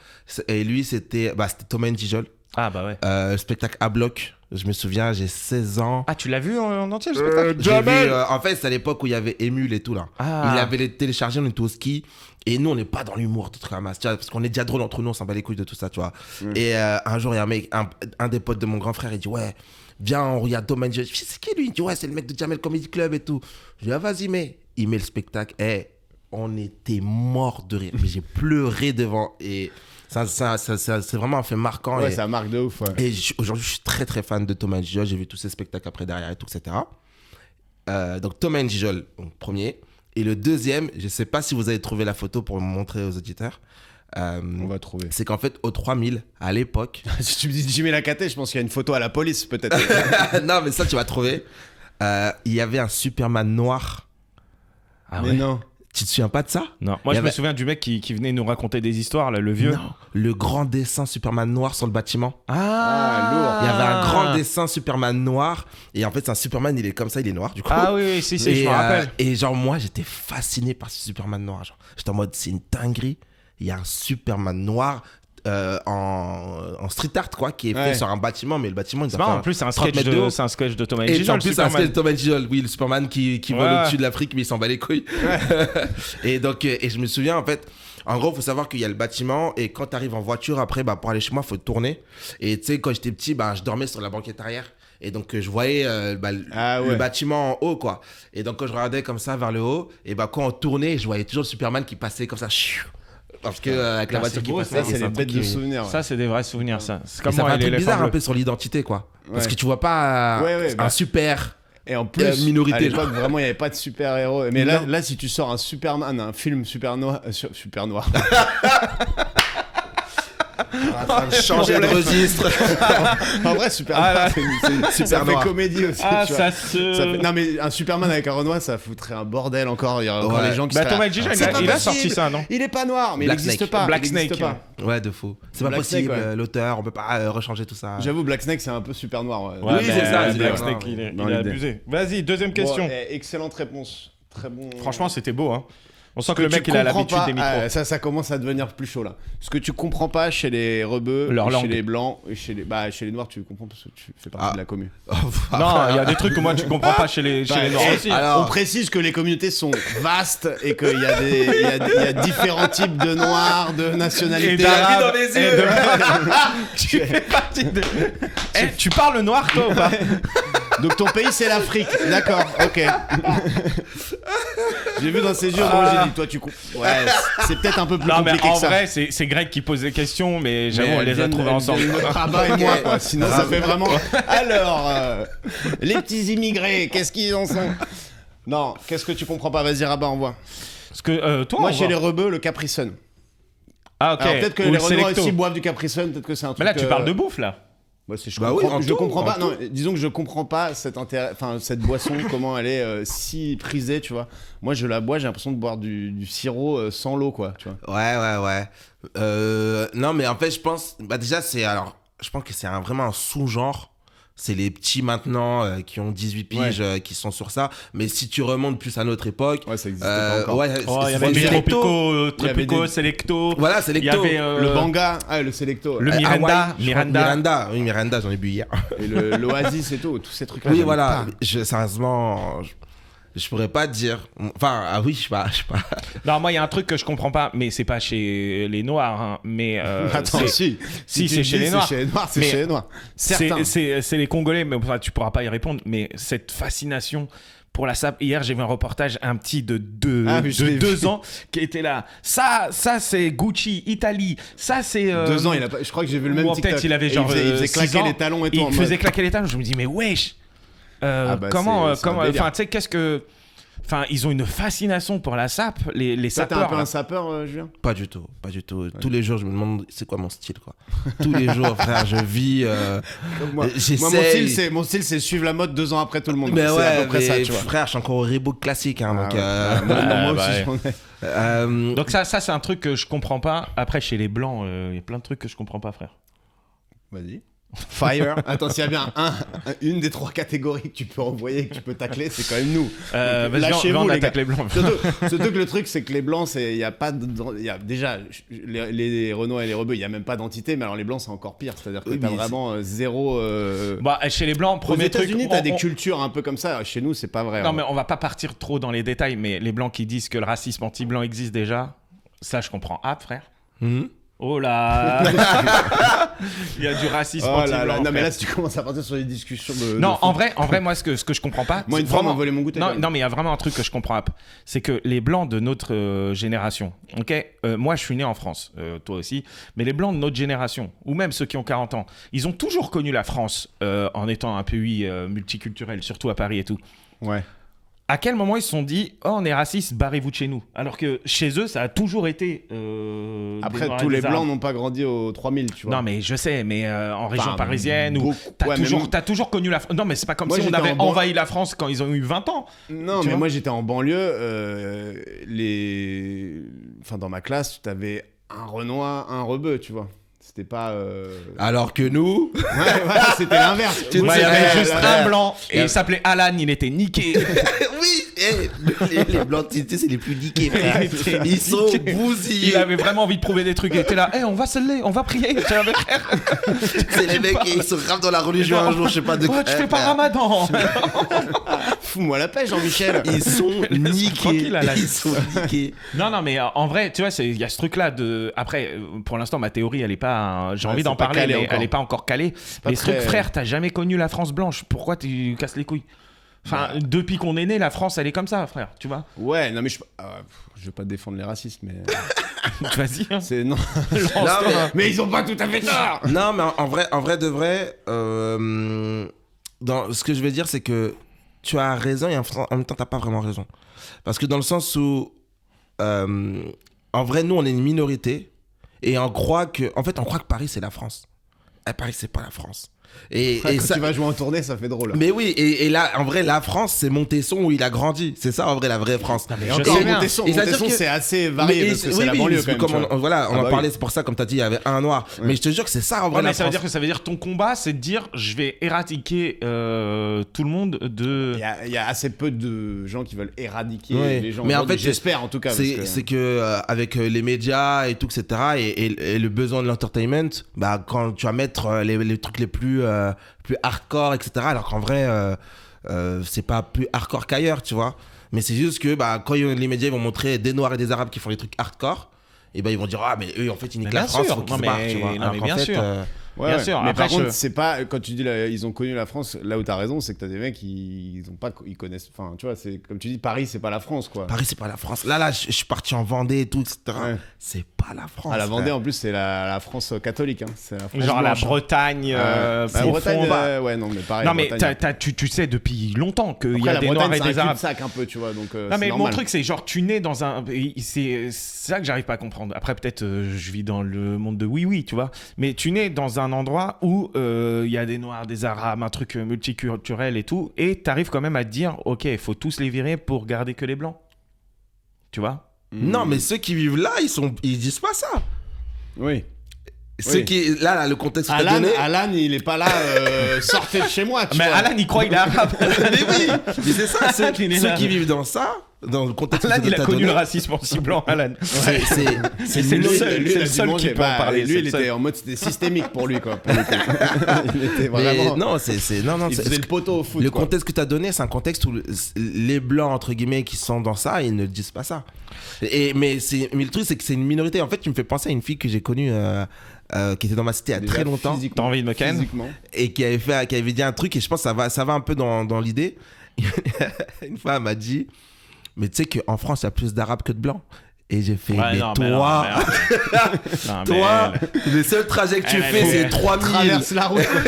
S1: Et lui, c'était Thomas Njijol,
S2: Ah bah ouais.
S1: spectacle à bloc. Je me souviens, j'ai 16 ans.
S2: Ah, tu l'as vu en entier le spectacle
S1: J'ai vu, en fait, c'est à l'époque où il y avait Emule et tout là.
S2: Ah.
S1: Il avait les téléchargés, on était au ski. Et nous, on n'est pas dans l'humour, tout truc à masse, tu vois, parce qu'on est déjà drôle entre nous, on s'en bat les couilles de tout ça, tu vois. Et un jour, il y a un mec, un des potes de mon grand frère, il dit ouais, viens, on regarde Thomas Njijol. Je dis, c'est qui lui? Il dit ouais, c'est le mec de Jamel Comedy Club et tout. Je dis ah, vas-y, mais il met le spectacle. On était morts de rire. Mais j'ai pleuré devant. Et ça c'est vraiment un fait marquant.
S3: Ouais,
S1: et
S3: ça marque de ouf. Ouais.
S1: et aujourd'hui, je suis très très fan de Thomas Njijol. J'ai vu tous ses spectacles après derrière et tout, etc. Donc Thomas Njijol, donc premier. Et le deuxième, je sais pas si vous avez trouvé la photo pour me montrer aux auditeurs.
S3: On va trouver.
S1: C'est qu'en fait, au 3000, à l'époque.
S3: Si tu me dis Jimmy Lacaté, je pense qu'il y a une photo à la police peut-être.
S1: Non, mais ça, tu vas trouver. Il y avait un Superman noir.
S2: Ah
S3: Mais
S2: ouais.
S3: non.
S1: Tu te souviens pas de ça?
S2: Non,
S1: Il
S2: moi
S1: y
S2: je me
S1: avait-
S2: souviens du mec qui venait nous raconter des histoires, là, le vieux.
S1: Non. Le grand dessin Superman noir sur le bâtiment.
S3: Ah, lourd.
S1: Il y avait un grand dessin Superman noir. Et en fait, c'est un Superman, il est comme ça, il est noir, du coup.
S2: Ah oui, oui, si, je
S1: Et,
S2: me rappelle.
S1: et genre, moi, j'étais fasciné par ce Superman noir. Genre. J'étais en mode, c'est une dinguerie. Il y a un Superman noir en street art, quoi, qui est
S3: Ouais.
S1: fait sur un bâtiment, mais le bâtiment, il
S2: C'est
S1: doit
S2: marrant,
S1: faire
S2: en plus, c'est un
S1: 30
S2: sketch
S1: mètres de haut.
S2: c'est un sketch de Thomas
S1: Et
S2: Njijol,
S1: en plus, c'est un
S2: Superman.
S1: sketch de Thomas Njijol, oui, le Superman qui vole
S2: Ouais.
S1: au-dessus de l'Afrique, mais il s'en bat les couilles. Et donc, et je me souviens, en fait, en gros, il faut savoir qu'il y a le bâtiment, et quand tu arrives en voiture, après, pour aller chez moi, il faut tourner. Et tu sais, quand j'étais petit, je dormais sur la banquette arrière. Et donc, je voyais
S3: Ah ouais.
S1: le bâtiment en haut, quoi. Et donc, quand je regardais comme ça vers le haut, et quand on tournait, je voyais toujours le Superman qui passait comme ça. Parce que avec la
S2: Ah,
S1: voiture
S2: c'est
S1: qui
S2: beau,
S1: passait,
S3: Ça,
S1: et
S3: c'est les
S1: un
S3: bêtes
S1: truc
S3: de
S1: qui-
S3: souvenirs.
S2: Ça, c'est des vrais souvenirs, ça. C'est
S1: Et
S2: comme
S1: ça fait
S2: moi
S1: un
S2: et
S1: truc
S2: l'éléphant
S1: bizarre un
S2: bleu.
S1: peu sur l'identité, quoi. Parce
S3: Ouais.
S1: que tu vois pas
S3: Ouais,
S1: un super.
S3: Et en plus,
S1: minorité,
S3: à l'époque, vraiment, il n'y avait pas de super-héros. Mais
S1: Non.
S3: là, si tu sors un Superman, un film super noir... super noir.
S1: En train de changer de registre.
S3: En vrai, Superman,
S2: Ah, là.
S3: ça
S1: Super
S3: fait
S1: noir.
S3: comédie aussi.
S2: Ah,
S3: tu vois.
S2: ça se.
S3: Ça fait- Non, mais un Superman avec un Renoir, ça foutrait un bordel encore. Il y aurait encore
S1: Ouais.
S3: les gens qui
S2: Bah,
S3: seraient
S2: Thomas
S3: là,
S2: Njijol,
S3: c'est pas
S2: il a
S3: possible.
S2: sorti ça, non?
S3: Il est pas noir, mais
S1: Black
S3: il n'existe
S1: Snake.
S3: pas.
S2: Black
S3: il existe
S2: Snake.
S3: pas.
S1: Ouais, de fou. C'est pas
S3: Black
S1: possible,
S3: Snake, ouais.
S1: l'auteur, on peut pas rechanger tout ça.
S3: J'avoue, Black Snake, c'est un peu super noir. Ouais.
S2: Ouais,
S1: Oui, c'est ça, c'est
S2: Black
S1: bien.
S2: Snake, il est
S3: Dans
S2: il a
S3: l'idée.
S2: abusé. Vas-y, deuxième question.
S3: Bon, excellente réponse. Très bon.
S2: Franchement, c'était beau, hein. On sent que
S3: que
S2: le
S3: tu
S2: mec, il a
S3: comprends
S2: l'habitude
S3: pas-
S2: des micros.
S3: ça commence à devenir plus chaud là. Ce que tu comprends pas chez les rebeux,
S2: Leur
S3: chez
S2: langue.
S3: les blancs, et chez les noirs, tu comprends parce que tu fais partie
S1: Ah.
S3: de la commu.
S2: Non, il y a des trucs que moi, tu comprends pas chez les noirs
S3: et-
S2: aussi.
S1: alors-
S3: On précise que les communautés sont vastes et qu'il y a il y a différents types de noirs, de nationalités.
S2: Et d'arabes,
S1: dans les
S2: et
S1: yeux.
S2: de- Tu fais partie de... Eh, tu parles noir, toi, ou pas?
S3: Donc ton pays c'est l'Afrique, d'accord, ok. J'ai vu dans ses yeux, donc j'ai dit, toi tu comprends. Ouais, c'est peut-être un peu plus
S2: Non, mais
S3: compliqué
S2: en
S3: que ça.
S2: vrai, c'est Greg qui pose des questions, mais j'avoue,
S3: Mais
S2: on les a
S3: viennent-
S2: trouvés
S3: elles
S2: ensemble.
S3: viennent de Rabat et moi, quoi. Sinon, ça fait vraiment. Alors, les petits immigrés, qu'est-ce qu'ils en sont? Non, qu'est-ce que tu comprends pas? Vas-y, Rabat, envoie.
S2: Parce que toi,
S3: Moi,
S2: on
S3: chez
S2: voit-
S3: les rebeux, le Capri Sun.
S2: Ah, ok.
S3: Alors peut-être que
S2: Ou
S3: les
S2: le
S3: Renois
S2: Selecto.
S3: aussi boivent du Capri Sun, peut-être que c'est un truc.
S2: Mais là, tu parles de bouffe, là.
S3: Bah, je
S1: Bah oui,
S3: comprends,
S1: en
S3: je
S1: tout,
S3: comprends
S1: en
S3: pas.
S1: tout.
S3: Non, disons que je comprends pas cette boisson, comment elle est si prisée, tu vois. Moi, je la bois, j'ai l'impression de boire du sirop sans l'eau, quoi, tu vois.
S1: Ouais. Non, mais en fait, je pense que c'est vraiment un sous-genre. C'est les petits maintenant qui ont 18 piges qui sont sur ça. Mais si tu remontes plus à notre époque.
S3: Ouais, ça existait pas encore.
S2: Oh, il y
S1: c'est
S2: avait du
S1: Selecto.
S2: Tropico, Selecto.
S1: Voilà,
S2: Il y
S1: Selecto.
S2: avait
S3: Le Banga, le Selecto.
S2: le Miranda.
S1: Miranda. Oui, Miranda, j'en ai bu hier.
S3: Et l'Oasis et tout, tous ces trucs-là.
S1: Oui,
S3: j'aime
S1: voilà.
S3: pas.
S1: Sérieusement, je pourrais pas te dire. Enfin, ah oui, je sais pas.
S2: Non, moi, il y a un truc que je comprends pas, mais c'est pas chez les Noirs, hein, mais
S3: Attends, si
S2: Si,
S3: tu
S2: c'est
S3: me
S2: chez
S3: dis
S2: les Noirs.
S3: C'est chez les Noirs, c'est
S2: Mais
S3: chez les Noirs. Certains.
S2: c'est les Congolais, mais enfin, tu pourras pas y répondre. Mais cette fascination pour la sape. Hier, j'ai vu un reportage, un petit de 2 ans qui était là. Ça c'est Gucci, Italie. Ça, c'est.
S3: 2 ans, je crois que j'ai vu le même
S2: ou
S3: TikTok.
S2: peut-être il avait
S3: Et
S2: genre.
S3: il faisait
S2: 6
S3: claquer
S2: ans,
S3: les talons et tout.
S2: il
S3: en
S2: faisait
S3: mode-
S2: claquer les talons. Je me dis, mais wesh.
S3: bah, c'est un délire.
S2: enfin, tu sais, qu'est-ce que. Enfin, ils ont une fascination pour la sape, les
S3: Toi, t'es
S2: sapeurs.
S3: un peu
S2: là.
S3: un sapeur, Julien?
S1: Pas du tout. Tous les jours, je me demande c'est quoi mon style, quoi. Tous les jours, frère, je vis.
S3: Moi,
S1: j'essaye.
S3: mon style, c'est suivre la mode 2 ans après tout le monde.
S1: Mais
S3: C'est
S1: ouais,
S3: à peu près
S1: mais
S3: ça, tu vois.
S1: frère, je suis encore au Reebok classique, hein, donc.
S3: Moi
S2: bah
S3: aussi,
S2: ouais.
S3: j'en ai.
S2: Donc ça c'est un truc que je comprends pas. Après, chez les Blancs, il y a plein de trucs que je comprends pas, frère.
S3: Vas-y. Fire. Attends, s'il y a bien une des 3 catégories que tu peux envoyer, que tu peux tacler, c'est quand même nous.
S2: Vas-y,
S3: lâchez-vous,
S2: on
S3: les
S2: attaque
S3: gars.
S2: les Blancs.
S3: Surtout que le truc, c'est que les blancs, il y a pas il y a déjà les Renois et les Rebeux, il y a même pas d'entité, mais alors les blancs, c'est encore pire. C'est-à-dire que
S1: Oui,
S3: t'as
S1: mais
S3: vraiment zéro.
S2: Bah, chez les Blancs,
S3: Aux
S2: premier truc.
S3: États-Unis, t'as des cultures un peu comme ça. Chez nous, c'est pas vrai.
S2: Non,
S3: hein.
S2: mais on va pas partir trop dans les détails, mais les Blancs qui disent que le racisme anti-blanc existe déjà, ça je comprends. Ah, frère. Oh là. Il y a du racisme
S3: Oh là
S2: anti-blanc.
S3: là. Non, mais
S2: frère.
S3: là, si tu commences à partir sur les discussions de.
S2: Non,
S3: de
S2: en vrai, moi, ce que je comprends pas.
S3: Moi,
S2: c'est
S3: une fois, on
S2: vraiment-
S3: m'a volé mon goûter.
S2: Non, mais il y a vraiment un truc que je comprends pas. C'est que les blancs de notre génération, ok, moi je suis né en France, toi aussi, mais les blancs de notre génération, ou même ceux qui ont 40 ans, ils ont toujours connu la France en étant un pays multiculturel, surtout à Paris et tout.
S3: Ouais.
S2: À quel moment ils se sont dit, oh, on est raciste, barrez-vous de chez nous? Alors que chez eux, ça a toujours été.
S3: Après,
S2: des Noirs et
S3: tous
S2: des
S3: les blancs
S2: Arabes.
S3: n'ont pas grandi aux 3000, tu vois.
S2: Non, mais je sais, mais en région
S3: Enfin,
S2: parisienne, ou
S3: beaucoup.
S2: t'as
S3: Ouais, mais
S2: toujours,
S3: même-
S2: t'as toujours connu la France. Non, mais c'est pas comme
S3: Moi,
S2: si on
S3: j'étais
S2: avait
S3: en ban-
S2: envahi la France quand ils ont eu 20 ans.
S3: Non,
S2: Tu
S3: mais
S2: vois
S3: moi j'étais en banlieue. Enfin, dans ma classe, tu avais un Renoir, un Rebeu, tu vois. C'était pas.
S1: Alors que nous.
S3: Ouais, voilà, c'était l'inverse.
S1: Tu
S2: Moi, il y
S1: sais,
S2: avait juste
S1: là,
S2: un blanc et
S1: là.
S2: il s'appelait Alan, il était niqué.
S1: Oui, les blancs, tu sais, c'est les plus niqués, frère. Ils sont bousillés.
S2: Il avait vraiment envie de prouver des trucs. Il était là, on va sceller, on va prier. J'avais, frère,
S1: C'est les mecs qui se gravent dans la religion un jour, je sais pas de quoi.
S2: oh, tu fais pas ramadan.
S3: Fous-moi la paix, Jean-Michel.
S1: Ils sont niqués.
S2: tranquille, Alan.
S1: Ils sont niqués.
S2: Non, mais en vrai, tu vois, il y a ce truc-là de. Après, pour l'instant, ma théorie, elle est pas. J'ai
S3: Ouais,
S2: envie
S3: c'est
S2: d'en
S3: pas
S2: parler,
S3: calé
S2: mais
S3: encore.
S2: elle est pas encore calée.
S3: pas
S2: Mais ce truc,
S3: très-
S2: frère, t'as jamais connu la France blanche. Pourquoi tu casses les couilles? Enfin, depuis qu'on est né, la France, elle est comme ça, frère. Tu vois?
S3: Ouais, non, mais je veux pas défendre les racistes, mais.
S2: Vas-y. Hein.
S3: C'est. Non.
S1: Non,
S3: Mais ils ont pas tout à fait tort!
S1: Non, mais en vrai de vrai, ce que je veux dire, c'est que tu as raison et en même temps, t'as pas vraiment raison. Parce que dans le sens où, en vrai, nous, on est une minorité et on croit que Paris, c'est la France. Et Paris, c'est pas la France. Et
S3: Quand
S1: ça,
S3: tu vas jouer en tournée, ça fait drôle.
S1: mais oui, et là, en vrai, la France, c'est Montesson où il a grandi. C'est ça, en vrai, la vraie France.
S2: mais
S3: Et
S2: je
S3: encore,
S2: sais bien.
S3: Montesson,
S1: Et c'est-à-dire
S3: Montesson,
S1: que-
S3: c'est assez varié
S1: Mais-
S3: parce que
S1: oui,
S3: c'est la
S1: oui,
S3: banlieue
S1: c'est
S3: quand même.
S1: comme
S3: tu vois.
S1: on
S3: Ah
S1: en
S3: bah
S1: parlait,
S3: oui.
S1: c'est pour ça, comme tu as dit, il y avait un noir. Mais je te jure que c'est ça, en vrai,
S2: Ouais, mais
S1: la
S2: ça veut
S1: France.
S2: dire que ça veut dire ton combat, c'est de dire je vais éradiquer tout le monde de.
S3: Il y a assez peu de gens qui veulent éradiquer
S1: Ouais.
S3: les gens.
S1: Mais en
S3: aujourd'hui,
S1: fait,
S3: j'espère en tout cas.
S1: C'est que avec les médias et tout, etc., et le besoin de l'entertainment, bah, quand tu vas mettre les trucs les plus hardcore, etc., alors qu'en vrai, c'est pas plus hardcore qu'ailleurs, tu vois. Mais c'est juste que bah, quand les médias ils vont montrer des Noirs et des Arabes qui font des trucs hardcore, et ben ils vont dire ah mais eux en fait ils niquent
S2: Mais
S1: la
S2: bien
S1: France,
S2: sûr.
S1: faut qu'ils
S2: Non,
S1: se
S2: mais-
S1: barrent, tu vois.
S2: non,
S1: Alors
S2: mais
S1: qu'en
S2: bien
S1: fait,
S2: sûr. Bien sûr.
S3: Mais
S2: Après,
S3: par contre, c'est pas quand tu dis ils ont connu la France. Là où t'as raison, c'est que t'as des mecs ils connaissent. Enfin, tu vois, c'est comme tu dis, Paris, c'est pas la France, quoi.
S1: Paris, c'est pas la France. Là, je suis parti en Vendée et tout, etc.
S3: Ouais.
S1: C'est pas la France.
S3: Ah, la Vendée,
S1: frère.
S3: en plus, c'est la France catholique. Hein. C'est la France
S2: genre la
S3: blanche, hein.
S2: Bretagne,
S3: La Bretagne,
S2: profonde.
S3: ouais, non, mais pareil.
S2: Non,
S3: la
S2: mais
S3: Bretagne.
S2: tu sais depuis longtemps qu'il y
S3: Après,
S2: a
S3: la
S2: des
S3: Bretagne,
S2: Noirs et
S3: c'est
S2: des
S3: un
S2: Arabes.
S3: cul-de-sac un peu, tu vois. Donc,
S2: Non, mais mon
S3: normal.
S2: truc, c'est genre, tu nais dans un. C'est ça que j'arrive pas à comprendre. Après, peut-être je vis dans le monde de oui, tu vois. Mais tu nais dans un endroit où il y a des Noirs, des Arabes, un truc multiculturel et tout. Et t'arrives quand même à te dire, ok, il faut tous les virer pour garder que les Blancs. Tu vois?
S1: Non, mais ceux qui vivent là, ils disent pas ça.
S3: Oui.
S1: Ceux
S3: Oui.
S1: qui. Là, le contexte que t'as
S3: Alan,
S1: donné.
S3: Alan, il est pas là. Sortez de chez moi, tu
S2: Mais
S3: vois.
S2: Alan, il croit il est arabe.
S1: Mais oui, mais c'est ça, ceux
S2: Il est là.
S1: qui vivent dans ça, dans le contexte
S2: Alan,
S1: que
S2: il a
S1: t'as
S2: connu
S1: donné,
S2: le racisme anti-blanc, Alan.
S1: c'est
S2: C'est le seul,
S3: Lui,
S2: c'est
S3: il a
S2: le
S3: dû
S2: seul
S3: manger.
S2: qui peut en parler.
S3: Lui,
S2: c'est
S3: il
S2: le seul.
S3: était en mode, c'était systémique pour lui, quoi. Pour le coup. Il était
S1: Mais
S3: vraiment.
S1: non, non,
S3: Il
S1: c'est
S3: faisait le poteau au foot.
S1: le
S3: quoi.
S1: contexte que tu as donné, c'est un contexte où les blancs entre guillemets qui sont dans ça, ils ne disent pas ça. Mais le truc c'est que c'est une minorité. En fait, tu me fais penser à une fille que j'ai connue qui était dans ma cité il y a
S3: Déjà,
S1: très longtemps
S3: physiquement-
S2: T'as envie de me ken?
S3: Physiquement.
S1: et qui avait dit un truc et je pense que ça va un peu dans l'idée. Une fois, elle m'a dit, mais tu sais qu'en France, il y a plus d'Arabes que de Blancs. Et j'ai fait,
S2: Ouais,
S1: mais
S2: non,
S1: toi,
S2: non,
S1: toi,
S2: mais-
S1: le seul trajet que tu
S2: Elle
S1: fais,
S2: avait-
S1: c'est 3000.
S3: Traverse la route. Quoi.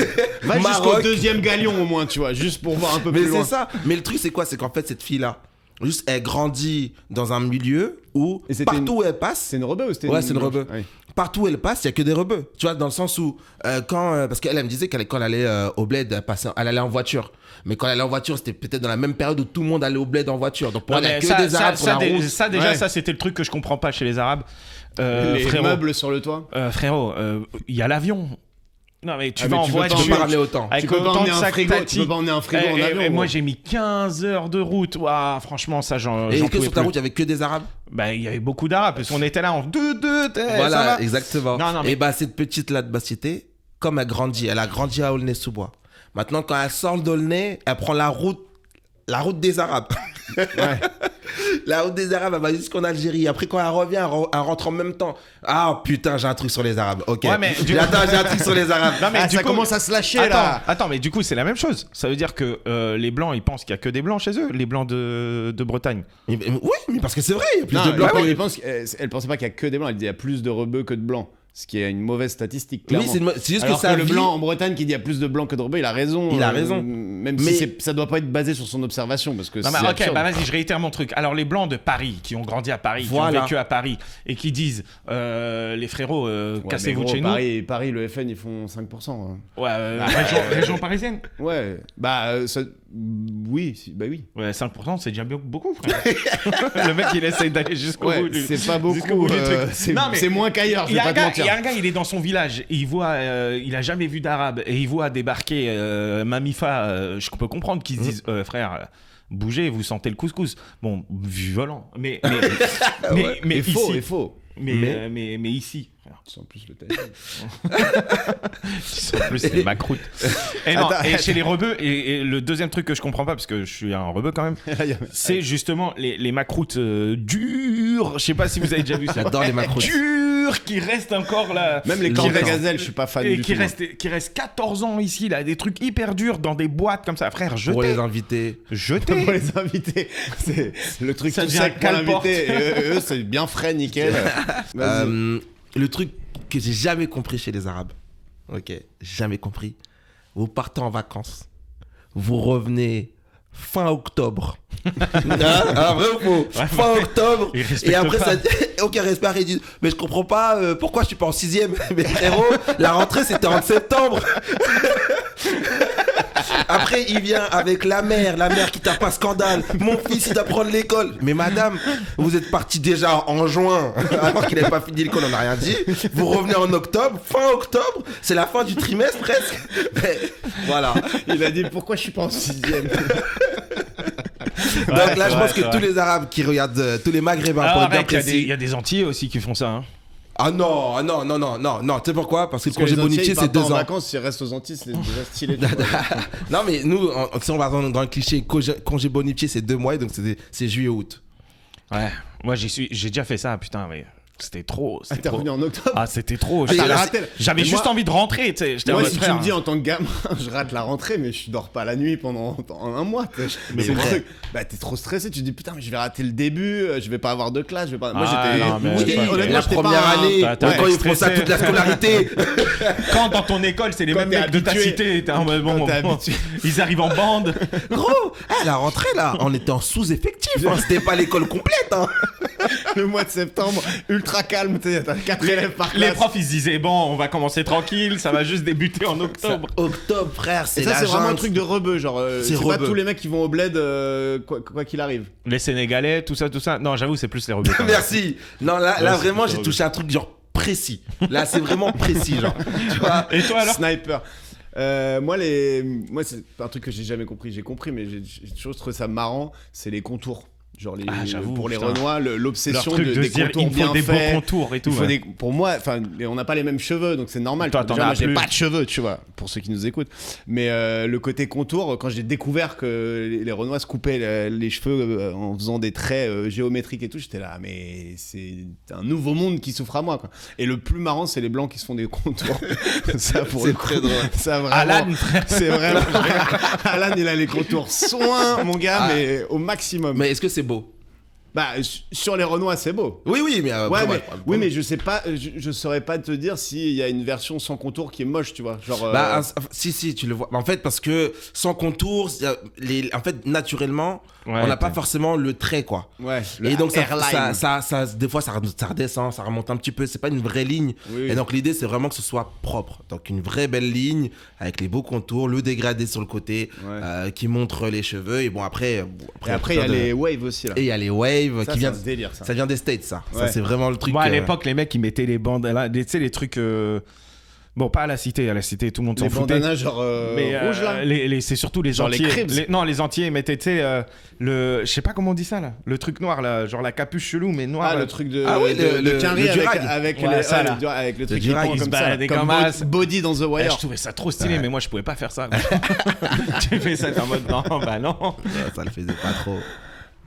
S3: Va jusqu'au
S1: Maroc.
S3: deuxième galion au moins, tu vois, juste pour voir un peu
S1: Mais
S3: plus loin.
S1: c'est ça. Mais le truc, c'est quoi? C'est qu'en fait, cette fille-là, juste, elle grandit dans un milieu où,
S3: Et c'était
S1: partout où elle passe,
S3: C'est une rebeu ou c'était
S1: Ouais, c'est une rebeu.
S3: Oui.
S1: partout où elle passe, il y a que des rebeux. Tu vois, dans le sens où, parce qu'elle elle me disait quand elle allait au bled, elle allait en voiture. Mais quand elle allait en voiture, c'était peut-être dans la même période où tout le monde allait au bled en voiture. Donc pour
S2: Non,
S1: elle, il n'y a
S2: mais
S1: que des Arabes sur la route.
S2: ça, déjà,
S3: Ouais.
S2: ça, c'était le truc que je comprends pas chez les Arabes.
S3: Les
S2: Frérot,
S3: meubles sur le toit.
S2: frérot, il y a l'avion. Non, mais tu
S3: Ah,
S2: vas
S3: mais
S2: en
S3: tu peux pas
S1: Tu peux
S2: voiture.
S1: pas ramener autant.
S2: Avec
S3: Tu peux pas
S2: autant
S3: emmener
S2: de
S3: un
S2: sacs
S3: frigo.
S2: tati.
S3: Tu peux pas emmener un frigo en avion.
S2: Et moi,
S3: gros.
S2: j'ai mis 15 heures de route. Ouah, franchement, ça, j'en
S1: Et que
S2: pouvais
S1: sur ta
S2: plus.
S1: route, il n'y avait que des Arabes.
S2: Bah, il y avait beaucoup d'Arabes parce qu'on était là en ça
S1: Voilà,
S2: va
S1: exactement.
S2: Non, non, mais-
S1: Et bah, cette petite-là de Basse-Cité, comme elle grandit, elle a grandi à Aulnay-sous-Bois. Maintenant, quand elle sort d'Aulnay, elle prend la route des Arabes.
S3: Ouais.
S1: La route des Arabes, elle va jusqu'en Algérie. Après, quand elle revient, elle rentre en même temps. Ah putain, j'ai un truc sur les Arabes. Ok.
S2: Ouais, mais du-
S1: Attends, j'ai un truc sur les Arabes.
S2: Non, mais
S3: Ah,
S2: du
S3: ça
S2: coup-
S3: commence à se lâcher là.
S2: Attends, mais du coup, c'est la même chose. Ça veut dire que les Blancs, ils pensent qu'il y a que des Blancs chez eux, les Blancs de Bretagne.
S1: Oui, mais parce que c'est vrai, il y a plus
S3: Non,
S1: de blancs.
S3: elle pense elle pensait pas qu'il y a que des blancs. Elle dit il y a plus de rebeux que de blancs. Ce qui est une mauvaise statistique,
S1: Oui,
S3: clairement.
S1: c'est juste
S3: Alors
S1: que ça
S3: le blanc en Bretagne qui dit il y a plus de blancs que de rebeux, il a raison.
S1: Il a raison.
S3: Même
S1: Mais-
S3: si ça doit pas être basé sur son observation. Parce que
S2: Non,
S3: c'est
S2: mais ok,
S3: absurde.
S2: bah vas-y, je réitère mon truc. Alors, les Blancs de Paris, qui ont grandi à Paris, qui
S1: Voilà.
S2: ont vécu à Paris, et qui disent les frérots,
S3: Ouais,
S2: cassez-vous
S3: mais
S2: de
S3: gros,
S2: chez
S3: Paris, le FN, ils font 5%. Hein.
S2: nous. Ouais, région parisienne.
S3: Ouais, bah, oui, bah oui.
S2: Ouais, 5%, c'est déjà beaucoup, frère. Le mec, il essaye d'aller jusqu'au
S3: Ouais,
S2: bout.
S3: c'est pas
S2: jusqu'au
S3: beaucoup.
S2: bout du truc.
S3: C'est
S2: Non, mais-
S3: c'est moins qu'ailleurs, je
S2: Il y,
S3: vais
S2: a un
S3: pas te
S2: gars,
S3: mentir.
S2: il y a un gars, il est dans son village, et il voit, il a jamais vu d'arabe, et il voit débarquer Mamifa. Je peux comprendre qu'ils se disent, frère, bougez, vous sentez le couscous. Bon, violent, mais
S3: Et faux,
S2: ici,
S3: et faux.
S2: mais ici, frère.
S3: Tu sens plus le taille.
S2: En plus, c'est ma croûte. Et non,
S3: Attends,
S2: et chez les rebeux, et le deuxième truc que je comprends pas, parce que je suis un rebeu quand même, c'est justement les macroutes dures. Je sais pas si vous avez déjà vu ça.
S1: J'adore les macroutes.
S2: Dures, qui restent encore là.
S3: Même les
S2: Qui
S3: cornes de
S2: restent-
S3: gazelle, je suis pas fan
S2: Et
S3: du
S2: qui
S3: tout.
S2: reste 14 ans ici, là, des trucs hyper durs dans des boîtes comme ça. Frère,
S1: Pour
S2: jetez.
S1: les invités.
S2: Jetez.
S3: Pour les invités, c'est le truc
S2: Ça
S3: tout
S2: devient
S3: sec pour
S2: cale-porte.
S3: l'invité. Et eux, c'est bien frais, nickel. Vas-y.
S1: Le truc que j'ai jamais compris chez les Arabes. Ok, jamais compris. Vous partez en vacances. Vous revenez fin octobre. Vrai ou faux? Fin octobre.
S2: Ils respectent
S1: Et après,
S2: pas.
S1: ça aucun respect. Ils disent, mais je comprends pas pourquoi je suis pas en 6ème. Mais frérot, la rentrée c'était en septembre. Après, il vient avec la mère qui tape un scandale. Mon fils, il doit prendre l'école. Mais madame, vous êtes parti déjà en juin, alors qu'il n'avait pas fini l'école, on n'a rien dit. Vous revenez en octobre, fin octobre, c'est la fin du trimestre presque. Mais, voilà.
S3: Il a dit pourquoi je suis pas en 6ème.
S1: Donc là, je pense
S2: c'est
S1: que
S2: vrai.
S1: tous les Arabes qui regardent, tous les Maghrébins,
S2: Ah,
S1: pour être bien
S2: arrête, il
S1: précis.
S2: y a des Antillais aussi qui font ça. Hein.
S1: Ah non, tu sais pourquoi? Parce que le
S3: Parce que
S1: congé bonifié, c'est 2
S3: en
S1: ans.
S3: vacances, s'ils restent aux Antilles, c'est déjà stylé. tu vois.
S1: Non, mais nous, si on va dans le cliché, congé bonifié, c'est 2 mois, donc c'est juillet-août.
S2: Ouais. Moi, j'ai déjà fait ça, putain, mais C'était trop.
S3: Ah, t'es revenu en octobre.
S2: Ah, c'était trop.
S3: Ah, t'as raté.
S2: J'avais
S3: Mais
S2: juste
S3: moi-
S2: envie de rentrer, tu sais. J'étais en
S3: Moi,
S2: mode,
S3: si tu
S2: frère,
S3: me dis en tant que gamin, je rate la rentrée, mais je dors pas la nuit pendant un mois.
S1: Mais
S3: C'est le
S1: vrai.
S3: truc. Bah, t'es trop stressé. Tu te dis putain, mais je vais rater le début. Je vais pas avoir de classe. Je vais pas. Moi,
S2: Ah,
S3: j'étais.
S2: non, mais-
S3: j'étais-
S2: Oui,
S3: honnêtement,
S1: la
S3: j'étais
S1: première
S3: pas un-
S1: année,
S2: T'as
S1: quand ils font ça
S2: stressé.
S1: toute la scolarité.
S2: Quand dans ton école, c'est les
S3: Quand
S2: mêmes
S3: t'es
S2: mecs de ta
S3: habitué.
S2: cité, t'es en mode,
S3: Quand t'es habitué.
S2: ils arrivent en bande.
S1: Gros, la rentrée là, on était en sous-effectif, hein, c'était pas l'école complète. Hein.
S3: Le mois de septembre, ultra calme. T'as 4 élèves par classe.
S2: Les profs, ils se disaient, bon, on va commencer tranquille, ça va juste débuter en octobre.
S1: Octobre, frère,
S3: Et
S1: c'est
S3: ça,
S1: la
S3: c'est vraiment un
S1: jungle.
S3: truc de rebeu. Genre,
S1: C'est
S3: c'est pas
S1: rebeu.
S3: tous les mecs qui vont au bled quoi qu'il arrive.
S2: Les Sénégalais, tout ça. Non, j'avoue, c'est plus les rebelles. quand même.
S1: Merci. Non, là
S2: Ouais, c'est
S1: vraiment,
S2: trop
S1: j'ai
S2: bien.
S1: touché un truc genre précis. Là, c'est vraiment précis, genre. Tu vois.
S2: Et toi alors
S3: Sniper. Moi, c'est un truc que j'ai jamais compris. J'ai compris, mais j'ai toujours trouvé ça marrant. C'est les contours. Genre
S2: Ah, j'avoue,
S3: pour les
S2: putain.
S3: Renois,
S2: Leur
S3: l'obsession
S2: truc de
S3: des
S2: se dire,
S3: contours
S2: il me
S3: bien
S2: faut des beaux
S3: faits.
S2: contours et tout.
S3: Il faut
S2: ouais.
S3: pour moi, enfin, on n'a pas les mêmes cheveux, donc c'est normal.
S2: Toi,
S3: Déjà,
S2: t'en as
S3: moi, j'ai
S2: plus.
S3: pas de cheveux, tu vois, pour ceux qui nous écoutent. Mais le côté contour, quand j'ai découvert que les Renois se coupaient les cheveux en faisant des traits géométriques et tout, j'étais là, mais c'est un nouveau monde qui s'offre à moi, quoi. Et le plus marrant, c'est les blancs qui se font des contours. Ça, pour le coup,
S1: très drôle.
S3: ça vraiment.
S2: Alan, frère.
S3: C'est vraiment. Alan, il a les contours soins, mon gars,
S1: Ah.
S3: mais au maximum.
S1: Mais est-ce que c'est beau?
S3: Bah, sur les Renois, c'est beau.
S1: Oui, mais. après,
S3: Ouais,
S1: moi,
S3: mais,
S1: je parle
S3: oui,
S1: pas.
S3: mais je sais pas, je saurais pas te dire s'il y a une version sans contour qui est moche, tu vois. Genre.
S1: Bah, si, tu le vois. En fait, parce que sans contour, en fait, naturellement,
S2: Ouais,
S1: on n'a pas
S2: t'es-
S1: forcément le trait, quoi.
S3: ouais.
S1: Et donc,
S3: airline.
S1: des fois, ça redescend, ça remonte un petit peu. C'est pas une vraie ligne.
S3: Oui.
S1: Et donc, l'idée, c'est vraiment que ce soit propre. Donc, une vraie belle ligne avec les beaux contours, le dégradé sur le côté
S3: Ouais.
S1: qui montre les cheveux. Et bon, après,
S3: Et après, il y a les waves aussi, là.
S1: Et il y a les waves
S3: Ça,
S1: qui
S3: c'est un
S1: viennent.
S3: délire, ça.
S1: Ça vient des States, ça. Ça,
S3: Ouais.
S1: c'est vraiment le truc.
S2: Moi, à l'époque, les mecs, ils mettaient les bandes, là, tu sais, les trucs. Bon, pas à la cité, tout le monde s'en
S3: Les
S2: foutait.
S3: bandanas, genre
S2: Mais
S3: rouge, là.
S2: c'est surtout les
S3: Genre les
S2: entiers.
S3: Crips.
S2: Non, les entiers, ils mettaient, tu sais, je sais pas comment on dit ça, là. Le truc noir, là. Genre la capuche chelou, mais noir.
S3: Ah,
S2: là.
S3: le truc de,
S1: Ah oui,
S3: de
S1: le
S3: Quinry
S1: durag.
S3: avec
S2: Ouais,
S3: les-
S2: ça,
S3: ouais,
S2: là.
S3: avec le truc qui
S1: durag,
S3: pend
S1: il se
S3: comme ça, là,
S2: baladait
S3: comme
S2: comme as.
S3: Body dans The
S2: Eh,
S3: Wire.
S2: je trouvais ça trop stylé, mais moi, je pouvais pas faire ça. Tu fais ça, t'es en mode, non, bah non.
S1: Ça le faisait pas trop.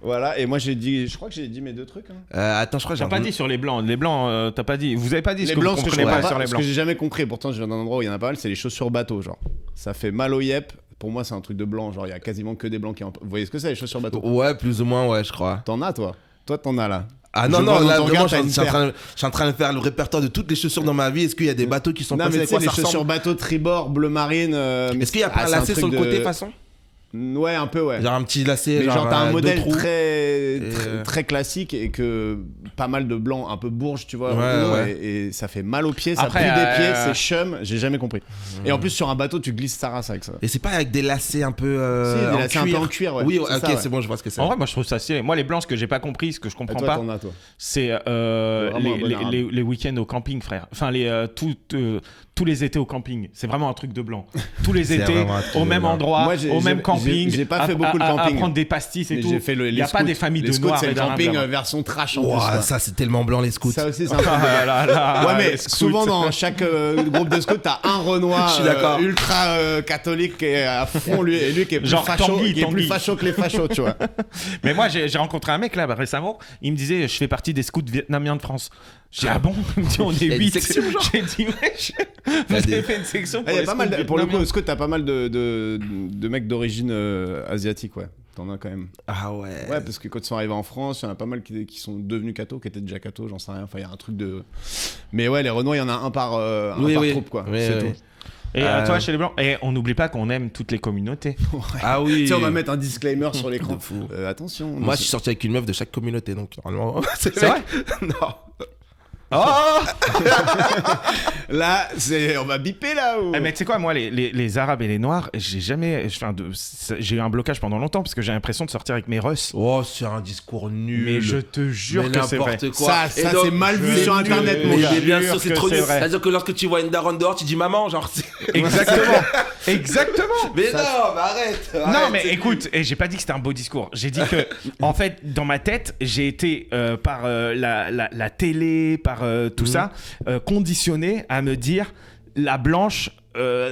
S3: Voilà, et moi je crois que j'ai dit mes deux trucs. Hein.
S1: Attends, je crois que
S2: T'as pas dit sur les blancs. Les blancs, t'as pas dit. Vous avez pas dit ce
S3: Les
S2: que
S3: blancs,
S2: vous
S3: ce que je
S2: comprenez
S3: comprends
S2: pas sur les
S3: ce que
S2: blancs.
S3: j'ai jamais compris, pourtant je viens d'un endroit où il y en a pas mal, c'est les chaussures bateau, genre. Ça fait mal au yep. Pour moi, c'est un truc de blanc, genre il y a quasiment que des blancs qui en... Vous voyez ce que c'est, les chaussures bateau?
S1: Ouais, plus ou moins, ouais, je crois.
S3: T'en as, toi? Toi, t'en as là.
S1: Ah
S3: Je
S1: non,
S3: vois
S1: non,
S3: dans
S1: là
S3: ton
S1: vraiment,
S3: regard, t'as une
S1: je suis en train de faire le répertoire de toutes les chaussures dans ma vie. Est-ce qu'il y a des bateaux qui sont
S3: Non,
S1: passés
S3: mais
S1: avec
S3: tu sais,
S1: quoi
S3: les
S1: ça
S3: chaussures
S1: ressemble?
S3: bateau tribord, bleu marine.
S1: Est-ce qu'il y a pas un
S3: c'est un
S1: lacet
S3: truc
S1: sur le
S3: de-
S1: côté, façon?
S3: Ouais, un peu, ouais.
S1: Genre un petit lacet,
S3: Mais genre, t'as un
S1: deux
S3: modèle
S1: trous.
S3: très classique et que pas mal de blanc, un peu bourge, tu vois.
S1: Ouais,
S3: autour,
S1: ouais.
S3: Et ça fait mal aux pieds, ça
S2: Après,
S3: pue des pieds,
S2: euh,
S3: c'est chum, j'ai jamais compris. Et en plus, sur un bateau, tu glisses ta race avec ça.
S1: Et c'est pas avec des lacets un peu
S3: Si, des
S1: en
S3: lacets un peu
S1: cuir.
S3: en cuir, ouais.
S1: Oui,
S3: C'est
S1: ok,
S3: ça, ouais.
S1: c'est bon, je vois ce que c'est.
S2: En vrai, moi, je trouve ça stylé. Moi, les blancs, ce que j'ai pas compris, ce que je
S3: Et
S2: comprends
S3: toi,
S2: pas,
S3: t'en as, toi.
S2: c'est
S3: Vraiment un bon arabe.
S2: les week-ends au camping, frère. Enfin, tous les étés au camping. C'est vraiment un truc de blanc. Tous les
S1: C'est
S2: étés,
S1: vraiment un truc
S2: au
S1: de
S2: même
S1: blanc.
S2: endroit,
S3: Moi,
S2: au même camping.
S3: j'ai pas fait beaucoup de
S2: À
S3: camping.
S2: prendre des pastis et
S3: Mais
S2: tout.
S3: j'ai fait
S2: Il n'y a pas des familles
S3: les
S2: de
S3: scouts,
S2: noirs
S3: c'est
S2: et
S3: le
S2: d'arabes.
S3: camping
S2: là-bas.
S3: version trash en plus.
S1: Ouah,
S3: quoi.
S1: ça c'est tellement blanc les scouts.
S3: Ça aussi, c'est un peu.
S2: Ah là là,
S3: Ouais, mais
S2: les scouts.
S3: souvent dans chaque groupe de scouts, t'as un Renoir
S1: Je suis d'accord.
S3: ultra catholique qui est à fond, lui qui est plus
S2: Genre
S3: facho,
S2: Tanguy,
S3: qui est plus
S2: Tanguy.
S3: facho que les fachos, tu vois.
S2: Mais moi, j'ai rencontré un mec là récemment. Il me disait, je fais partie des scouts vietnamiens de France. J'ai dit, ah bon? Il me dit, on
S1: y a
S2: est
S1: une
S2: 8.
S1: section, genre
S2: J'ai dit, wesh, vous avez fait une section pour
S3: Il y a
S2: les
S3: pas mal
S2: scouts
S3: pour le coup,
S2: vietnamiens.
S3: au scout, t'as pas mal de mecs d'origine asiatique, ouais. T'en as quand même.
S1: Ah ouais.
S3: Ouais, parce que quand ils sont arrivés en France, il y en a pas mal qui sont devenus cathos, qui étaient déjà cathos, j'en sais rien. Enfin, il y a un truc de. Mais ouais, les Renois, il y en a un par troupe, quoi.
S1: Oui,
S3: c'est
S1: oui.
S3: tout.
S2: Et toi, chez les Blancs, et on n'oublie pas qu'on aime toutes les communautés.
S1: Ah oui.
S3: Tu sais, on va mettre un disclaimer sur l'écran.
S1: De fou.
S3: Attention.
S1: Moi, je suis sorti avec une meuf de chaque communauté, donc normalement. C'est
S2: vrai?
S1: Non.
S2: Oh
S3: Là, on va biper là ou...
S2: Mais tu sais quoi, moi, les Arabes et les Noirs, j'ai eu un blocage pendant longtemps parce que j'ai l'impression de sortir avec mes Russes.
S1: Oh, c'est un discours nul.
S2: Mais je te jure
S1: Mais
S2: que c'est vrai.
S1: n'importe quoi.
S3: Ça,
S1: Et donc,
S3: c'est mal vu
S1: c'est
S3: sur
S1: nul.
S3: Internet, mon
S1: Mais
S3: gars.
S1: bien
S2: Jure
S1: sûr, c'est
S2: que
S1: trop
S2: c'est
S1: nul.
S2: vrai.
S1: C'est-à-dire que lorsque tu vois une daronne dehors, tu dis maman, genre.
S2: Exactement. Exactement.
S1: Mais non, mais arrête.
S2: Non,
S1: arrête,
S2: mais
S1: c'est
S2: écoute, et j'ai pas dit que c'était un beau discours. J'ai dit que, en fait, dans ma tête, j'ai été par la télé, par tout ça, conditionné à me dire la blanche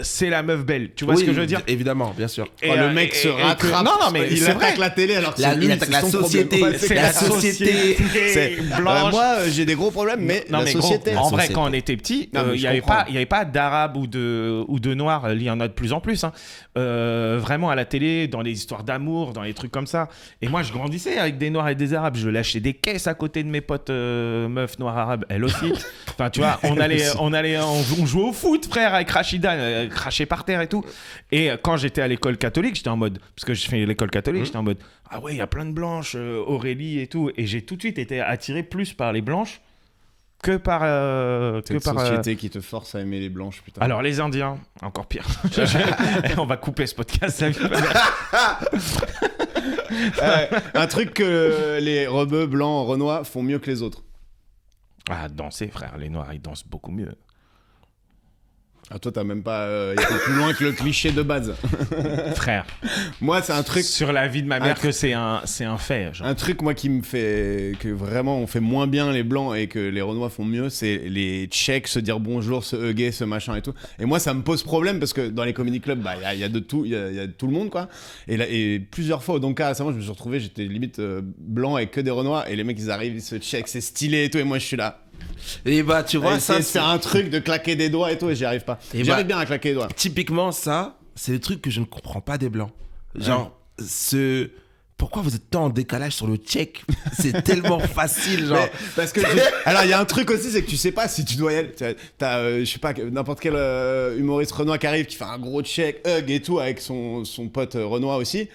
S2: c'est la meuf belle. Tu vois
S1: Oui,
S2: ce que je veux dire?
S1: Évidemment, bien sûr.
S3: Oh, le mec se rattrape.
S2: Non, mais
S3: il
S2: c'est
S3: attaque
S2: vrai.
S3: la télé alors que
S1: La
S3: c'est lui,
S1: il attaque
S3: c'est
S1: la
S3: son
S1: société.
S3: problème. Ouais,
S1: C'est la société.
S3: C'est
S2: blanche.
S3: moi, j'ai des gros problèmes, mais
S2: Non,
S3: la
S2: mais gros,
S3: société.
S2: en vrai,
S1: société.
S2: quand on était petit,
S3: Non, mais
S2: il
S3: je
S2: n'y
S3: comprends.
S2: avait pas d'arabes ou de noirs. Il y en a de plus en plus. Hein. Vraiment à la télé, dans les histoires d'amour, dans les trucs comme ça. Et moi, je grandissais avec des noirs et des arabes. Je lâchais des caisses à côté de mes potes meufs noires arabes. Elle aussi. Enfin, tu vois, on jouait au foot, frère, avec Rachida, craché par terre et tout. Et quand j'étais à l'école catholique, j'étais en mode, parce que je fais l'école catholique, j'étais en mode, ah ouais, il y a plein de blanches, Aurélie et tout. Et j'ai tout de suite été attiré plus par les blanches que par.
S3: C'est une société qui te force à aimer les blanches, putain.
S2: Alors, les Indiens, encore pire. On va couper ce podcast.
S3: Un truc que les rebeux blancs renois font mieux que les autres.
S2: Ah, danser, frère. Les Noirs, ils dansent beaucoup mieux.
S3: Ah, toi, t'as même pas été plus loin que le cliché de base.
S2: Frère,
S3: Moi, c'est un truc.
S2: sur la vie de ma mère
S3: Un
S2: que c'est un fait. Genre.
S3: Un truc, moi, qui me fait. Que vraiment, on fait moins bien les blancs et que les renois font mieux, c'est les Tchèques, se dire bonjour, se hugger, ce machin et tout. Et moi, ça me pose problème parce que dans les comedy clubs, bah, il y a de tout, il y a tout le monde, quoi. Et plusieurs fois, au Donka, récemment, je me suis retrouvé, j'étais limite blanc avec que des renois et les mecs, ils arrivent, ils se check, c'est stylé et tout. Et moi, je suis là.
S1: Et bah, tu vois,
S3: Essayer
S1: ça,
S3: de faire un truc, de claquer des doigts et tout, et j'y arrive pas.
S1: Et
S3: J'arrive
S1: bah-
S3: bien à claquer les doigts.
S1: typiquement, ça, c'est le truc que je ne comprends pas des blancs. Genre, pourquoi vous êtes tant en décalage sur le tchèque? C'est tellement facile, genre.
S3: Mais parce que alors il y a un truc aussi, c'est que tu sais pas si tu dois y aller. T'as je sais pas, n'importe quel humoriste renois qui arrive, qui fait un gros check hug et tout avec son pote renois aussi.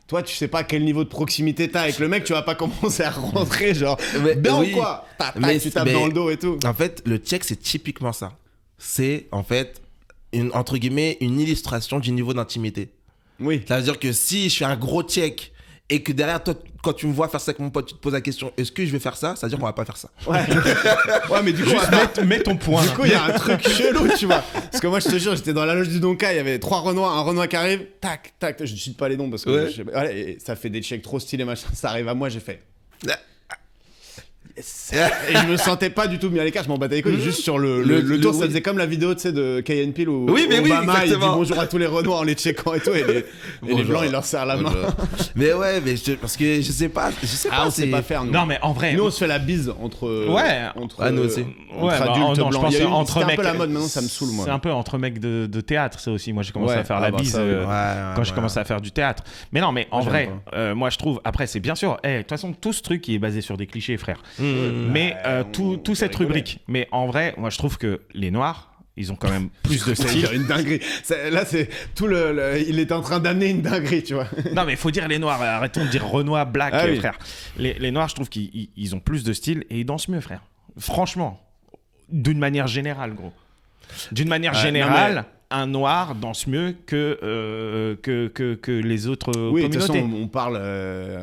S3: Toi, tu sais pas quel niveau de proximité t'as avec le mec, tu vas pas commencer à rentrer genre
S1: Mais-
S3: bien
S1: oui.
S3: ou quoi. Tac,
S1: Mais-
S3: tu tapes
S1: mais-
S3: dans le dos et tout.
S1: En fait, le tchèque, c'est typiquement ça. C'est, en fait, entre guillemets, une illustration du niveau d'intimité.
S3: Oui.
S1: Ça veut dire que si je fais un gros tchèque et que derrière toi, quand tu me vois faire ça avec mon pote, tu te poses la question, est-ce que je vais faire ça? Ça veut dire qu'on va pas faire ça.
S3: Ouais. Ouais, mais du coup,
S2: Mets ton point.
S3: du coup, il y a un truc chelou, tu vois. Parce que moi, je te jure, j'étais dans la loge du Donka, il y avait 3 Renois, un Renois qui arrive, tac, tac, je ne cite pas les noms parce que
S1: Ouais.
S3: voilà, et ça fait des checks trop stylés, machin. Ça arrive à moi, j'ai fait. Et je me sentais pas du tout mis à l'écart, je m'en battais les couilles. Juste sur le tour, ça
S1: oui.
S3: faisait comme la vidéo, tu sais, de Key and Peele où
S1: Oui, mais oui,
S3: Obama, il dit
S1: exactement.
S3: bonjour à tous les Renois en les checkant et tout, et les
S1: Bonjour.
S3: Blancs, il leur serrent la main.
S1: Mais ouais, mais parce que je sais pas,
S3: Ah, on sait pas faire, nous.
S2: Non, mais en vrai.
S3: Nous, on se fait la bise entre.
S2: Ouais.
S3: Entre,
S1: Ah, nous aussi.
S3: entre
S2: Ouais, bah,
S3: adultes
S2: non, je
S3: blancs.
S2: pense
S3: Il y a eu-
S2: entre
S3: c'était un
S2: mecs.
S3: peu la mode, maintenant, ça me saoule, moi.
S2: C'est un peu entre mecs de théâtre, ça aussi. Moi, j'ai commencé
S3: Ouais.
S2: à faire
S3: Ah,
S2: la
S3: bah,
S2: bise
S3: ça, oui.
S2: quand j'ai commencé à faire du théâtre. Mais non, mais en
S3: Moi,
S2: vrai,
S3: j'aime
S2: moi, je trouve. Après, c'est bien sûr. De toute façon, tout ce truc qui est basé sur des clichés, frère. Mais tout cette
S3: rigoler.
S2: rubrique. Mais en vrai, moi, je trouve que les Noirs, ils ont quand même plus de
S3: C'est
S2: style.
S3: une dinguerie. Là, c'est tout il est en train d'amener une dinguerie, tu vois.
S2: Non, mais il faut dire les Noirs. Arrêtons de dire Renoir, Black,
S3: Ah oui.
S2: frère. Les Noirs, je trouve qu'ils ont plus de style et ils dansent mieux, frère. Franchement. D'une manière générale, gros. D'une manière générale,
S3: non,
S2: un Noir danse mieux que les autres
S3: Oui, de toute
S2: communautés.
S3: façon, on parle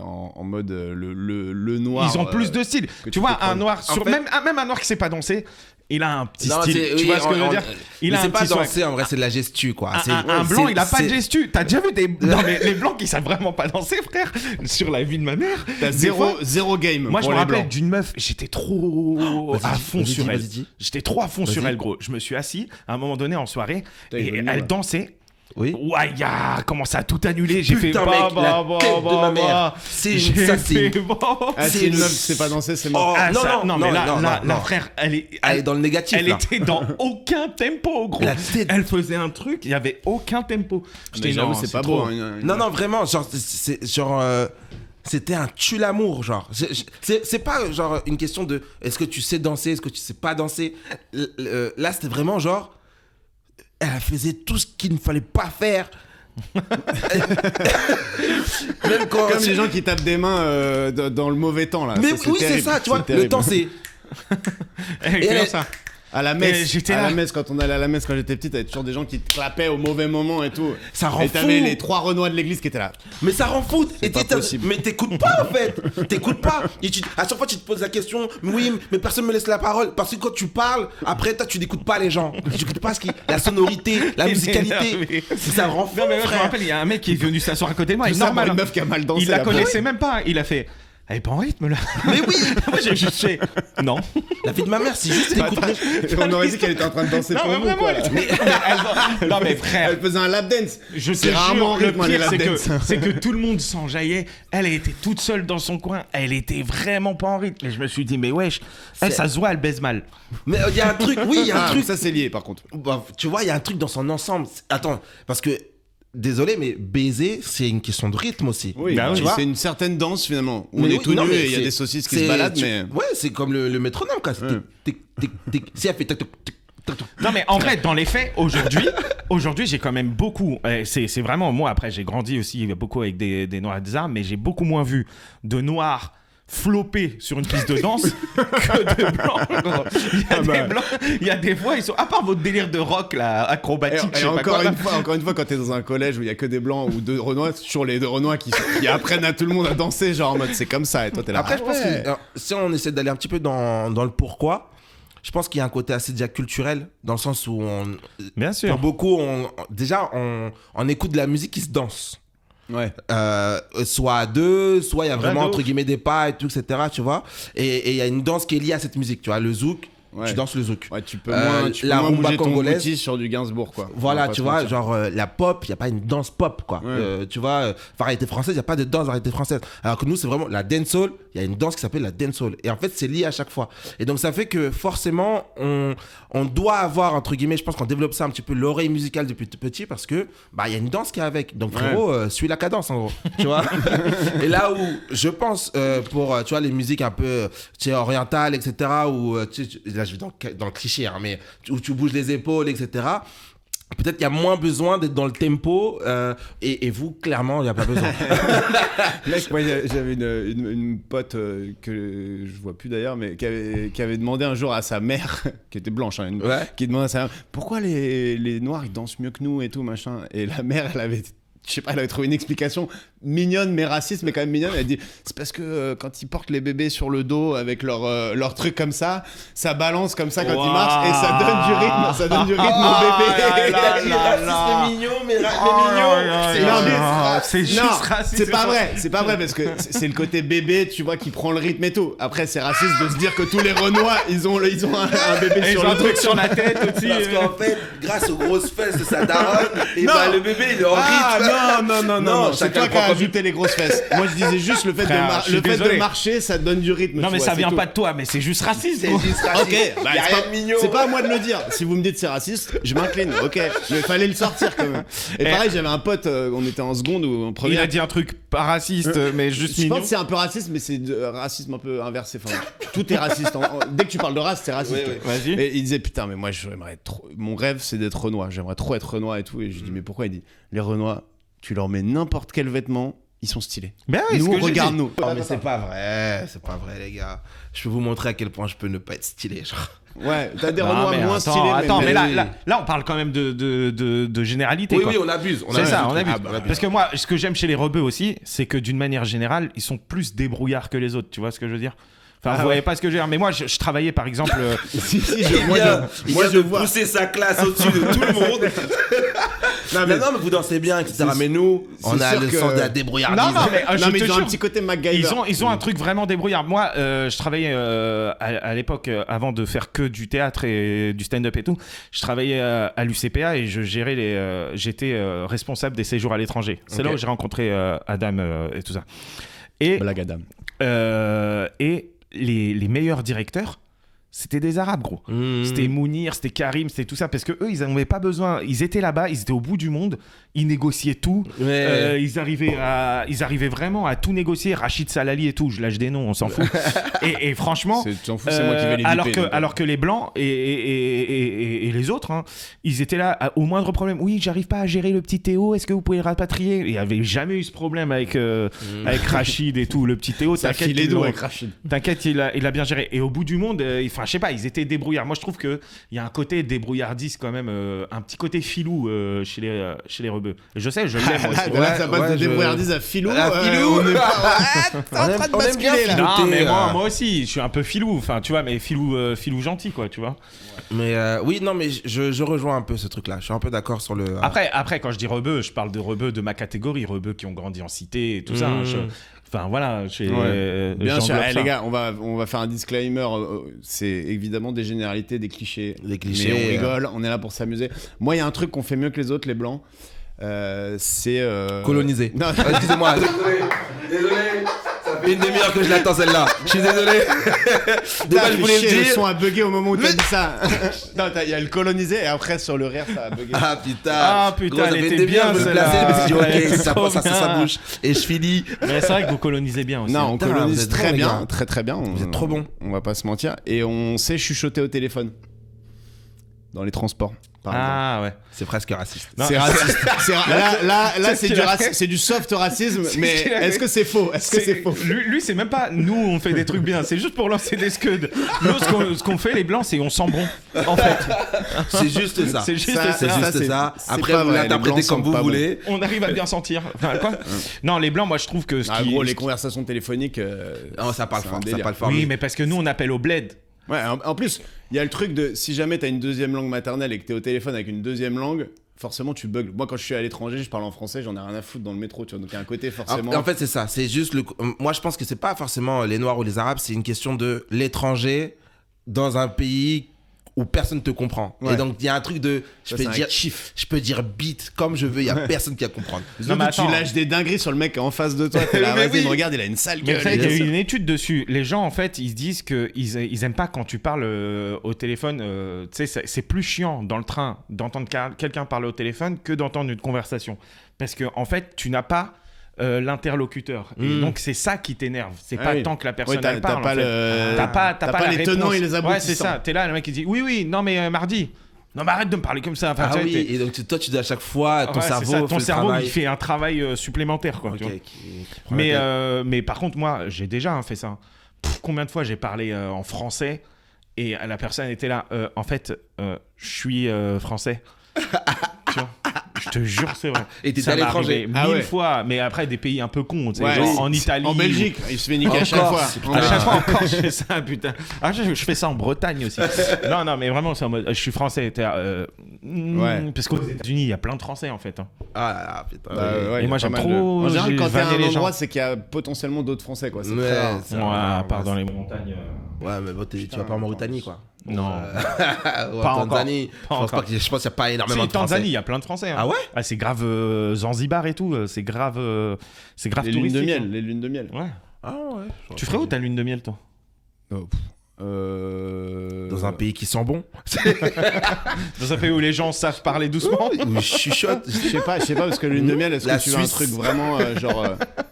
S3: en mode le noir.
S2: Ils ont plus de style.
S3: que
S2: Tu
S3: tu
S2: vois,
S3: peux
S2: un
S3: prendre.
S2: Noir,
S1: En fait-
S2: même un Noir qui sait pas danser, il a un petit
S1: Non,
S2: style.
S1: c'est-
S2: Tu
S1: oui,
S2: vois ce que je veux
S1: on-
S2: dire? Il a
S1: mais
S2: un
S1: c'est pas
S2: petit swag.
S1: danser, en vrai, c'est de la gestu, quoi. C'est-
S2: Un blanc,
S1: c'est-
S2: il a pas de
S1: c'est-
S2: gestu. T'as déjà vu des. Non, mais les blancs qui savent vraiment pas danser, frère, sur la vie de ma mère.
S3: T'as
S2: Des fois,
S3: zéro game.
S2: moi, je
S3: pour
S2: me
S3: les
S2: rappelle
S3: blancs.
S2: d'une meuf, j'étais trop
S1: Vas-y,
S2: à fond
S1: vas-y,
S2: sur
S1: dis,
S2: elle.
S1: vas-y, dis.
S2: J'étais trop à fond sur
S1: Vas-y.
S2: elle, gros. Je me suis assis à un moment donné en soirée
S3: Putain, il est
S2: et
S3: venu,
S2: elle
S3: là.
S2: dansait.
S1: Oui.
S2: Ouais, ya, commence à tout annuler. J'ai fait
S1: Putain,
S2: bah,
S1: mec,
S2: bah,
S1: la
S2: bah,
S1: tête de
S2: bah,
S1: ma mère.
S2: bah.
S1: C'est-
S2: J'ai
S1: ça, c'est-
S2: fait, bah.
S3: Ah,
S1: c'est
S3: si une
S1: une-
S3: meuf sait pas danser, c'est mort.
S1: Oh,
S2: Ah,
S1: non,
S2: ça-
S1: non,
S2: mais
S1: non,
S2: là,
S1: non,
S2: la
S1: non.
S2: frère, elle
S1: Elle est dans le négatif,
S2: Elle
S1: là.
S2: était dans aucun tempo, gros.
S1: La tête-
S2: Elle faisait un truc, il y avait aucun tempo.
S3: Mais j'avoue,
S2: non,
S3: c'est pas
S2: trop.
S3: beau. hein,
S1: Non, non, vraiment, genre, c'était un tue-l'amour, genre. C'est pas, genre, une question de est-ce que tu sais danser, est-ce que tu sais pas danser. Là, c'était vraiment, genre, elle faisait tout ce qu'il ne fallait pas faire. Même quand.
S3: Comme les gens qui tapent des mains dans le mauvais temps, là.
S1: Mais
S3: Ça,
S1: oui, c'est
S3: terrible,
S1: ça, tu vois.
S3: terrible.
S1: Le temps, c'est.
S2: Elle
S1: Et
S2: fait
S1: elle-
S2: ça.
S3: À la
S2: Et
S3: messe,
S2: j'étais
S3: à
S2: là.
S3: la messe, quand on allait à la messe quand j'étais petite, t'avais toujours des gens qui te clapaient au mauvais moment et tout.
S1: Ça rend
S3: et t'avais
S1: fou.
S3: les 3 Renois de l'église qui étaient là.
S1: Mais ça rend fou. Et
S3: pas possible.
S1: Mais t'écoutes pas, en fait. T'écoutes pas. Et à chaque fois, tu te poses la question, mais oui, mais personne me laisse la parole. Parce que quand tu parles, après, toi, tu n'écoutes pas les gens. Tu n'écoutes pas la sonorité, la
S2: Il est
S1: musicalité.
S2: énervé.
S1: Ça rend fou,
S2: Non, mais moi, je me
S1: frère.
S2: rappelle, il y a un mec qui est venu s'asseoir à côté de moi.
S3: Tout
S2: Il est
S3: ça pour
S2: normal.
S3: une meuf qui a mal dansé.
S2: Il la
S3: après.
S2: connaissait même pas. Il a fait Elle est pas en rythme là.
S1: Mais oui.
S2: Moi j'ai juste fait. Non.
S1: La vie de ma mère, c'est juste écouter.
S3: On aurait dit qu'elle était en train de danser
S2: Non,
S3: pour
S2: mais
S3: nous,
S2: vraiment.
S3: quoi.
S2: Non mais frère.
S3: Elle faisait un lap dance.
S2: Je
S3: C'est
S2: te
S3: rarement
S2: jure, le
S3: rythme, les
S2: pire,
S3: lap dance.
S2: c'est que tout le monde s'enjaillait. Elle était toute seule dans son coin. Elle était vraiment pas en rythme. Et je me suis dit, mais wesh, elle, ça se voit, elle baise mal.
S1: Mais il y a un truc, oui, il y a un
S3: Ah,
S1: truc.
S3: ça c'est lié par contre.
S1: Bah, tu vois, il y a un truc dans son ensemble. Attends, parce que, désolé, mais baiser, c'est une question de rythme aussi.
S3: Oui,
S2: Bah oui.
S3: tu
S1: Tu vois.
S3: c'est une certaine danse finalement. Où on
S1: Mais
S3: est
S1: oui,
S3: tout
S1: non,
S3: nu
S1: mais
S3: et il y a
S1: c'est-
S3: des saucisses qui
S1: c'est-
S3: se baladent,
S1: tu-
S3: mais.
S1: Ouais, c'est comme le métronome, quoi. C'est
S3: Ouais.
S1: tic, tic, tic, tic. Si elle fait tac, tac, tic, tac, tac.
S2: Non mais en vrai, dans les faits, aujourd'hui j'ai quand même beaucoup, c'est vraiment, moi après j'ai grandi aussi beaucoup avec des noirs et des arabes, mais j'ai beaucoup moins vu de noirs flopper sur une piste de danse que de blancs. Il y a des fois, ils sont, à part votre délire de rock là, acrobatique, je
S3: Et
S2: sais pas
S3: encore
S2: quoi, là.
S3: encore une fois, quand t'es dans un collège où il y a que des blancs ou deux renois, c'est toujours les deux renois qui apprennent à tout le monde à danser, genre en mode c'est comme ça, et toi t'es là.
S1: Après, je pense que alors, si on essaie d'aller un petit peu dans le pourquoi, je pense qu'il y a un côté assez déjà culturel, dans le sens où
S2: Bien sûr.
S1: pour beaucoup, on écoute de la musique qui se danse.
S3: Ouais.
S1: Soit à deux, soit il y a vraiment
S2: de
S1: entre
S2: ouf.
S1: guillemets des pas et tout, etc. Tu vois. Et il y a une danse qui est liée à cette musique, tu vois. Le zouk,
S3: Ouais.
S1: tu danses le zouk.
S3: Ouais, tu peux
S1: La
S3: moins
S1: rumba
S3: bouger ton
S1: congolaise.
S3: bouti sur du Gainsbourg, quoi. On
S1: Voilà,
S3: va pas
S1: tu
S3: se
S1: vois,
S3: mentir.
S1: genre la pop, il n'y a pas une danse pop, quoi.
S3: Ouais.
S1: Tu vois, variété française, il n'y a pas de danse variété française. Alors que nous, c'est vraiment la dancehall, il y a une danse qui s'appelle la dancehall. Et en fait, c'est lié à chaque fois. Et donc, ça fait que forcément, on doit avoir, entre guillemets, je pense qu'on développe ça un petit peu, l'oreille musicale depuis tout petit, parce que, bah, il y a une danse qui est avec. Donc, frérot, suis la cadence, en gros. Tu vois. Et là où, je pense, pour, tu vois, les musiques un peu, tu sais, orientales, etc., où, là, je vais dans le cliché, hein, mais où tu bouges les épaules, etc., peut-être qu'il y a moins besoin d'être dans le tempo, et vous, clairement, il n'y a pas besoin.
S3: Mec, moi j'avais une pote que je vois plus d'ailleurs, mais qui avait demandé un jour à sa mère, qui était blanche, hein,
S1: Ouais.
S3: qui demandait à sa mère pourquoi les noirs ils dansent mieux que nous et tout machin. Et la mère, elle avait, je sais pas, elle avait trouvé une explication mignonne mais raciste, mais quand même mignonne. Elle dit c'est parce que quand ils portent les bébés sur le dos avec leur truc comme ça balance comme ça quand ils marchent et ça donne du rythme, au bébé.
S1: Raciste, mignon, mais mignon.
S2: C'est
S3: Non, mais-
S2: c'est juste
S3: Non,
S2: raciste.
S3: c'est pas vrai parce que c'est le côté bébé, tu vois, qui prend le rythme et tout. Après, c'est raciste de se dire que tous les Renois, ils ont un bébé
S2: Et
S3: sur
S2: ils ont
S3: le
S2: un
S3: dos.
S2: truc sur la tête aussi.
S1: Parce qu'en fait, grâce aux grosses fesses de sa daronne, et
S3: Non.
S1: bah, le bébé, il est en rythme.
S3: Non, c'est
S1: chacun
S3: toi
S1: le
S3: qui as
S1: prend comme
S3: ajouté les grosses fesses. Moi, je disais juste le fait,
S2: Frère, je suis
S3: le fait de
S2: désolé.
S3: marcher, ça donne du rythme.
S2: Non
S3: tu
S2: mais
S3: vois,
S2: ça
S3: c'est
S2: vient
S3: tout.
S2: pas de toi, mais c'est juste raciste.
S1: C'est
S2: gros.
S1: juste raciste.
S3: Ok, bah,
S1: Y a
S3: c'est
S1: rien
S3: pas-
S1: de mignon.
S3: c'est pas à moi de le dire. Si vous me dites c'est raciste, je m'incline, ok. Mais fallait le sortir quand même. Et pareil, j'avais un pote, on était en seconde ou en
S2: Il
S3: première.
S2: a dit un truc pas raciste, mais juste
S3: Je pense
S2: mignon.
S3: que c'est un peu raciste, mais c'est racisme un peu inversé. Enfin, tout est raciste. Dès que tu parles de race, c'est raciste.
S1: Oui, oui.
S2: Vas-y.
S3: Et il disait putain, mais moi j'aimerais trop. Mon rêve, c'est d'être Renoir. J'aimerais trop être Renoir et tout. Et je dis mais pourquoi? Il dit les Renois, tu leur mets n'importe quel vêtement, ils sont stylés.
S2: Ben oui, ce
S3: Nous,
S2: que j'ai
S3: regarde-nous.
S1: Non, mais c'est pas vrai, les gars. Je peux vous montrer à quel point je peux ne pas être stylé, genre.
S3: Ouais, t'as des
S2: Non,
S3: Renois
S2: mais
S3: moins
S2: attends,
S3: stylés.
S2: attends, mais
S1: oui.
S2: là, on parle quand même de généralité.
S1: Oui,
S2: quoi.
S1: oui, on abuse.
S2: C'est ça, on abuse.
S1: Ah, bah,
S2: Parce que moi, ce que j'aime chez les rebeux aussi, c'est que d'une manière générale, ils sont plus débrouillards que les autres. Tu vois ce que je veux dire? Enfin, vous voyez pas ce que je veux dire. Mais moi, je travaillais par exemple.
S3: Si,
S1: Il vient de pousser sa classe au-dessus de tout le monde.
S3: Non,
S1: Mais non, mais vous dansez bien, etc. Mais nous, on a
S3: sûr
S1: le
S3: que-
S1: sens de la débrouillardise.
S2: Non, mais je
S3: Non, mais
S2: te
S3: ils ont un
S2: jure,
S3: petit côté MacGyver.
S2: ils ont un truc vraiment débrouillard. Moi, je travaillais à l'époque, avant de faire que du théâtre et du stand-up et tout, je travaillais à l'UCPA et je gérais j'étais responsable des séjours à l'étranger. C'est
S1: Ok.
S2: là où j'ai rencontré Adam et tout ça. Et,
S3: Blague Adam.
S2: et les meilleurs directeurs, c'était des Arabes, gros.
S1: Mmh.
S2: C'était Mounir, c'était Karim, c'était tout ça. Parce que eux, ils n'avaient pas besoin. Ils étaient là-bas, ils étaient au bout du monde. Ils négociaient tout.
S1: Ouais.
S2: Ils arrivaient vraiment à tout négocier. Rachid Salali et tout. Je lâche des noms, on s'en fout. et franchement,
S3: Tu t'en fous, c'est moi qui vais les biper,
S2: alors que les Blancs et les autres, hein, ils étaient là au moindre problème. Oui, j'arrive pas à gérer le petit Théo. Est-ce que vous pouvez le rapatrier? Il n'y avait jamais eu ce problème avec Rachid et tout. Le petit Théo,
S3: Ça
S2: t'inquiète,
S3: file les
S2: ils
S3: dos
S2: l'ont-
S3: avec Rachid.
S2: T'inquiète, il a bien géré. Et au bout du monde, enfin, je sais pas, ils étaient débrouillards. Moi, je trouve qu'il y a un côté débrouillardiste quand même, un petit côté filou chez les rebeux. Et je sais, je l'aime moi aussi.
S3: Là, ça passe
S1: ouais,
S3: de débrouillardise à filou.
S1: À filou.
S3: On est pas...
S1: On aime- on aime bien
S3: basculer, là.
S2: Non,
S1: filouter,
S2: mais moi aussi, je suis un peu filou. Enfin, tu vois, mais filou gentil, quoi, tu vois.
S1: Mais oui, non, mais je rejoins un peu ce truc-là. Je suis un peu d'accord sur le.
S2: Après, quand je dis rebeux, je parle de rebeux de ma catégorie, rebeux qui ont grandi en cité et tout ça. Hein. Enfin voilà, chez
S3: Bien sûr,
S2: j'englobe ça.
S3: les gars, on va faire un disclaimer. C'est évidemment des généralités, des clichés.
S1: Des clichés,
S3: Mais on rigole, on est là pour s'amuser. Moi, il y a un truc qu'on fait mieux que les autres, les blancs. C'est.
S1: Colonisé.
S3: Non,
S1: Ah, excusez-moi. Désolé. Ça fait une demi-heure que je l'attends celle-là. Je suis désolé. De quoi je voulais
S3: le
S1: le dire.
S3: son a bugué au moment où tu as dit ça. Non, il y a le colonisé et après sur le rire, ça a bugué.
S1: Ah putain.
S2: Ah, putain,
S1: Gros, ça
S2: elle
S1: fait une
S2: était
S1: demi-heure que je me
S2: bien,
S1: plaçais. Je me suis dit,
S2: celle-là. Elle
S1: ok,
S2: était
S1: ça
S2: trop
S1: passe à sa
S2: bien.
S1: bouche. Et je finis.
S2: Mais c'est vrai que vous colonisez bien aussi.
S3: Non, on
S1: Putain, vous
S3: colonise
S1: êtes
S3: très
S1: bons,
S3: bien,
S1: les gars.
S3: très très bien.
S1: Vous êtes trop bons.
S3: On va pas se mentir. Et on sait chuchoter au téléphone. Dans les transports, par exemple.
S2: Ah ouais.
S1: C'est presque raciste.
S2: Non.
S3: C'est raciste. Là,
S2: C'est ce
S3: c'est
S2: qu'il
S3: du
S2: a fait.
S3: c'est du soft racisme,
S2: C'est ce
S3: mais
S2: qu'il a
S3: est-ce
S2: fait.
S3: que c'est faux? Est-ce que c'est faux?
S2: Lui, c'est même pas nous, on fait des trucs bien, c'est juste pour lancer des scuds. Nous, ce qu'on fait, les blancs, c'est on sent bon, en fait.
S1: C'est juste ça.
S2: C'est juste
S3: Ça,
S2: ça.
S1: C'est
S3: ça,
S1: juste
S3: c'est-
S1: ça.
S3: c'est
S1: Après,
S3: pas
S1: vous
S3: vrai, les
S1: l'interprétez
S3: blancs
S1: comme
S3: sont
S1: vous
S3: pas
S1: voulez.
S2: On arrive à bien sentir. Enfin, quoi Non, les blancs, moi, je trouve que ce
S3: Ah,
S2: qui.
S3: gros, les conversations téléphoniques.
S1: Non, ça parle
S3: c'est un
S1: fort. Ça
S3: délire.
S1: parle fort.
S2: Oui, mais parce que nous, on appelle au bled.
S3: Ouais, en plus, il y a le truc de si jamais t'as une deuxième langue maternelle et que t'es au téléphone avec une deuxième langue, forcément tu bugs. Moi, quand je suis à l'étranger, je parle en français, j'en ai rien à foutre dans le métro, tu vois. Donc il y a un côté forcément.
S1: En fait, c'est ça. C'est juste le. Moi, je pense que c'est pas forcément les Noirs ou les Arabes. C'est une question de l'étranger dans un pays où personne te comprend.
S3: Ouais.
S1: Et donc, il y a un truc de.
S3: Ça, c'est un kiff.
S1: Je peux dire beat comme je veux. Il y a personne qui va comprendre.
S3: Surtout
S2: mais
S3: que tu
S2: attends.
S3: lâches des dingueries sur le mec en face de toi. T'es là,
S1: Mais
S3: vas-y,
S1: oui.
S3: me regarde, il a une sale
S2: Mais
S3: gueule.
S2: vous savez qu'il y a
S1: bien
S2: eu
S1: sûr.
S2: une étude dessus. Les gens, en fait, ils se disent qu'ils aiment pas quand tu parles au téléphone. Tu sais, c'est plus chiant dans le train d'entendre quelqu'un parler au téléphone que d'entendre une conversation. Parce que, en fait, tu n'as pas l'interlocuteur. Et donc, c'est ça qui t'énerve. C'est
S3: Ah
S2: pas
S3: oui.
S2: tant que la personne
S3: Ouais, t'as
S2: elle parle.
S3: pas
S2: en fait.
S3: le-
S2: T'as pas la
S3: les
S2: réponse.
S3: tenants et les aboutissants.
S2: Ouais, c'est ça. T'es là, le mec il dit oui, non, mais mardi. Non, mais arrête de me parler comme ça. Enfin,
S1: Ah
S2: tu vois,
S1: oui.
S2: t'es-
S1: Et donc, toi, tu dois à chaque fois. Ton
S2: Ouais, c'est
S1: cerveau.
S2: ça.
S1: fait
S2: Ton
S1: le
S2: cerveau,
S1: travail.
S2: il fait un travail supplémentaire, quoi.
S1: Ok,
S2: tu vois.
S1: qui prend la tête.
S2: Mais par contre, moi, j'ai déjà fait ça. Combien de fois j'ai parlé en français et la personne était là. En fait, je suis français. Tu vois, je te jure, c'est vrai.
S1: Et t'étais
S2: Ça
S1: à
S2: m'est
S1: l'étranger.
S2: arrivé
S3: Ah
S2: 1000
S3: ouais.
S2: fois, mais après des pays un peu cons, tu sais,
S3: Ouais,
S2: genre
S3: oui.
S2: en Italie.
S3: En Belgique, il se fait niquer à chaque
S1: En
S3: fois.
S1: Corse.
S3: En
S2: À chaque
S3: Belgique.
S2: fois encore, je fais ça, putain. Ah, je fais ça en Bretagne aussi. Non, mais vraiment, c'est en mode, je suis français.
S3: Ouais.
S2: Parce qu'aux États-Unis, il y a plein de Français en fait. Hein.
S1: Ah là là, putain.
S3: Bah,
S1: oui.
S3: ouais,
S2: Et
S3: il y a
S2: moi,
S3: pas
S2: j'aime
S3: mal
S2: trop,
S3: En général,
S2: j'ai
S3: quand t'es à
S2: vanné
S3: un
S2: les
S3: endroit,
S2: gens.
S3: c'est qu'il y a potentiellement d'autres Français, quoi. C'est
S1: Ouais,
S3: très rare.
S1: c'est
S2: Ouais,
S1: vrai,
S2: à part
S1: ouais,
S2: dans les montagnes.
S1: Ouais, mais bon, tu vas pas en Mauritanie, quoi.
S2: Non.
S1: Ou
S2: Pas
S1: en
S2: encore.
S1: Tanzanie.
S2: Pas
S1: Je pense
S2: encore.
S1: pas qu'il y ait- je pense qu'il n'y a pas énormément
S2: Si,
S1: de Français.
S2: Tanzanie, il y a plein de Français. Hein.
S1: Ah ouais?
S2: Ah, c'est grave Zanzibar et tout. C'est grave
S3: Les lunes de
S2: touristique.
S3: miel,
S2: hein.
S3: les lunes de miel.
S2: Ouais.
S1: Ah ouais.
S2: Tu ferais où ta lune de miel, toi?
S1: Dans un pays qui sent bon.
S2: Dans un pays où les gens savent parler doucement.
S1: Où je chuchote.
S3: Je sais pas, parce que lune de miel, est-ce
S1: La
S3: que tu veux un
S1: Suisse.
S3: truc vraiment genre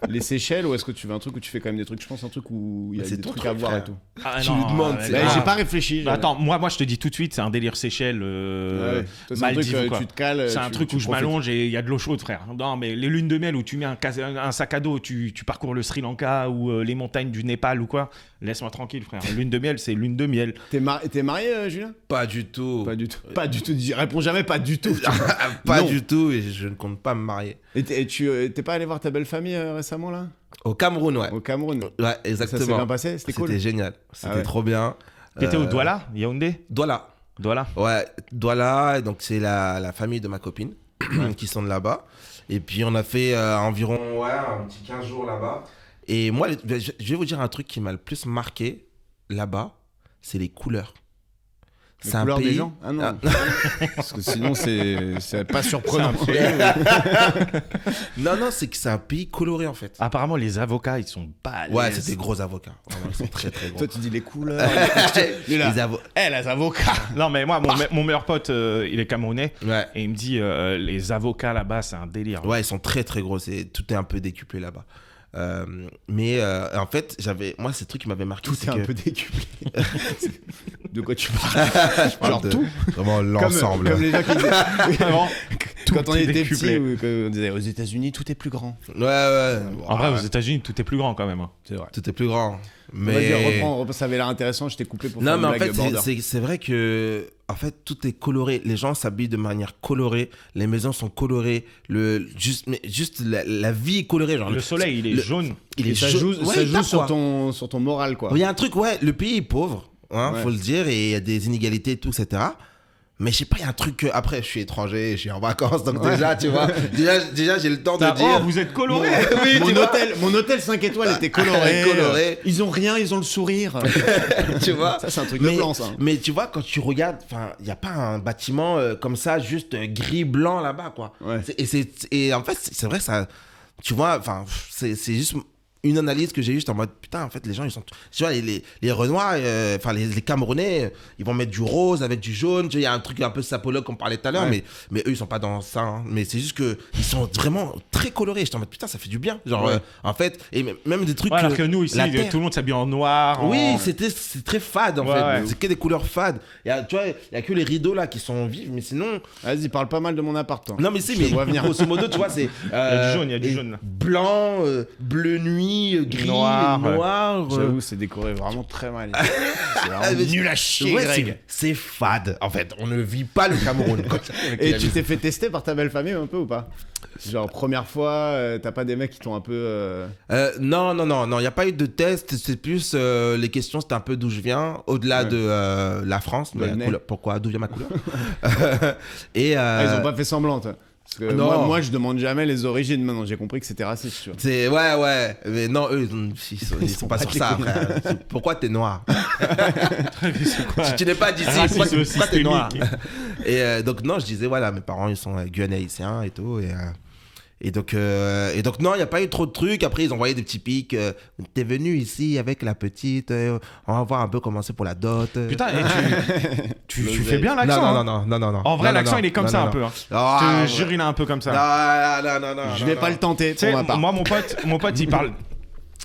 S3: les Seychelles ou est-ce que tu veux un truc où tu fais quand même des trucs, je pense un truc où il y a
S1: Mais c'est
S3: des
S1: ton
S3: trucs
S1: truc,
S3: à voir
S1: frère.
S3: et tout.
S2: Ah,
S1: Tu lui demandes, c'est-
S3: Bah,
S1: Ah.
S3: j'ai pas réfléchi.
S2: Bah, attends, moi je te dis tout de suite, c'est un délire Seychelles,
S3: Ouais. Toi, c'est un
S2: Maldives,
S3: truc
S2: quoi.
S3: tu te cales.
S2: C'est un
S3: tu-
S2: truc
S3: tu
S2: où je
S3: profites.
S2: m'allonge et il y a de l'eau chaude, frère. Non, mais les lunes de miel où tu mets un sac à dos, tu parcours le Sri Lanka ou les montagnes du Népal ou quoi, laisse-moi tranquille, frère. Lune de miel, c'est lune de miel.
S3: T'es marié, Julien?
S1: Pas du tout.
S3: Pas du tout. Pas du tout. Réponds jamais pas du tout.
S1: Pas
S3: Non.
S1: du tout. Et je ne compte pas me marier.
S3: Et tu t'es pas allé voir ta belle famille récemment là?
S1: Au Cameroun, ouais.
S3: Au Cameroun.
S1: Ouais,
S3: Ça s'est
S1: exactement.
S3: bien passé? C'était cool.
S1: C'était génial. C'était
S3: ouais.
S1: trop bien.
S2: T'étais où, Douala, Yaoundé?
S1: Douala.
S2: Douala.
S1: Ouais, Douala. Donc, c'est la famille de ma copine qui sont de là-bas. Et puis, on a fait environ un petit 15 jours là-bas. Et moi, je vais vous dire un truc qui m'a le plus marqué là-bas, c'est les couleurs.
S3: Les
S1: C'est un
S3: couleurs
S1: pays.
S3: des gens? Ah non. Parce que sinon, c'est pas surprenant.
S1: Non, c'est que c'est un pays coloré en fait.
S2: Apparemment, les avocats, ils sont balèzes.
S1: Ouais, c'est des gros avocats. Vraiment, ils sont très très gros.
S3: Toi, tu dis les couleurs. Lui, là.
S1: Les
S3: Les avocats.
S2: Non, mais moi, mon meilleur pote, il est camerounais.
S1: Ouais.
S2: Et il me dit, les avocats là-bas, c'est un délire.
S1: Ouais, ils sont très très gros. Tout est un peu décuplé là-bas. Mais en fait, moi, c'est le truc qui m'avait marqué.
S3: Tout
S1: c'est
S3: est un
S1: que...
S3: peu décuplé. De quoi tu parles?
S1: Je parle
S3: Genre
S1: de-
S3: tout.
S1: Vraiment l'ensemble.
S3: Comme les gens qui disaient.
S2: Vraiment,
S3: Quand on
S2: est
S3: était
S2: décuplé.
S3: petit, on disait aux États-Unis, tout est plus grand.
S1: Ouais.
S2: En vrai, aux États-Unis, tout est plus grand quand même. Hein.
S3: C'est vrai.
S1: Tout est plus grand.
S3: Vas-y,
S1: Mais...
S3: reprends, ça avait l'air intéressant, je t'ai coupé pour
S1: Non,
S3: faire
S1: mais
S3: une
S1: en
S3: blague
S1: fait,
S3: border.
S1: c'est vrai que en fait, tout est coloré. Les gens s'habillent de manière colorée. Les maisons sont colorées. Juste la vie est colorée. Genre,
S2: Le soleil, il est jaune.
S1: Il
S3: Et
S1: est
S3: ça
S1: jaune.
S3: joue,
S1: Ouais,
S3: ça
S1: il
S3: joue
S1: tape,
S3: sur,
S1: quoi.
S3: sur ton moral, quoi.
S1: Il y a un truc, ouais, le pays est pauvre, hein,
S3: Ouais.
S1: faut le dire, et il y a des inégalités et tout, etc. Mais je sais pas, il y a un truc que, après, je suis étranger, je suis en vacances, donc déjà, tu vois, déjà j'ai le temps de dire.
S2: Oh, vous êtes coloré.
S1: Oui, tu vois.
S3: Mon hôtel 5 étoiles était coloré.
S1: Coloré.
S3: Ils ont rien, ils ont le sourire.
S1: Tu vois.
S3: Ça, c'est un truc de blanc, ça.
S1: Mais tu vois, quand tu regardes, enfin, il y a pas un bâtiment comme ça, juste gris-blanc là-bas, quoi.
S3: Ouais.
S1: Et en fait, c'est vrai, ça, tu vois, enfin, c'est juste une analyse que j'ai eue, j'étais en mode, putain, en fait, les gens, ils sont, tu vois, les Renois, enfin, les Camerounais, ils vont mettre du rose avec du jaune, tu vois, il y a un truc un peu sapologue qu'on parlait tout à l'heure,
S3: Ouais.
S1: mais eux, ils sont pas dans ça, hein. Mais c'est juste que ils sont vraiment très colorés. J'étais en mode, putain, ça fait du bien. Genre,
S3: Ouais.
S1: en fait, et même des trucs.
S2: Ouais, alors que nous, ici,
S1: la
S2: tout
S1: terre-
S2: le monde s'habille en noir.
S1: Oui, c'est très fade en
S2: Ouais,
S1: fait.
S2: ouais.
S1: C'est que des couleurs fades. Tu vois, il y a que les rideaux là qui sont vifs, mais sinon.
S3: Vas-y, parle pas mal de mon appart, toi.
S1: Non, mais si,
S3: Je te
S1: mais
S3: vois venir.
S1: grosso modo, tu vois, c'est.
S2: Il y a du jaune, là.
S1: Blanc, bleu nuit, gris,
S2: Noir,
S1: noir.
S3: J'avoue, c'est décoré vraiment très mal. C'est
S1: Ah,
S3: vraiment
S1: mais
S3: nul à chier,
S1: ouais,
S3: Greg.
S1: c'est fade en fait. On ne vit pas le Cameroun.
S3: Et tu t'es fait tester par ta belle famille un peu ou pas? Genre, première fois, t'as pas des mecs qui t'ont un peu.
S1: Non, il n'y a pas eu de test. C'est plus les questions, c'était un peu d'où je viens, au-delà
S3: Ouais.
S1: de la France.
S3: Ouais, le nez.
S1: Pourquoi? D'où vient ma couleur? Et
S3: Ils ont pas fait semblant, toi. Parce que
S1: Non.
S3: moi, je demande jamais les origines maintenant. J'ai compris que c'était raciste, tu vois.
S1: c'est ouais, mais non, eux ils sont pas sur ça, frère. Pourquoi t'es noir?
S2: C'est quoi?
S1: Si tu n'es pas d'ici,
S2: Racisme
S1: pourquoi t'es noir?
S2: systémique.
S1: Et donc non, je disais voilà, mes parents ils sont guyanais haïtiens et tout et donc non, il n'y a pas eu trop de trucs. Après, ils envoyaient des petits pics. T'es venu ici avec la petite. On va voir un peu comment c'est pour la dot.
S2: Putain, et tu fais bien l'accent.
S1: Non,
S2: hein.
S1: non.
S2: En vrai,
S1: Non,
S2: l'accent,
S1: non,
S2: il est comme
S1: non,
S2: ça
S1: non,
S2: un peu.
S1: non.
S2: Hein.
S1: Ah,
S2: Je te
S1: ouais.
S2: jure, il est un peu comme ça.
S1: Non.
S3: Je vais pas le tenter
S2: Tu sais,
S3: pour ma part.
S2: moi, mon pote, il parle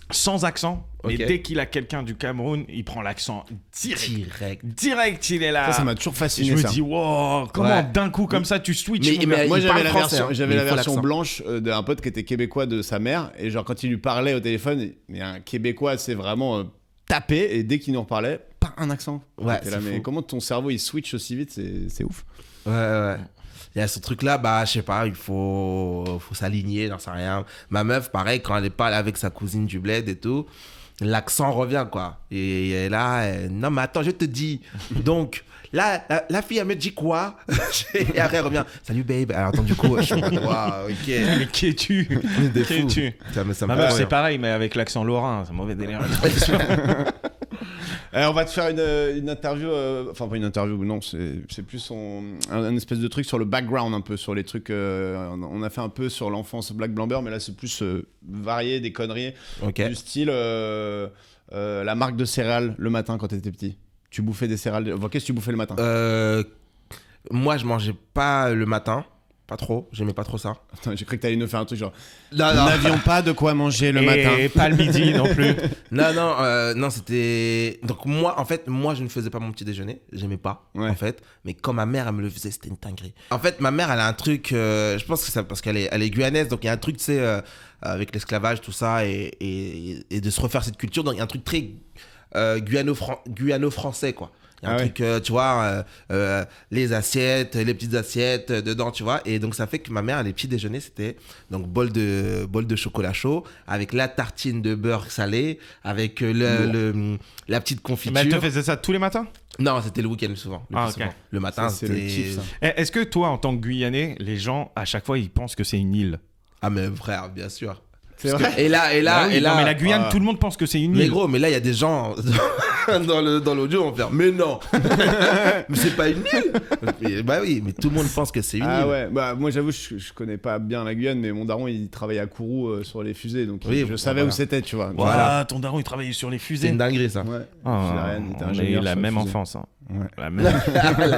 S2: sans accent.
S1: Ok.
S2: Et dès qu'il a quelqu'un du Cameroun, il prend l'accent direct.
S1: Direct.
S2: Il est là.
S3: Ça m'a toujours
S2: Et
S3: fasciné.
S2: je me
S3: ça.
S2: dis, wow, comment
S1: Ouais.
S2: d'un coup comme ça tu switches
S1: Mais-
S2: mon
S1: mais-
S2: gars.
S3: Moi,
S1: il
S3: j'avais
S1: parle
S3: la
S1: français,
S3: version,
S1: hein,
S3: j'avais
S1: mais
S3: la
S1: il faut
S3: version
S1: l'accent.
S3: blanche d'un pote qui était québécois de sa mère. Et genre, quand il lui parlait au téléphone, il y a un québécois, c'est vraiment tapé. Et dès qu'il nous reparlait, pas un accent.
S1: Ouais,
S3: T'es là,
S1: c'est
S3: mais
S1: fou.
S3: comment ton cerveau il switch aussi vite? C'est ouf.
S1: Ouais. Il y a ce truc-là, bah, je sais pas, il faut s'aligner, j'en sais rien. Ma meuf, pareil, quand elle parle avec sa cousine du bled et tout, l'accent revient, quoi. Et là, non, mais attends, je te dis. Donc, là, la fille, elle me dit quoi? Et après, elle revient. Salut, babe. Alors, attends, du coup, je suis en mode, waouh, ok.
S2: Mais qui es-tu?
S1: Des
S2: Qui
S1: fous.
S2: es-tu?
S1: Ça me
S2: Ma
S1: fait
S2: meuf,
S1: rire.
S2: c'est pareil, mais avec l'accent lorrain, c'est un mauvais délire.
S3: On va te faire une interview, enfin pas une interview, non, c'est plus un espèce de truc sur le background un peu, sur les trucs, on a fait un peu sur l'enfance Black Blamber, mais là c'est plus varié, des conneries,
S1: Ok.
S3: du style la marque de céréales le matin quand t'étais petit. Tu bouffais des céréales, enfin, qu'est-ce que tu bouffais le matin?
S1: Moi, je mangeais pas le matin. Pas trop. J'aimais pas trop ça.
S3: Attends, j'ai cru que t'allais nous faire un truc genre,
S1: Non,
S3: nous n'avions pas de quoi manger le matin.
S2: Et pas le midi non plus.
S1: Non, c'était. Donc, moi, en fait, je ne faisais pas mon petit déjeuner. J'aimais pas,
S3: Ouais.
S1: en fait. Mais quand ma mère, elle me le faisait, c'était une dinguerie. En fait, ma mère, elle a un truc. Je pense que c'est parce qu'elle est guyanaise. Donc, il y a un truc, tu sais, avec l'esclavage, tout ça, et de se refaire cette culture. Donc, il y a un truc très guyano-français, quoi. Il y a un
S3: Ah ouais.
S1: truc, tu vois, les assiettes, les petites assiettes dedans, tu vois. Et donc, ça fait que ma mère, les petits déjeuners, c'était donc bol de chocolat chaud avec la tartine de beurre salé, avec la petite confiture.
S2: Mais elle te faisait ça tous les matins?
S1: Non, c'était le week-end souvent. Le
S2: Ah,
S1: plus
S2: ok.
S1: souvent. Le matin,
S3: Ça, c'est le
S1: c'était.
S3: kiff, ça.
S2: Est-ce que toi, en tant que Guyanais, les gens, à chaque fois, ils pensent que c'est une île?
S1: Ah, mais frère, bien sûr.
S3: C'est vrai?
S1: Et là,
S2: Ah oui, non, mais la Guyane,
S3: ah.
S2: tout le monde pense que c'est une
S1: Mais
S2: île.
S1: gros, mais là, il y a des gens dans l'audio, on va faire, mais non, mais c'est pas une île. Bah oui, mais tout le monde pense que c'est une
S3: Ah
S1: île.
S3: ouais, bah moi j'avoue, je connais pas bien la Guyane, mais mon daron il travaillait à Kourou sur les fusées, donc
S1: Oui,
S3: je savais
S1: voilà.
S3: où c'était, tu vois.
S1: Voilà.
S2: Ton daron, il travaillait sur les
S1: C'est
S2: fusées.
S1: une dinguerie, ça.
S3: Ouais.
S2: Ah,
S3: Fusarienne, il était
S2: on a eu
S3: ingénieur
S2: la
S3: sur les
S2: même
S3: fusées.
S2: enfance. Hein.
S3: Ouais.
S2: La même.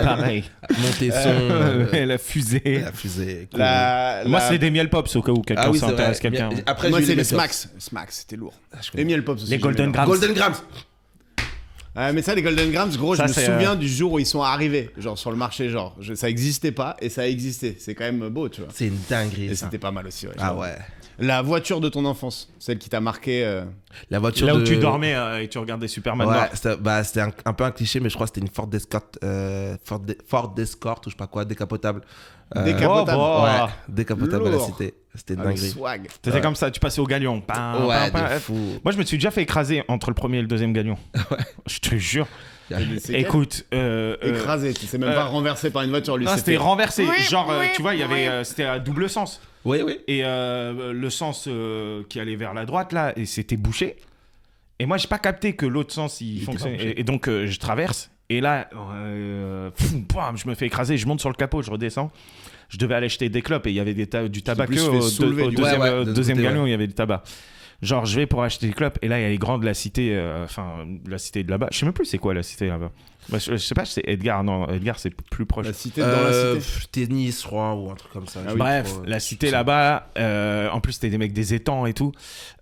S2: Pareil.
S1: Montesson,
S2: La fusée.
S1: la fusée. cool.
S2: Moi, c'est des miel pops au cas où quelqu'un
S1: Ah oui, c'est
S2: s'intéresse
S1: vrai.
S2: quelqu'un.
S1: Après,
S3: Moi
S1: j'ai eu
S3: c'est les
S1: Métops.
S3: Smacks. Smacks, c'était lourd.
S1: Ah, je
S3: Les
S1: connais.
S3: Miel Pops aussi.
S2: Les Golden
S3: j'aimais bien.
S2: Grams.
S1: Golden Grams.
S3: Mais ça, les Golden Grams, gros,
S2: Ça,
S3: je me
S2: c'est,
S3: souviens du jour où ils sont arrivés, genre sur le marché, genre ça existait pas et ça a existé. C'est quand même beau, tu vois.
S1: C'est une dinguerie.
S3: Et
S1: ça.
S3: c'était pas mal aussi. Ouais,
S1: Ah
S3: j'avoue.
S1: ouais.
S3: La voiture de ton enfance, celle qui t'a marqué.
S1: La voiture
S2: Là où
S1: de...
S2: tu dormais et tu regardais Superman
S1: Ouais,
S2: noir.
S1: c'était un peu un cliché, mais je crois que c'était une Ford Escort, Ford Escort ou je sais pas quoi, décapotable.
S3: Décapotable.
S2: Oh,
S1: Ouais, décapotable à la
S3: Lourd.
S1: cité. C'était une
S3: Ah, le
S1: dinguerie.
S3: swag.
S2: T'étais comme ça, tu passais au galion. Pam,
S1: Ouais,
S2: pam, pam.
S1: de fou.
S2: Moi, je me suis déjà fait écraser entre le premier et le deuxième galion. Je te jure.
S3: Il y a des séquelles.
S2: Écoute,
S3: Écrasé, tu sais même pas renversé par une voiture, lui.
S2: non, c'était renversé.
S4: Oui,
S2: Genre,
S4: oui,
S2: tu vois, il y avait,
S4: oui.
S2: c'était à double sens.
S1: Oui, oui.
S2: Et le sens qui allait vers la droite, là, et c'était bouché. Et moi, j'ai pas capté que l'autre sens, il fonctionne. Et donc, je traverse. Et là, bam, je me fais écraser. Je monte sur le capot, je redescends. Je devais aller acheter des clopes et il y avait du tabac
S3: plus
S2: que
S3: fait
S2: au
S3: soulever du-
S2: deuxième,
S1: Ouais, ouais, de
S2: deuxième
S1: côté,
S2: galion,
S1: ouais.
S2: il y avait du tabac. Genre, je vais pour acheter des clopes et là, il y a les grands de la cité, la cité de là-bas. Je sais même plus c'est quoi la cité là-bas. Bah, je sais pas, c'est Edgar. Non, Edgar, c'est plus proche.
S3: La cité dans la cité.
S1: Tennis, je crois, ou un truc comme ça.
S3: Ah oui.
S2: Bref, la cité là-bas, en plus, c'était des mecs des étangs et tout.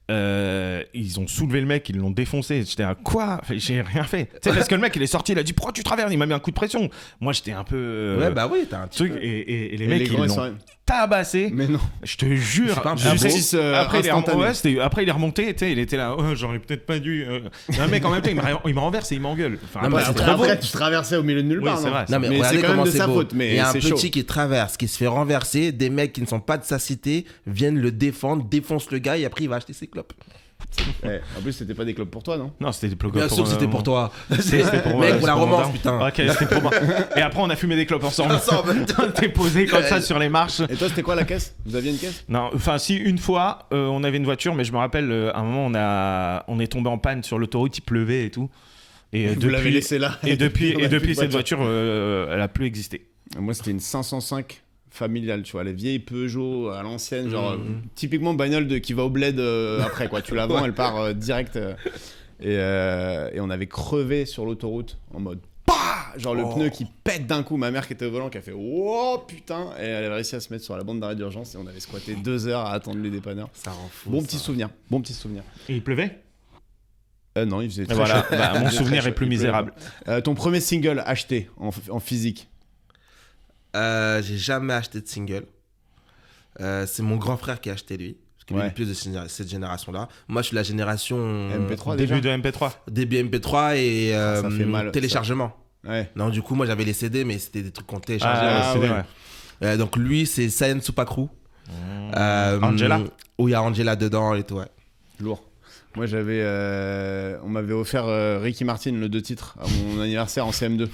S2: Ils ont soulevé le mec, ils l'ont défoncé. J'étais à quoi? Enfin, j'ai rien fait. Tu sais, parce que le mec, il est sorti, il a dit pourquoi tu traverses? Il m'a mis un coup de pression. Moi, j'étais un peu.
S1: Ouais, bah oui, t'as un petit
S2: truc.
S1: peu.
S2: Et les
S3: Et
S2: mecs,
S3: les grands,
S2: ils
S3: ils
S2: l'ont
S3: sont-
S2: tabassé.
S3: Mais non.
S2: Je te jure.
S1: C'est pas un
S2: Après,
S1: peu
S3: justice,
S2: après, il est
S3: instantanée.
S2: après, il est remonté. Tu sais, il était là. Oh, j'aurais peut-être pas dû. Un mec, en même temps, il m'a renversé, il m'engueule. Enfin,
S1: Non, mais
S2: c'était
S3: Après,
S2: trop beau.
S3: tu traversais au milieu de nulle
S2: Oui,
S3: part,
S2: c'est
S3: non
S2: vrai.
S1: Non, mais,
S3: Mais
S1: regardez
S3: c'est quand même
S1: comment
S3: de
S1: c'est
S3: sa
S1: beau.
S3: faute, mais
S1: il y a un
S3: c'est
S1: petit
S3: chaud.
S1: qui traverse, qui se fait renverser, des mecs qui ne sont pas de sa cité viennent le défendre, défoncent le gars et après il va acheter ses clopes.
S3: Ouais, en plus, c'était pas des clubs pour toi, non?
S2: Non, c'était des blocs
S1: Bien sûr, c'était pour toi.
S2: C'était pour
S1: Mec,
S2: c'est
S1: pour la
S2: mon
S1: romance,
S2: daron.
S1: putain.
S2: Ok, c'était pour moi. Et après, on a fumé des clopes ensemble.
S1: Ensemble.
S2: T'es posé comme ça sur les marches.
S3: Et toi, c'était quoi la caisse? Vous aviez une caisse?
S2: Non, enfin, si, une fois, on avait une voiture, mais je me rappelle, à un moment, on est tombé en panne sur l'autoroute, il pleuvait et tout. Et
S3: Vous l'avez laissé là.
S2: Et depuis,
S3: On a plus de
S2: cette voiture, elle a plus existé.
S3: Moi, c'était une 505 familiale, tu vois, les vieilles Peugeot à l'ancienne, genre typiquement bagnole qui va au bled après, quoi. Tu la vends, elle part direct. Et on avait crevé sur l'autoroute en mode PAH, genre le pneu qui pète d'un coup. Ma mère qui était au volant qui a fait oh putain, et elle avait réussi à se mettre sur la bande d'arrêt d'urgence et on avait squatté 2 heures à attendre les dépanneurs.
S1: Ça rend fou.
S3: Bon petit souvenir, bon petit souvenir.
S2: Et il pleuvait.
S3: Non, il faisait
S2: Et
S3: très
S2: voilà,
S3: chaud.
S2: bah, mon
S3: Il faisait
S2: souvenir
S3: très
S2: est plus
S3: chaud, il pleuvait
S2: misérable.
S3: pas. Ton premier single acheté en physique?
S1: J'ai jamais acheté de single. C'est mon grand frère qui a acheté lui. Parce qu'il
S3: Ouais.
S1: est plus de cette génération-là. Moi, je suis la génération
S3: MP3 déjà.
S2: Début de MP3.
S1: début MP3 et
S3: Ça fait mal,
S1: téléchargement.
S3: Ouais.
S1: Non, du coup, moi, j'avais les CD, mais c'était des trucs qu'on téléchargeait.
S2: Ah, c'est
S3: ouais.
S2: vrai.
S1: Donc, lui, c'est Saiyan Supakru.
S2: Angela.
S1: Où il y a Angela dedans et tout, ouais.
S3: Lourd. Moi, on m'avait offert Ricky Martin, le 2 titres, à mon anniversaire en CM2.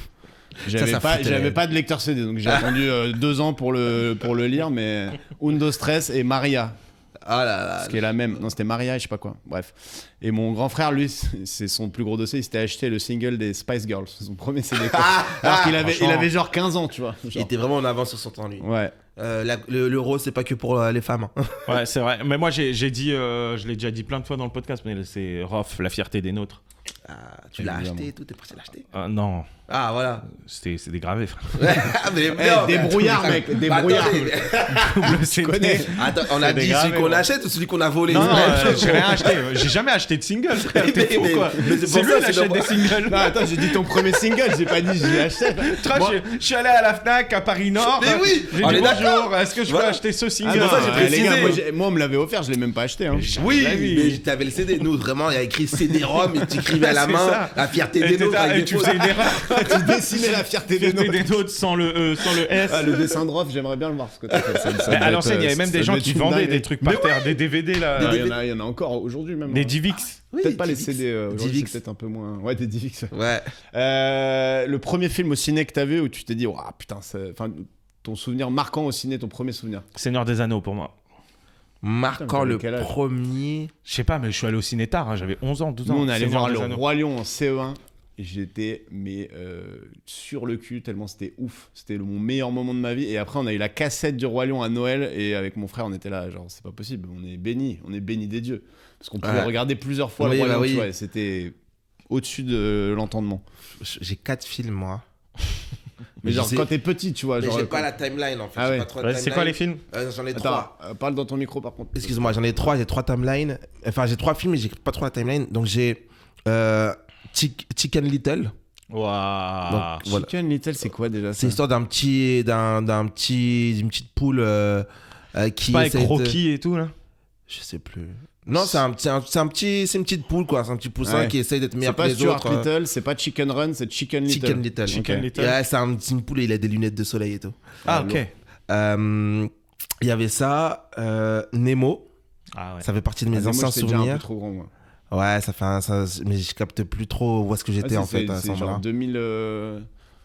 S3: J'avais
S1: ça
S3: pas,
S1: foutait
S3: j'avais
S1: les-
S3: pas de lecteur CD, donc j'ai attendu 2 ans pour le lire, mais Undo Stress et Maria,
S1: Ah là là.
S3: ce qui est la même. Non, c'était Maria et je sais pas quoi. Bref. Et mon grand frère, lui, c'est son plus gros dossier, il s'était acheté le single des Spice Girls, son premier CD. Quoi. Alors qu'il avait, il avait genre 15 ans, tu vois.
S1: Il
S3: Genre.
S1: était vraiment en avance sur son temps, lui.
S3: Ouais.
S1: L'euro, c'est pas que pour les femmes. hein.
S2: Ouais, c'est vrai. Mais moi, j'ai dit, je l'ai déjà dit plein de fois dans le podcast, mais c'est Rof, la fierté des nôtres.
S1: Ah, tu l'as
S3: Évidemment.
S1: acheté et tout, t'es pressé de l'acheter.
S2: Non,
S1: Ah, voilà.
S2: c'est dégravé, frère.
S1: mais
S3: Débrouillard, mec, débrouillard.
S2: Double
S3: Tu
S2: CD.
S3: connais.
S1: Attends, on a
S3: C'est
S1: dit
S3: dégravé,
S1: celui qu'on
S3: ouais.
S1: achète ou celui qu'on a volé
S2: Non, non,
S1: C'est la même chose.
S2: j'ai rien acheté. J'ai jamais acheté de single, frère. T'es fou,
S1: mais-
S2: quoi.
S1: mais c'est
S2: C'est
S1: pour
S2: lui,
S1: ça,
S2: il
S1: c'est
S2: achète
S1: dans-
S2: des singles.
S3: Non, attends, j'ai dit ton premier single, j'ai pas dit je l'achète.
S2: Tu vois,
S3: Moi-
S2: je suis allé à la Fnac à Paris Nord.
S1: Mais oui,
S2: J'ai
S1: on
S2: dit
S1: est
S2: bonjour.
S1: d'accord.
S2: Est-ce que je peux
S1: Voilà.
S2: acheter ce single?
S1: Ah, pour ça, j'ai
S3: Les gars,
S1: précisé.
S3: moi on me l'avait offert, je l'ai même pas acheté. Hein.
S1: Oui,
S2: Oui.
S1: mais t'avais le CD. Nous, vraiment, il y a écrit CD-ROM et tu écrivais à la
S2: C'est
S1: main
S2: ça.
S1: la fierté
S2: Et
S1: des nôtres.
S2: t'étais-
S1: avec
S2: et
S1: des
S2: tu
S1: fautes.
S2: faisais une erreur.
S3: Tu dessinais la fierté des
S2: Fierté
S3: nôtres.
S2: des nôtres sans le S.
S3: Ah, le dessin de Rof, j'aimerais bien le voir. Ce que t'as fait. Ça
S2: Mais
S3: doit
S2: à
S3: être,
S2: l'ancienne, il y avait même
S3: ça
S2: des gens
S3: doit
S2: qui
S3: être une
S2: vendaient
S3: dinguerie.
S2: des trucs par terre, des DVD là.
S3: Ah, il y en a encore aujourd'hui même.
S2: Des
S3: hein.
S2: Divix.
S1: Oui,
S3: Peut-être pas les
S1: Divix.
S3: CD. Aujourd'hui,
S1: Divix.
S3: c'est peut-être un peu moins. Ouais, des Divix.
S1: Ouais.
S3: Le premier film au ciné que t'as vu où tu t'es dit, oh, putain, enfin, ton souvenir marquant au ciné, ton premier souvenir.
S2: Seigneur des Anneaux pour moi.
S1: Marquant
S3: Putain,
S1: le
S3: quel âge
S1: premier.
S2: Je sais pas, mais je suis allé au ciné tard. J'avais 11 ans, 12 ans.
S3: Nous, on est allé
S2: Seigneur
S3: voir
S2: des
S3: le
S2: Anneaux.
S3: Roi Lion en CE1 et j'étais sur le cul tellement c'était ouf. C'était mon meilleur moment de ma vie. Et après, on a eu la cassette du Roi Lion à Noël et avec mon frère, on était là, genre c'est pas possible. On est bénis des dieux parce qu'on pouvait
S1: Ouais.
S3: regarder plusieurs fois
S1: Oui,
S3: le Roi
S1: bah
S3: Lion.
S1: oui.
S3: Tu vois, et c'était au-dessus de l'entendement.
S1: J'ai 4 films, moi.
S3: Mais genre
S1: je sais-
S3: quand t'es petit, tu vois,
S1: Mais
S3: genre.
S1: j'ai pas la timeline en fait.
S3: Ah
S1: J'ai
S3: ouais.
S1: pas trop de
S2: Ouais, c'est quoi les
S1: timeline.
S2: films?
S1: J'en ai
S3: Attends,
S1: 3.
S3: parle dans ton micro par contre.
S1: Excuse-moi, j'en ai 3. J'ai 3 timelines. Enfin, j'ai 3 films et j'ai pas trop la timeline. Donc j'ai Chicken Little.
S2: Waouh.
S1: Donc, voilà.
S3: Chicken Little, c'est quoi déjà
S1: C'est
S3: ça?
S1: l'histoire d'une petite poule qui
S2: Pas avec
S1: essaie de-
S2: Rocky et tout là.
S1: Je sais plus. Non, c'est une petite poule quoi. C'est un petit poussin
S3: Ouais.
S1: qui essaye d'être
S3: C'est
S1: meilleur que
S3: pas
S1: les
S3: Stuart
S1: autres.
S3: Little, c'est pas Chicken Run, c'est Chicken Little.
S1: Chicken Little.
S2: Chicken
S3: Ok.
S2: Little.
S1: Ouais, c'est une poule et il a des lunettes de soleil et tout.
S2: Ah,
S3: Ah,
S2: ok.
S3: lourd.
S1: Il y avait ça, Nemo.
S2: Ah ouais.
S1: Ça fait partie de mes
S3: Ah, mais moi,
S1: anciens
S3: j'étais déjà un
S1: souvenirs.
S3: peu trop grand, moi.
S1: Ouais, ça fait mais je capte plus trop où est-ce que j'étais
S3: Ah,
S1: en fait à ce
S3: c'est genre
S1: moment-là.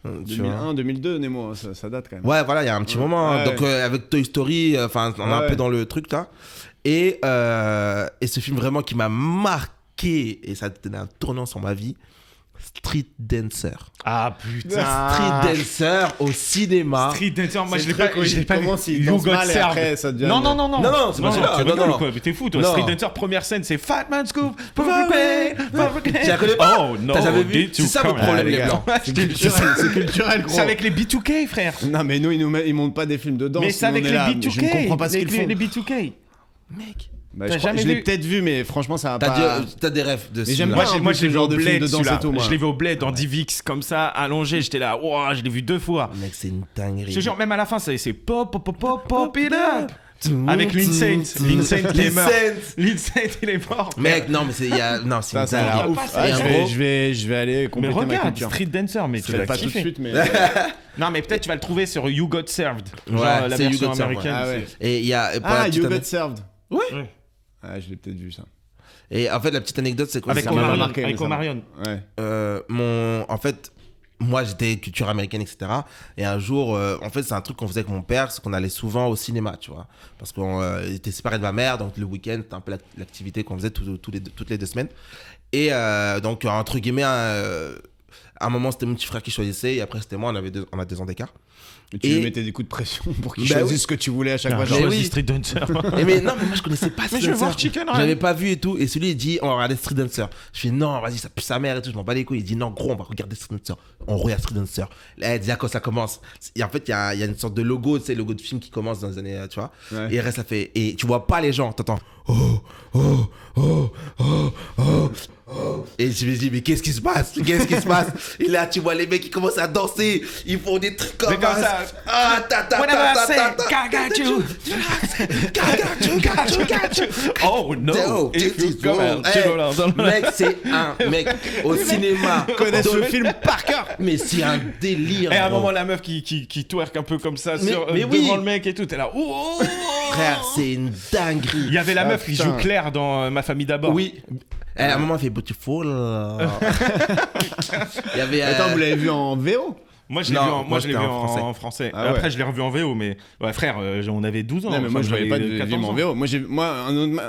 S3: 2001, 2002, Nemo, ça date quand même.
S1: Ouais, voilà, il y a un petit moment. Hein.
S3: Ouais.
S1: Donc, avec Toy Story, enfin, on est un
S3: Ouais.
S1: peu dans le truc là. Et ce film vraiment qui m'a marqué, et ça a donné un tournant sur ma vie, Street Dancer.
S2: Ah putain.
S1: Street Dancer au cinéma.
S2: Street Dancer, moi
S3: C'est
S2: je
S3: le
S2: l'ai pas,
S3: truc où
S2: je l'ai
S3: il
S2: pas vu.
S3: commence, il
S2: You
S3: danse
S2: Got
S3: mal et
S2: Served.
S3: après, ça devient-
S2: Non,
S3: Non,
S1: non, c'est pas
S2: non,
S1: celui-là.
S2: tu
S1: Non,
S2: rigoles
S1: non.
S2: ou quoi? Mais t'es fou, toi.
S1: Non.
S2: Street Dancer, première scène, c'est Fat Man Scoop.
S1: Tu la connais pas?
S2: Oh non,
S1: T'as jamais vu?
S2: did to
S1: C'est ça votre
S2: come.
S1: problème,
S3: les
S1: les
S3: gars.
S1: blancs.
S3: C'est culturel, c'est culturel, gros.
S2: C'est avec les B2K, frère.
S3: Non, mais nous, ils montent pas des films de danse.
S2: Mais c'est
S3: nous, on
S2: avec
S3: est
S2: les
S3: là, mais
S2: B2K.
S3: Je ne comprends pas ce qu'ils font.
S2: Les B2K.
S1: Mec,
S3: Bah,
S2: T'as
S3: je crois-
S2: jamais
S3: je l'ai
S2: vu
S3: peut-être vu, mais franchement, ça va pas.
S1: t'as des rêves de ce
S3: Mais j'aime
S1: film-là.
S3: pas.
S2: Moi,
S3: un
S2: je
S3: peu
S2: l'ai
S3: ce
S2: vu au
S3: genre de film
S2: bled,
S3: de danse
S2: celui-là.
S3: et tout, moi.
S2: Je l'ai vu au bled en DivX, comme ça, allongé. J'étais là, wow, je l'ai vu 2 fois.
S1: Mec, c'est une dinguerie.
S2: Je te jure, même à la fin, c'est pop, pop, pop, pop, pop it up. Avec Lindsay qui est mort. Lindsay, il est mort.
S1: Mec, non, mais c'est non, c'est
S3: Ça,
S1: une
S3: ça a l'air
S1: dinguerie.
S3: ouf.
S2: pas
S3: Ah,
S1: ça.
S3: je vais aller
S2: Mais
S3: compléter ma
S2: regarde,
S3: culture.
S2: Street Dancer, mais tu vas
S3: Pas tout de
S2: kiffer.
S3: suite, mais.
S2: Non, mais peut-être tu vas le trouver sur You Got Served.
S1: Ouais,
S2: Genre la
S1: c'est You
S2: version
S1: Got Served,
S2: américaine.
S3: Ah ouais.
S1: Et il y a pour la
S3: Ah,
S1: petite
S3: You
S1: ane-
S3: Got Served.
S2: Ouais.
S3: Ah, je l'ai peut-être vu ça.
S1: Et en fait, la petite anecdote, c'est quoi?
S2: Avec
S1: c'est
S3: m'a
S2: Omarion.
S3: marqué,
S2: Avec
S3: mais ça m'a-
S2: Omarion.
S3: Ouais.
S1: En fait, moi, j'étais culture américaine, etc. Et un jour, en fait, c'est un truc qu'on faisait avec mon père, c'est qu'on allait souvent au cinéma, tu vois. Parce qu'on était séparés de ma mère, donc le week-end, c'était un peu l'activité qu'on faisait toutes les 2 semaines. Et donc, entre guillemets, à un moment, c'était mon petit frère qui choisissait, et après, c'était moi, on a 2 ans d'écart.
S3: Et tu
S1: Et-
S3: lui mettais des coups de pression pour qu'il
S1: Bah
S3: choisisse
S1: oui.
S3: ce que tu voulais à chaque fois.
S2: Je
S3: genre,
S1: Mais
S2: choisis
S1: oui.
S2: Street Dancer.
S1: Et mais non, mais moi je connaissais pas Street
S2: je veux
S1: Dancer.
S2: voir Chicken Run.
S1: J'avais pas vu et tout. Et celui il dit on va regarder Street Dancer. Je fais non, vas-y, ça pue sa mère et tout. Je m'en bats les couilles. Il dit non, gros, on va regarder Street Dancer. On regarde Street Dancer. Là, déjà quand ça commence. Et en fait, il y a une sorte de logo, tu sais, logo de film qui commence dans les années, tu vois.
S3: Ouais.
S1: Et reste, ça fait. Et tu vois pas les gens, t'entends. Oh, oh, oh, oh, oh. Et je me dis, mais qu'est-ce qui se passe? Qu'est-ce qui se passe? Et là, tu vois les mecs qui commencent à danser. Ils font des trucs comme
S2: Mais comme ça.
S1: Ah, ta, ta,
S2: Whenever I
S1: ta,
S2: say,
S1: ta, ta, ta.
S2: I got you.
S1: Got you.
S2: Oh no, if you come out,
S1: Hey,
S2: tu vas là.
S1: mec, c'est un mec au cinéma.
S3: connais ce
S1: Dans-
S3: film par cœur.
S1: Mais c'est un délire.
S2: Et à un
S1: gros.
S2: moment, la meuf qui twerk un peu comme ça
S1: Mais-
S2: sur,
S1: mais
S2: devant
S1: oui.
S2: le mec et tout, t'es là. Oh, oh.
S1: Frère, c'est une dinguerie.
S2: Il y avait la
S3: Ah,
S2: meuf qui
S3: putain.
S2: joue Claire dans Ma famille d'abord.
S1: Oui. Et à un moment, elle fait beautiful. Il y avait.
S3: Attends, vous l'avez vu en VO?
S2: Moi, je l'ai
S1: Non,
S2: vu,
S1: moi,
S2: moi, je l'ai
S1: c'était
S2: vu
S1: en
S2: en français.
S3: Ah ouais.
S2: Après, je l'ai revu en VO, mais ouais, frère, on avait 12 ans.
S3: Non, mais moi,
S2: Enfin,
S3: je voyais pas de
S2: j'avais
S3: film
S2: 14
S3: en
S2: ans.
S3: VO. Moi,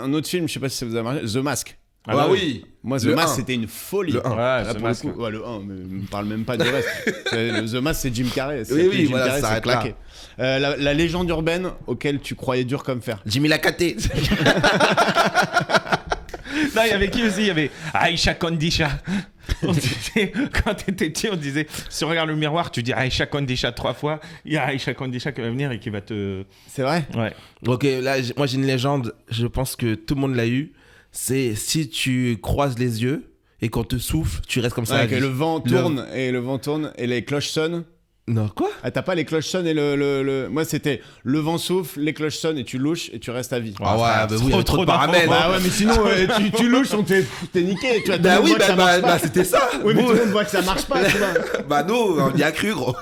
S3: un autre film, je sais pas si ça vous a marqué, The Mask.
S2: Ah bah
S1: oui.
S3: Moi, The
S1: Le
S3: Mask,
S1: 1.
S3: c'était une folie.
S1: Le 1.
S2: Ouais,
S3: Là,
S2: The
S3: pour
S2: Mask.
S3: le coup, ouais, le 1, mais on parle même pas du reste. The Mask, c'est Jim Carrey. C'est
S1: Oui, oui,
S3: Jim
S1: voilà,
S3: Carrey,
S1: ça
S3: c'est
S1: s'arrête là.
S3: claqué. La légende urbaine auquel tu croyais dur comme fer.
S1: Jimmy Lacaté.
S2: Non, il y avait qui aussi? Il y avait Aïcha Kondisha. On disait, quand t'étais petit, on disait, si tu regardes le miroir, tu dis Aïcha Kondisha 3 fois. Il y a Aïcha Kondisha qui va venir et qui va te.
S3: C'est vrai?
S2: Ouais.
S1: Ok, là, moi, j'ai une légende. Je pense que tout le monde l'a eu. C'est si tu croises les yeux et qu'on te souffle, tu restes comme ça. à
S3: Ouais, que
S1: vie.
S3: le vent tourne et les cloches sonnent.
S1: Non, quoi?
S3: Ah, t'as pas les cloches sonnent et le... Moi, c'était le vent souffle, les cloches sonnent et tu louches et tu restes à vie.
S1: Ah ouais,
S2: frère,
S1: bah oui, il y avait trop de
S2: d'infos.
S1: paramètres.
S3: Bah ouais, mais sinon, tu louches, t'es niqué. Tu vois, tout le
S1: Bah
S3: monde
S1: oui,
S3: voit que ça marche pas.
S1: c'était ça.
S3: Oui, mais
S1: Bon,
S3: tout le monde voit que ça marche pas, tu vois.
S1: Bah nous, on y a cru, gros.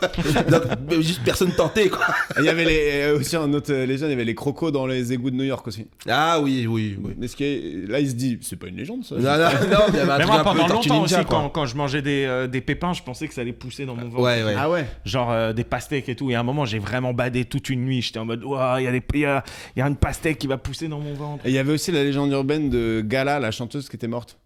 S1: Donc, juste personne tentait, quoi.
S3: Il y avait aussi un autre légende, il y avait les crocos dans les égouts de New York aussi.
S1: Ah oui, oui, oui.
S3: Est-ce que là, il se dit, c'est pas une légende ça?
S1: Non, non, non, il y avait un
S2: Mais
S1: truc
S2: moi,
S1: un peu
S2: pendant
S1: Tortue
S2: longtemps
S1: Ninja,
S2: aussi,
S1: quoi.
S2: quand je mangeais des pépins, je pensais que ça allait pousser dans mon ventre.
S1: Ouais, ouais.
S3: Ah ouais?
S2: Genre des pastèques et tout. Et à un moment, j'ai vraiment badé toute une nuit. J'étais en mode, ouah, il y a une pastèque qui va pousser dans mon ventre.
S3: Et il y avait aussi la légende urbaine de Gala, la chanteuse qui était morte.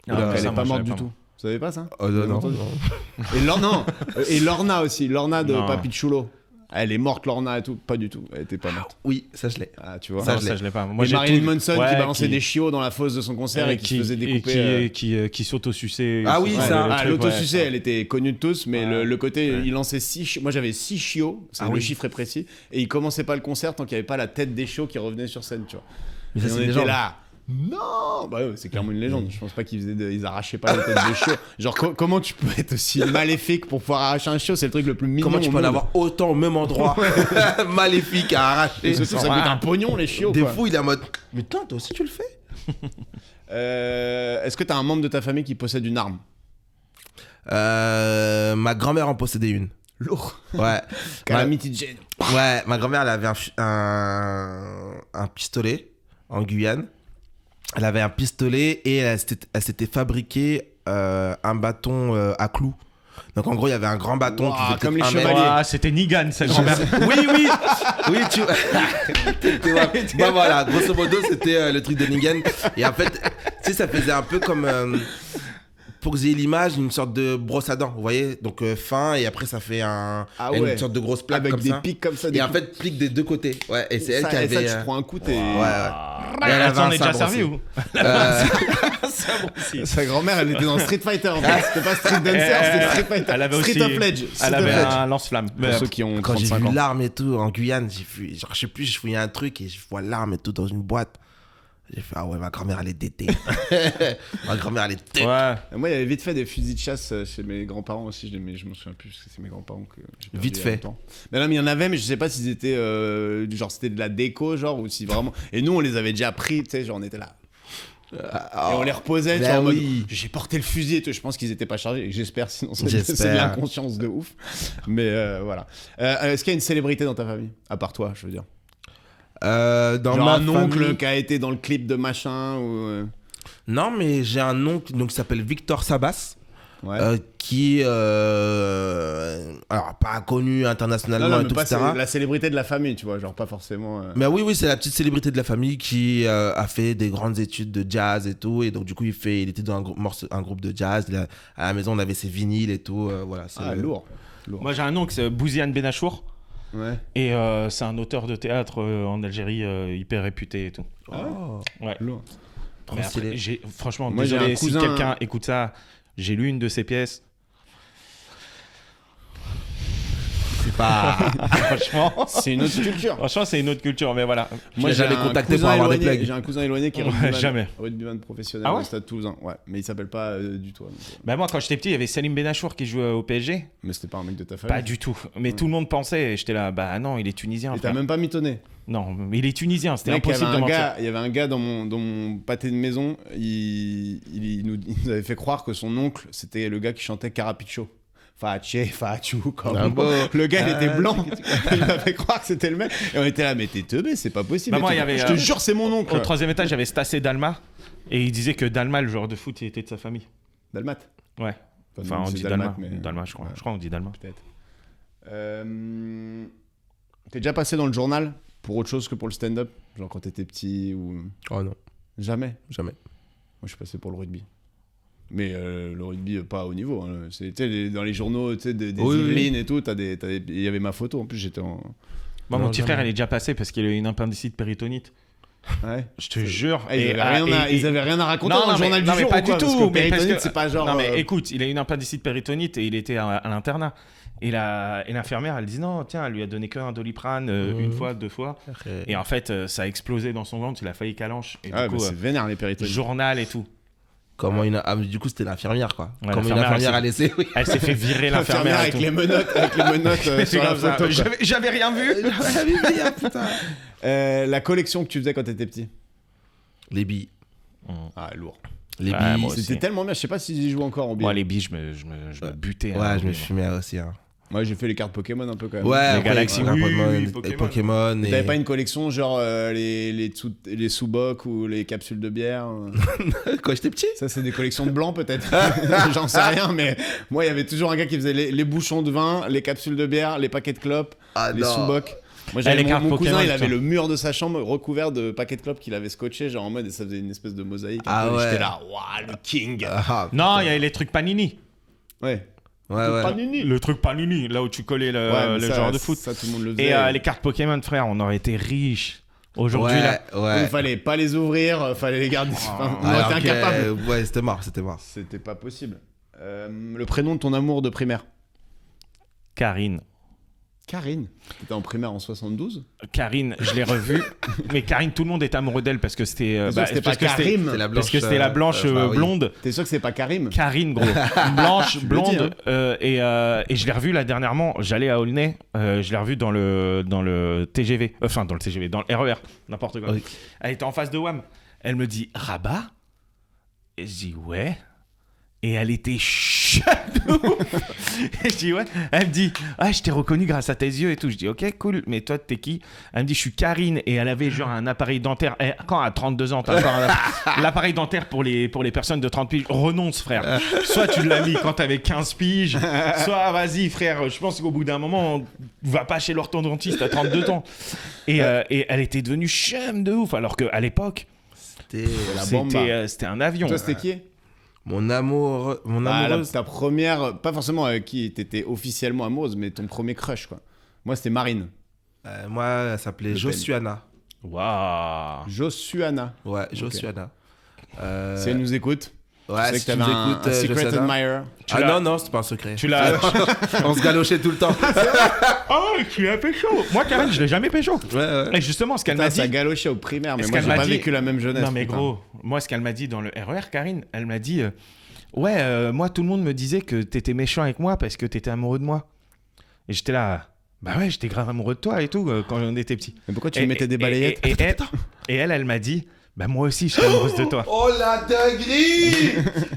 S2: Ah,
S3: Alors
S2: ça,
S3: qu'elle est
S2: moi,
S3: pas
S2: je
S3: morte
S2: savais
S3: du
S2: pas,
S3: tout.
S2: moi.
S3: Vous savez pas ça?
S1: Oh, non, non, non.
S3: Et Lorna aussi, Lorna de
S2: Non.
S3: Papy Chulo. Elle est morte, Lorna et tout. Pas du tout, elle était pas morte.
S1: Oui, ça je l'ai.
S3: Ah, tu vois.
S1: Ça,
S2: Non,
S1: je
S2: ça,
S1: l'ai.
S2: je l'ai pas. Moi,
S3: Et
S2: j'ai
S3: Marilyn
S2: tout-
S3: Manson
S2: ouais,
S3: qui balançait des chiots dans la fosse de son concert et qui se faisait découper.
S2: qui s'auto-suçait.
S1: Ah oui,
S3: Ouais,
S1: ça.
S2: le
S3: Ah,
S2: truc,
S3: l'autosucé,
S2: ouais.
S3: elle était connue de tous, mais
S2: Ouais.
S3: le côté,
S2: Ouais.
S3: il lançait 6 chiots. Moi, j'avais 6 chiots, c'est
S1: Ah
S3: le
S1: oui.
S3: chiffre est précis, et il commençait pas le concert tant qu'il n'y avait pas la tête des chiots qui revenait sur scène, tu vois.
S1: Mais
S3: Et
S1: ça,
S3: on
S1: c'est une
S3: était
S1: légende.
S3: là. Non, bah ouais, c'est clairement une légende. Je pense pas ils arrachaient pas la tête des chiots. Genre comment tu peux être aussi maléfique pour pouvoir arracher un chiot? C'est le truc le plus mignon.
S1: Comment tu
S3: au
S1: peux en
S3: monde.
S1: avoir autant au même endroit maléfique à arracher?
S3: Et surtout, ça coûte un pognon les chiots.
S1: Des
S3: quoi.
S1: fous, il est en mode. Mais toi aussi tu le fais?
S3: Est-ce que t'as un membre de ta famille qui possède une arme?
S1: Ma grand-mère en possédait une.
S3: Lourd.
S1: Ouais.
S3: Calamity Jane.
S1: Ouais, ma grand-mère, elle avait un pistolet en Guyane. Elle avait un pistolet et elle s'était fabriqué un bâton à clous. Donc en gros, il y avait un grand bâton
S3: Wow,
S1: qui faisait
S3: comme les
S1: peut-être 1 mètre.
S3: chevaliers.
S2: Ah, c'était Negan, sa grand-mère.
S1: Oui, tu bah voilà, grosso modo, c'était le truc de Negan. Et en fait, tu sais, ça faisait un peu comme, pour que vous ayez l'image, une sorte de brosse à dents, vous voyez. Donc fin, et après, ça fait une sorte de grosse plaque
S3: avec
S1: comme
S3: des
S1: ça.
S3: pics comme ça.
S1: Et en fait, pique des deux côtés. Ouais, et c'est elle qui
S3: ça,
S1: avait...
S3: tu prends un coup, t'es...
S1: Ouais.
S2: Elle
S1: avait
S2: s'en
S1: un
S2: est déjà
S1: sabre
S2: servi
S1: aussi.
S2: ou
S3: Sa grand-mère, elle était dans Street Fighter en fait. C'était pas Street Dancer, c'était Street Fighter.
S2: Elle avait
S3: Street
S2: aussi...
S3: of Ledge.
S2: Elle avait un lance-flamme.
S3: Pour ceux qui ont
S1: Quand j'ai
S3: 35
S1: vu
S3: ans.
S1: l'arme et tout en Guyane, j'ai vu, genre, je sais plus, je fouillais un truc et je vois l'arme et tout dans une boîte. J'ai fait, ah ouais, ma grand-mère, elle est détée. Ma grand-mère, elle est détée.
S2: Ouais.
S3: Moi, il y avait vite fait des fusils de chasse chez mes grands-parents aussi, mais je m'en souviens plus parce que c'est mes grands-parents que j'ai perdu
S1: Vite
S3: il y a
S1: fait.
S3: longtemps. Mais là, mais il y en avait, mais je sais pas s'ils étaient genre c'était de la déco, genre, ou si vraiment. Et nous, on les avait déjà pris, tu sais, genre on était là. Et on les reposait, tu
S1: ben
S3: vois, en mode,
S1: oui.
S3: j'ai porté le fusil et tout. Je pense qu'ils étaient pas chargés. J'espère, sinon c'est
S1: J'espère.
S3: de l'inconscience de ouf. Mais voilà. Est-ce qu'il y a une célébrité dans ta famille, à part toi, je veux dire?
S1: Dans
S3: Genre
S1: ma
S3: un oncle
S1: famille...
S3: qui a été dans le clip de machin ou.
S1: Non, mais j'ai un oncle donc, qui s'appelle Victor Sabas.
S3: Ouais.
S1: Qui alors pas connu internationalement
S3: non,
S1: et
S3: mais
S1: tout,
S3: pas
S1: etc.
S3: la célébrité de la famille, tu vois, genre pas forcément.
S1: Mais oui, c'est la petite célébrité de la famille qui a fait des grandes études de jazz et tout. Et donc, du coup, il était dans un groupe de jazz. À la maison, on avait ses vinyles et tout. Voilà,
S3: Lourd.
S2: Moi, j'ai un oncle, c'est Bouziane Benachour.
S3: Ouais.
S2: Et c'est un auteur de théâtre en Algérie hyper réputé et tout. Ouais.
S3: Lourd.
S1: Trop
S2: Mais
S1: stylé.
S2: après, franchement,
S3: Moi, j'ai
S2: désolé
S3: un
S2: si
S3: cousin-
S2: quelqu'un écoute ça. J'ai lu une de ses pièces.
S1: C'est pas...
S2: Franchement,
S3: C'est une autre culture.
S2: franchement, c'est une autre culture, mais voilà.
S1: Moi, j'avais contacté pour avoir des plagues.
S3: J'ai un cousin éloigné qui est
S2: Ouais, jamais.
S3: rugbyman professionnel
S2: Ah ouais
S3: au Stade Toulousain. Ouais, mais il s'appelle pas du tout. Donc,
S2: Bah moi, quand j'étais petit, il y avait Salim Benachour qui jouait au PSG.
S3: mais c'était pas un mec de ta famille.
S2: Pas du tout. Mais tout le monde pensait. Et j'étais là, bah non, il est tunisien.
S3: Et t'as
S2: frère.
S3: même pas mitonné.
S2: Non, mais il est tunisien. C'était
S3: Mec,
S2: impossible de mentir.
S3: il y avait un gars dans mon pâté de maison, il nous avait fait croire que son oncle, c'était le gars qui chantait Carapicho. Fache, Fachu, comme
S1: Ah bon.
S3: le gars il était blanc, il m'a fait croire que c'était le mec, et on était là, mais t'es teubé, c'est pas possible.
S2: Bah,
S3: Et
S2: moi,
S3: tout.
S2: il y avait,
S3: je te jure, c'est mon oncle.
S2: Au troisième étage, j'avais Stas et Dalma. Et il disait que Dalma, le joueur de foot, il était de sa famille.
S3: Dalmat.
S2: Ouais. Enfin,
S3: nous,
S2: on
S3: c'est
S2: dit Dalma.
S3: mais-
S2: Dalma, je crois.
S3: Ouais.
S2: Je crois qu'on dit Dalma.
S3: Peut-être. T'es déjà passé dans le journal pour autre chose que pour le stand-up? Genre quand t'étais petit ou.
S1: Oh non,
S3: Jamais.
S1: jamais.
S3: Moi je suis passé pour le rugby. Mais le rugby pas à haut niveau. Hein. C'était dans les journaux des
S1: Oui,
S3: Yvelines et tout. Il y avait ma photo. En plus j'étais en.
S2: Moi,
S1: Non,
S2: mon petit
S1: jamais.
S2: frère, il est déjà passé parce qu'il a eu une appendicite péritonite.
S3: Ouais.
S2: Je te jure.
S3: Ah, ils avaient rien à raconter
S2: Non,
S3: dans le
S2: non, mais-
S3: journal
S2: non,
S3: du
S2: mais
S3: jour.
S2: pas
S3: ou quoi
S2: du
S3: Parce
S2: tout,
S3: que
S2: mais parce
S3: péritonite,
S2: que-
S3: c'est pas genre.
S2: Non, mais écoute, il a eu une appendicite péritonite et il était à l'internat. Et l'infirmière, elle dit non, tiens, elle lui a donné qu'un Doliprane une fois, 2 fois. Et en fait, ça a explosé dans son ventre, il a failli calanche. Et
S3: Ah,
S2: du
S3: bah,
S2: coup,
S3: c'est vénère les péritonites.
S2: journal et tout.
S1: Comment du coup, c'était l'infirmière, quoi.
S2: Ouais,
S1: Comment une
S2: l'infirmière,
S1: infirmière a laissé... Oui.
S2: Elle s'est fait virer l'infirmière. et
S3: avec
S2: tout.
S3: les menottes
S2: C'est
S3: sur la
S2: comme ça.
S3: photo. quoi.
S2: J'avais rien vu.
S1: Putain.
S3: La collection que tu faisais quand t'étais petit.
S1: Les billes.
S3: Ah, lourd.
S1: Les
S2: Ouais,
S1: billes.
S2: moi aussi.
S3: C'était tellement bien. Je sais pas s'ils y jouent encore en billes.
S2: Moi, les billes, je me butais.
S1: Ouais,
S2: hein,
S1: je me
S2: mais-
S1: fumais aussi. Hein.
S3: Moi, j'ai fait les cartes Pokémon un peu quand même.
S1: Ouais, après,
S2: Galaxy,
S1: ouais,
S2: oui,
S1: Pokémon,
S2: oui,
S1: et
S2: Pokémon.
S1: Pokémon.
S3: T'avais
S1: Et...
S3: pas une collection genre les sous-bocs ou les capsules de bière
S1: Quand j'étais petit.
S3: Ça, c'est des collections de blancs peut-être. J'en sais rien, mais moi, il y avait toujours un gars qui faisait les bouchons de vin, les capsules de bière, les paquets de clopes,
S1: Ah
S3: les
S1: non.
S3: sous-bocs. Moi,
S2: les
S3: j'avais
S2: cartes
S3: mon cousin,
S2: Pokémon,
S3: il avait
S2: putain.
S3: le mur de sa chambre recouvert de paquets de clopes qu'il avait scotché, genre en mode, et ça faisait une espèce de mosaïque. un
S1: Ah
S3: peu, et
S1: ouais.
S3: J'étais là, waouh, le king.
S1: Ah,
S2: Non, il y avait les trucs Panini.
S3: Ouais.
S1: ouais, ouais.
S3: Panini.
S2: Le truc Panini, là où tu collais
S3: Ouais, mais
S2: le
S3: ça,
S2: genre de foot.
S3: Ça, tout le monde le faisait.
S2: Et les cartes Pokémon, frère, on aurait été riches. Aujourd'hui,
S1: Ouais,
S2: là.
S1: ouais.
S3: Il fallait pas les ouvrir, fallait les garder. Enfin, on
S1: Alors
S3: était
S1: que,
S3: incapables.
S1: ouais, c'était mort, c'était mort.
S3: C'était pas possible. Le prénom de ton amour de primaire?
S2: Karine.
S3: Karine. T'étais en primaire en 72?
S2: Karine, je l'ai revue. Mais Karine, tout le monde est amoureux d'elle parce que c'était.
S3: T'es sûr que c'était pas Karim?
S1: C'était la
S2: Parce que c'était la blanche
S1: bah oui.
S2: blonde.
S3: T'es sûr que c'est pas Karim?
S2: Karine, gros. Blanche,
S3: le
S2: blonde.
S3: dis, hein.
S2: Et je l'ai revue là dernièrement. J'allais à Aulnay. Je l'ai revue dans le TGV. Enfin, dans le TGV, dans le RER. N'importe quoi.
S1: Oui.
S2: Elle était en face de WAM. Elle me dit Rabat? Et je dis ouais. Et elle était chouette. de ouf. Et je dis ouais. Elle me dit ah, je t'ai reconnu grâce à tes yeux et tout. Je dis ok, cool, mais toi, t'es qui? Elle me dit je suis Karine, et elle avait genre un appareil dentaire. Et quand à 32 ans, t'as encore l'appareil dentaire pour les personnes de 30 piges. Renonce, frère. Soit tu l'as mis quand t'avais 15 piges, soit vas-y, frère. Je pense qu'au bout d'un moment, va pas chez l'orthodontiste à 32 ans. Et elle était devenue chum de ouf, alors qu'à l'époque, c'était un avion.
S3: Toi, c'était qui?
S1: Mon amoureuse.
S3: Ta première, pas forcément avec qui t'étais officiellement amoureuse, mais ton premier crush, quoi. Moi, c'était Marine.
S1: Moi, elle s'appelait Josuana.
S2: Waouh.
S3: Josuana.
S1: Ouais, Josuana.
S3: Si elle nous écoute,
S1: Ouais,
S3: tu sais
S1: si
S3: que
S1: tu
S3: t'avais
S1: nous écoutes,
S3: un secret
S1: Josuana.
S3: admirer.
S1: Non, c'est pas un secret.
S2: Tu l'as.
S1: On se galochait tout le temps.
S2: Oh, tu l'as pécho. Moi, Karen, je l'ai jamais pécho.
S1: Ouais.
S2: Et justement, ce qu'elle
S3: Putain,
S2: m'a
S3: ça
S2: dit.
S3: galochait au primaire, mais
S2: Est-ce
S3: moi,
S2: qu'elle
S3: j'ai
S2: m'a
S3: pas
S2: dit-
S3: vécu la même jeunesse.
S2: Non, mais
S3: putain.
S2: gros, moi, ce qu'elle m'a dit dans le RER, Karine, elle m'a dit moi, tout le monde me disait que t'étais méchant avec moi parce que t'étais amoureux de moi. Et j'étais là. Bah ouais, j'étais grave amoureux de toi et tout quand on était petits.
S3: Mais pourquoi tu mettais des balayettes?
S2: Et elle m'a dit bah moi aussi, je suis amoureuse de toi.
S1: Oh la dinguerie.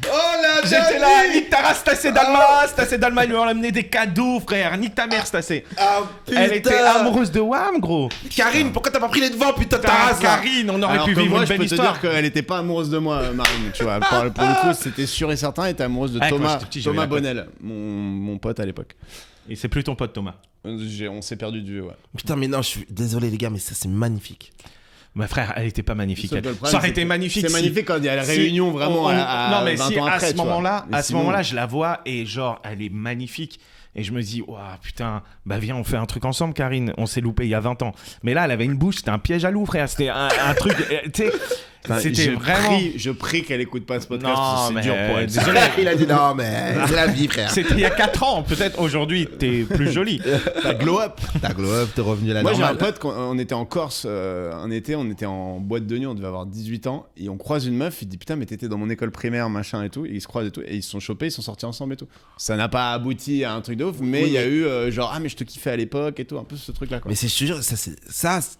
S1: Oh la dinguerie.
S2: J'étais là, nique ta race, Stasé Dalma, ils lui ont amené des cadeaux, frère. Nique ta mère, Stasé.
S1: Ah, putain.
S2: Elle était amoureuse de Wham, gros.
S1: Karine, pourquoi t'as pas pris les devants, putain de ta race là?
S2: Karine, on aurait
S3: Alors
S2: pu
S3: que
S2: vivre
S3: moi,
S2: une
S3: je
S2: belle
S3: peux te
S2: histoire.
S3: dire qu'elle était pas amoureuse de moi, Marine, tu vois. Pour le coup, c'était sûr et certain, elle était amoureuse de
S2: Ah, quand
S3: Thomas,
S2: j'étais petit, j'avais
S3: Thomas
S2: la cote.
S3: Bonnel, mon pote à l'époque.
S2: Et c'est plus ton pote, Thomas.
S3: On s'est perdu de vue, ouais.
S1: Putain, mais non, je suis désolé les gars, mais ça c'est magnifique.
S2: Ma frère, elle était pas magnifique.
S3: Sauf que le problème,
S2: Ça aurait
S3: c'est
S2: été
S3: que
S2: magnifique.
S3: C'est magnifique quand il y a la réunion vraiment à
S2: non, mais
S3: 20
S2: si
S3: ans après,
S2: à ce
S3: tu vois.
S2: moment-là,
S3: Mais sinon-
S2: je la vois et genre, elle est magnifique. Et je me dis, waouh, putain, bah viens, on fait un truc ensemble, Karine. On s'est loupé il y a 20 ans. Mais là, elle avait une bouche, c'était un piège à loup, frère. C'était un truc, tu sais,
S3: Enfin,
S2: c'était vraiment.
S3: Je prie qu'elle écoute pas ce podcast,
S2: Non,
S3: parce que
S2: mais
S3: c'est dur pour elle.
S2: désolé.
S1: Il a dit non, mais c'est la vie, frère.
S2: C'était il y a 4 ans. Peut-être aujourd'hui, t'es plus jolie.
S3: T'as glow up.
S1: Ta glow up, t'es revenu à la
S3: Moi, j'ai un
S1: normale.
S3: pote, quand on était en Corse un été, on était en boîte de nuit, on devait avoir 18 ans, et on croise une meuf, il dit putain, mais t'étais dans mon école primaire, machin et tout, et ils se croisent et tout, et ils se sont chopés, ils sont sortis ensemble et tout. Ça n'a pas abouti à un truc de ouf, mais il y a eu genre, ah, mais je te kiffais à l'époque et tout, un peu ce truc-là, quoi.
S1: Mais c'est, je te jure,